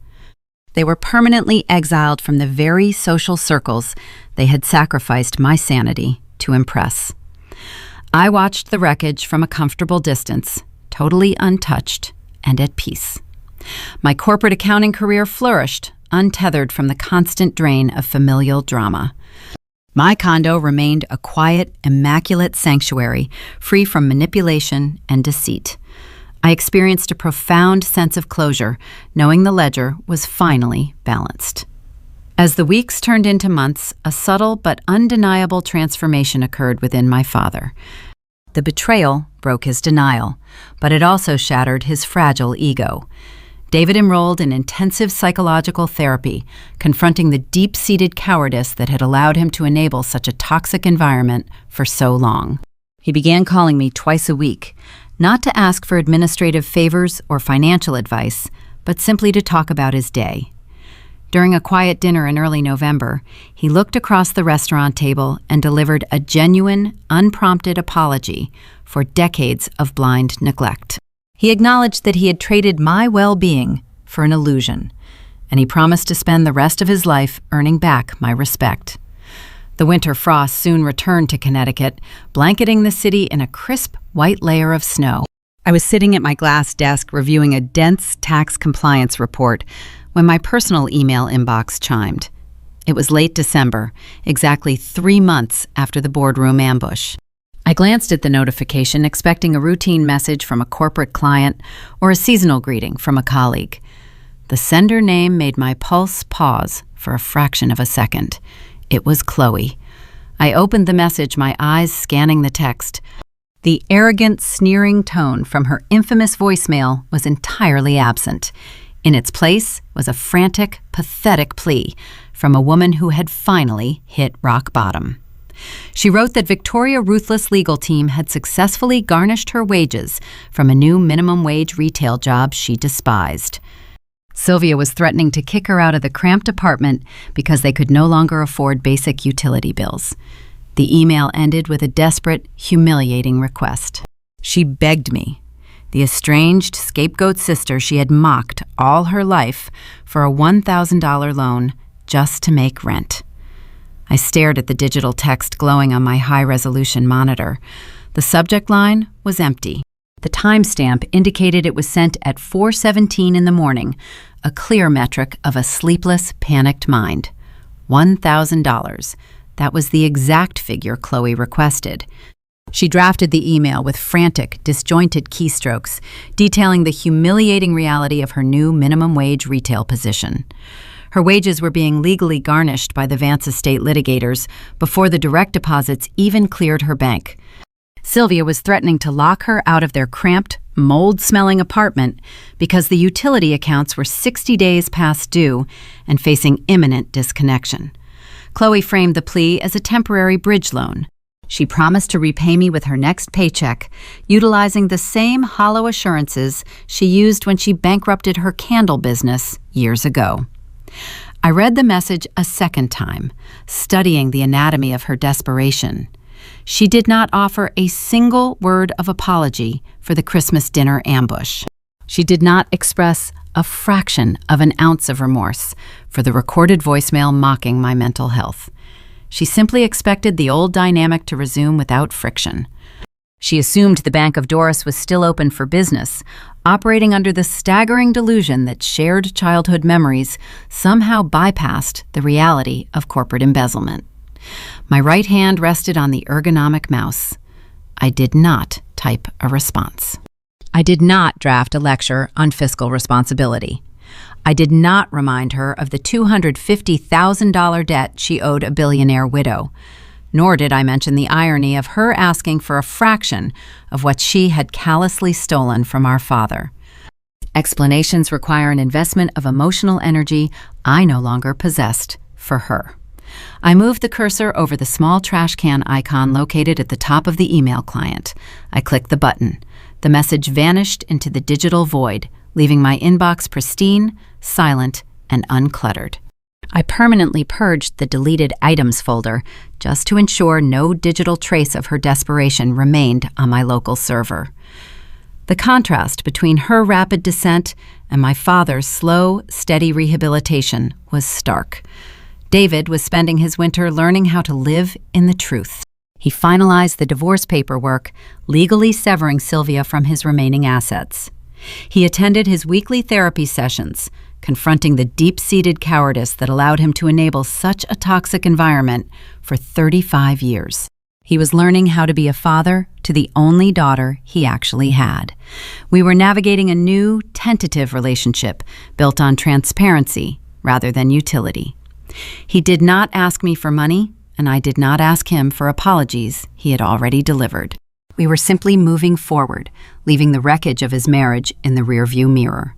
They were permanently exiled from the very social circles they had sacrificed my sanity to impress. I watched the wreckage from a comfortable distance, totally untouched and at peace. My corporate accounting career flourished, untethered from the constant drain of familial drama. My condo remained a quiet, immaculate sanctuary, free from manipulation and deceit. I experienced a profound sense of closure, knowing the ledger was finally balanced. As the weeks turned into months, a subtle but undeniable transformation occurred within my father. The betrayal broke his denial, but it also shattered his fragile ego. David enrolled in intensive psychological therapy, confronting the deep-seated cowardice that had allowed him to enable such a toxic environment for so long. He began calling me twice a week, not to ask for administrative favors or financial advice, but simply to talk about his day. During a quiet dinner in early November, he looked across the restaurant table and delivered a genuine, unprompted apology for decades of blind neglect. He acknowledged that he had traded my well-being for an illusion, and he promised to spend the rest of his life earning back my respect. The winter frost soon returned to Connecticut, blanketing the city in a crisp, white layer of snow. I was sitting at my glass desk reviewing a dense tax compliance report when my personal email inbox chimed. It was late December, exactly 3 months after the boardroom ambush. I glanced at the notification, expecting a routine message from a corporate client or a seasonal greeting from a colleague. The sender name made my pulse pause for a fraction of a second. It was Chloe. I opened the message, my eyes scanning the text. The arrogant, sneering tone from her infamous voicemail was entirely absent. In its place was a frantic, pathetic plea from a woman who had finally hit rock bottom. She wrote that Victoria Ruthless legal team had successfully garnished her wages from a new minimum wage retail job she despised. Sophia was threatening to kick her out of the cramped apartment because they could no longer afford basic utility bills. The email ended with a desperate, humiliating request. She begged me, the estranged scapegoat sister she had mocked all her life, for a $1,000 loan just to make rent. I stared at the digital text glowing on my high-resolution monitor. The subject line was empty. The timestamp indicated it was sent at 4:17 in the morning, a clear metric of a sleepless, panicked mind. $1,000. That was the exact figure Chloe requested. She drafted the email with frantic, disjointed keystrokes, detailing the humiliating reality of her new minimum wage retail position. Her wages were being legally garnished by the Vances state litigators before the direct deposits even cleared her bank. Sylvia was threatening to lock her out of their cramped, mold-smelling apartment because the utility accounts were 60 days past due and facing imminent disconnection. Chloe framed the plea as a temporary bridge loan. She promised to repay me with her next paycheck, utilizing the same hollow assurances she used when she bankrupted her candle business years ago. I read the message a second time, studying the anatomy of her desperation. She did not offer a single word of apology for the Christmas dinner ambush. She did not express a fraction of an ounce of remorse for the recorded voicemail mocking my mental health. She simply expected the old dynamic to resume without friction. She assumed the Bank of Doris was still open for business, operating under the staggering delusion that shared childhood memories somehow bypassed the reality of corporate embezzlement. My right hand rested on the ergonomic mouse. I did not type a response. I did not draft a lecture on fiscal responsibility. I did not remind her of the $250,000 debt she owed a billionaire widow. Nor did I mention the irony of her asking for a fraction of what she had callously stolen from our father. Explanations require an investment of emotional energy I no longer possessed for her. I moved the cursor over the small trash can icon located at the top of the email client. I clicked the button. The message vanished into the digital void, leaving my inbox pristine, silent, and uncluttered. I permanently purged the deleted items folder just to ensure no digital trace of her desperation remained on my local server. The contrast between her rapid descent and my father's slow, steady rehabilitation was stark. David was spending his winter learning how to live in the truth. He finalized the divorce paperwork, legally severing Sylvia from his remaining assets. He attended his weekly therapy sessions, confronting the deep-seated cowardice that allowed him to enable such a toxic environment for 35 years. He was learning how to be a father to the only daughter he actually had. We were navigating a new, tentative relationship built on transparency rather than utility. He did not ask me for money, and I did not ask him for apologies he had already delivered. We were simply moving forward, leaving the wreckage of his marriage in the rearview mirror.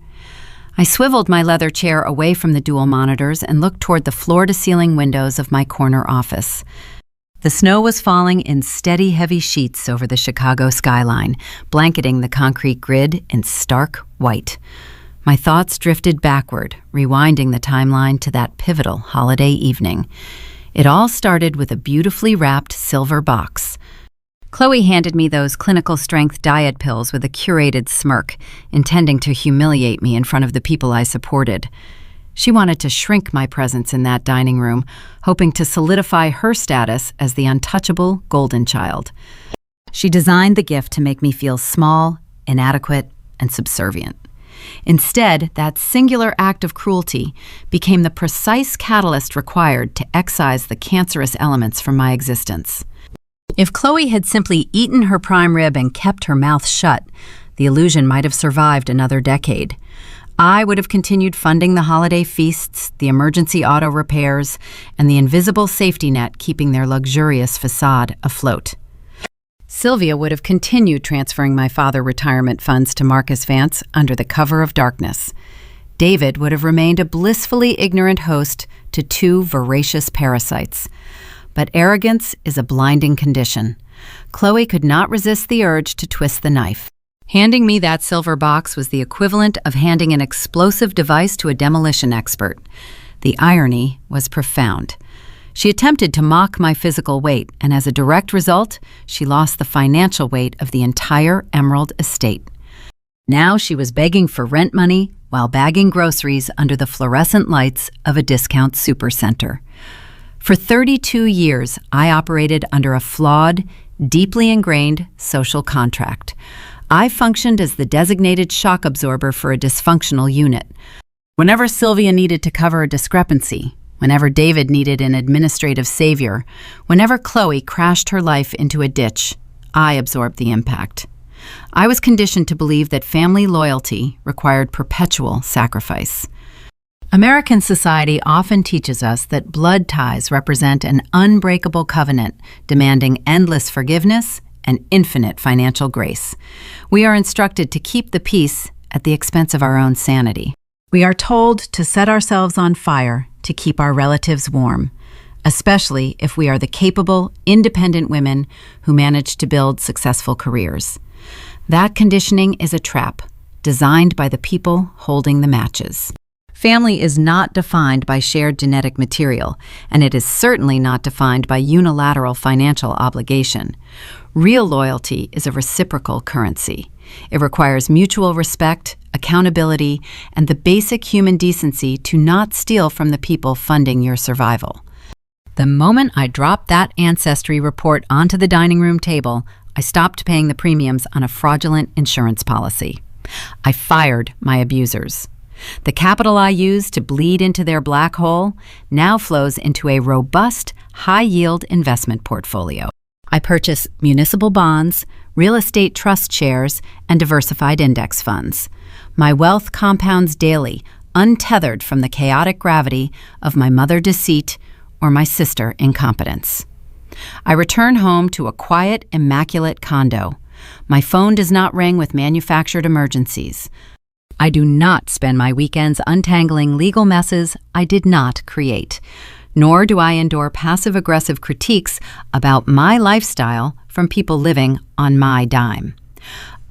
I swiveled my leather chair away from the dual monitors and looked toward the floor-to-ceiling windows of my corner office. The snow was falling in steady, heavy sheets over the Chicago skyline, blanketing the concrete grid in stark white. My thoughts drifted backward, rewinding the timeline to that pivotal holiday evening. It all started with a beautifully wrapped silver box. Chloe handed me those clinical-strength diet pills with a curated smirk, intending to humiliate me in front of the people I supported. She wanted to shrink my presence in that dining room, hoping to solidify her status as the untouchable golden child. She designed the gift to make me feel small, inadequate, and subservient. Instead, that singular act of cruelty became the precise catalyst required to excise the cancerous elements from my existence. If Chloe had simply eaten her prime rib and kept her mouth shut, the illusion might have survived another decade. I would have continued funding the holiday feasts, the emergency auto repairs, and the invisible safety net keeping their luxurious facade afloat. Sylvia would have continued transferring my father's retirement funds to Marcus Vance under the cover of darkness. David would have remained a blissfully ignorant host to two voracious parasites. But arrogance is a blinding condition. Chloe could not resist the urge to twist the knife. Handing me that silver box was the equivalent of handing an explosive device to a demolition expert. The irony was profound. She attempted to mock my physical weight, and as a direct result, she lost the financial weight of the entire Emerald estate. Now she was begging for rent money while bagging groceries under the fluorescent lights of a discount supercenter. For 32 years, I operated under a flawed, deeply ingrained social contract. I functioned as the designated shock absorber for a dysfunctional unit. Whenever Sylvia needed to cover a discrepancy, whenever David needed an administrative savior, whenever Chloe crashed her life into a ditch, I absorbed the impact. I was conditioned to believe that family loyalty required perpetual sacrifice. American society often teaches us that blood ties represent an unbreakable covenant demanding endless forgiveness and infinite financial grace. We are instructed to keep the peace at the expense of our own sanity. We are told to set ourselves on fire to keep our relatives warm, especially if we are the capable, independent women who manage to build successful careers. That conditioning is a trap designed by the people holding the matches. Family is not defined by shared genetic material, and it is certainly not defined by unilateral financial obligation. Real loyalty is a reciprocal currency. It requires mutual respect, accountability, and the basic human decency to not steal from the people funding your survival. The moment I dropped that ancestry report onto the dining room table, I stopped paying the premiums on a fraudulent insurance policy. I fired my abusers. The capital I used to bleed into their black hole now flows into a robust, high-yield investment portfolio. I purchase municipal bonds, real estate trust shares, and diversified index funds. My wealth compounds daily, untethered from the chaotic gravity of my mother deceit or my sister incompetence. I return home to a quiet, immaculate condo. My phone does not ring with manufactured emergencies. I do not spend my weekends untangling legal messes I did not create, nor do I endure passive-aggressive critiques about my lifestyle from people living on my dime.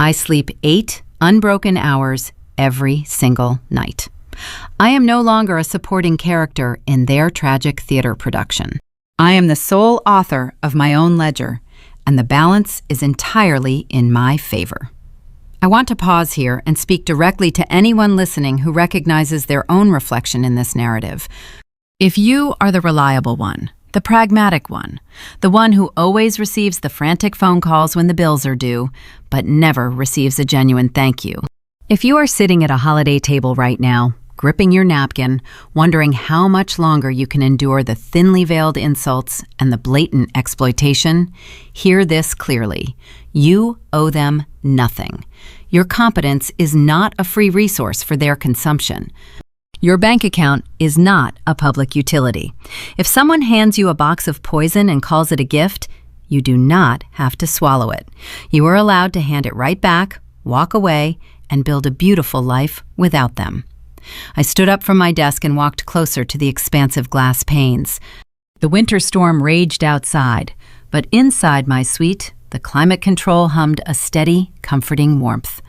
I sleep 8 unbroken hours every single night. I am no longer a supporting character in their tragic theater production. I am the sole author of my own ledger, and the balance is entirely in my favor. I want to pause here and speak directly to anyone listening who recognizes their own reflection in this narrative. If you are the reliable one, the pragmatic one, the one who always receives the frantic phone calls when the bills are due, but never receives a genuine thank you. If you are sitting at a holiday table right now, gripping your napkin, wondering how much longer you can endure the thinly veiled insults and the blatant exploitation, hear this clearly. You owe them nothing. Your competence is not a free resource for their consumption. Your bank account is not a public utility. If someone hands you a box of poison and calls it a gift, you do not have to swallow it. You are allowed to hand it right back, walk away, and build a beautiful life without them. I stood up from my desk and walked closer to the expansive glass panes. The winter storm raged outside, but inside my suite, the climate control hummed a steady, comforting warmth.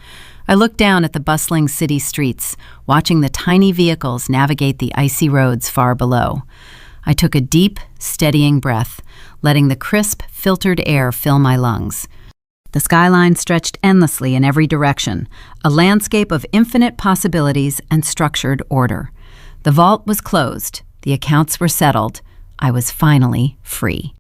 I looked down at the bustling city streets, watching the tiny vehicles navigate the icy roads far below. I took a deep, steadying breath, letting the crisp, filtered air fill my lungs. The skyline stretched endlessly in every direction, a landscape of infinite possibilities and structured order. The vault was closed, the accounts were settled. I was finally free.